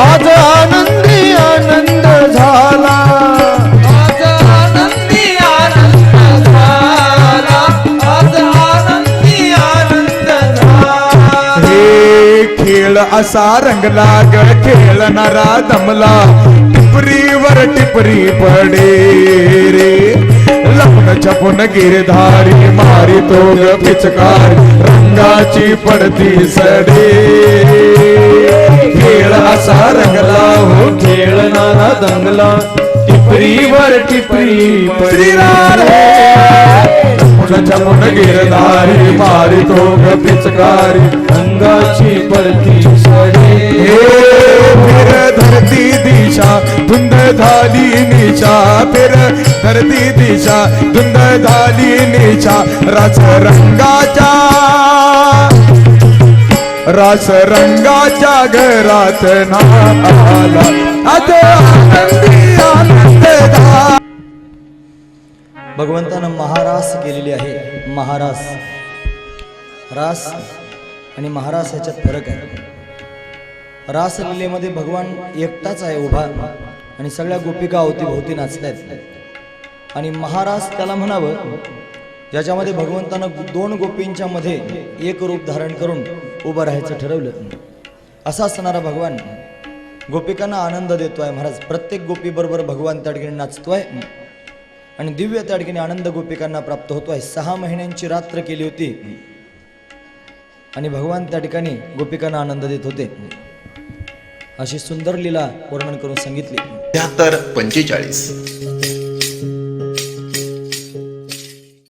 आज आनंदी आनंद झाला आज आनंदी आनंद झाला आज आनंदी आनंद झाला हे खेळ असा रंगला ग खेळणारा दमला टिपरीवर टिपरी पडे रे लग्न छपून गिरधारी मारी तो ग पिचकार रंगाची पडती सडे खेळ असा रंगला हो खेळणारा दंगला टिपरीवर टिपरी छपून गिरधारी मारी तो ग पिचकारी रंगाची पडती सडे फिर धरती दिशा धुंद झाली निशा फिर धरती दिशा धुंद झाली निशा रास रंगाच्या घरात नाला आज आनंदी आनंद झाला. भगवंतानं महारास केलेली आहे. महारास रास आणि महारास ह्याच्यात फरक आहे. रासलीलेमध्ये भगवान एकटाच आहे उभा आणि सगळ्या गोपिका अवतीभोवती नाचतायत. आणि महारास त्याला म्हणावं ज्याच्यामध्ये भगवंतानं दोन गोपींच्या मध्ये एक रूप धारण करून उभं राहायचं ठरवलं. असा असणारा भगवान गोपिकांना आनंद देतोय. महाराज प्रत्येक गोपी बरोबर भगवान त्या ठिकाणी नाचतोय आणि दिव्य त्या ठिकाणी आनंद गोपिकांना प्राप्त होतोय. 6 महिन्यांची रात्र केली होती आणि भगवान त्या ठिकाणी गोपिकांना आनंद देत होते. अशी सुंदर लीला वर्णन करून सांगितली. 75 45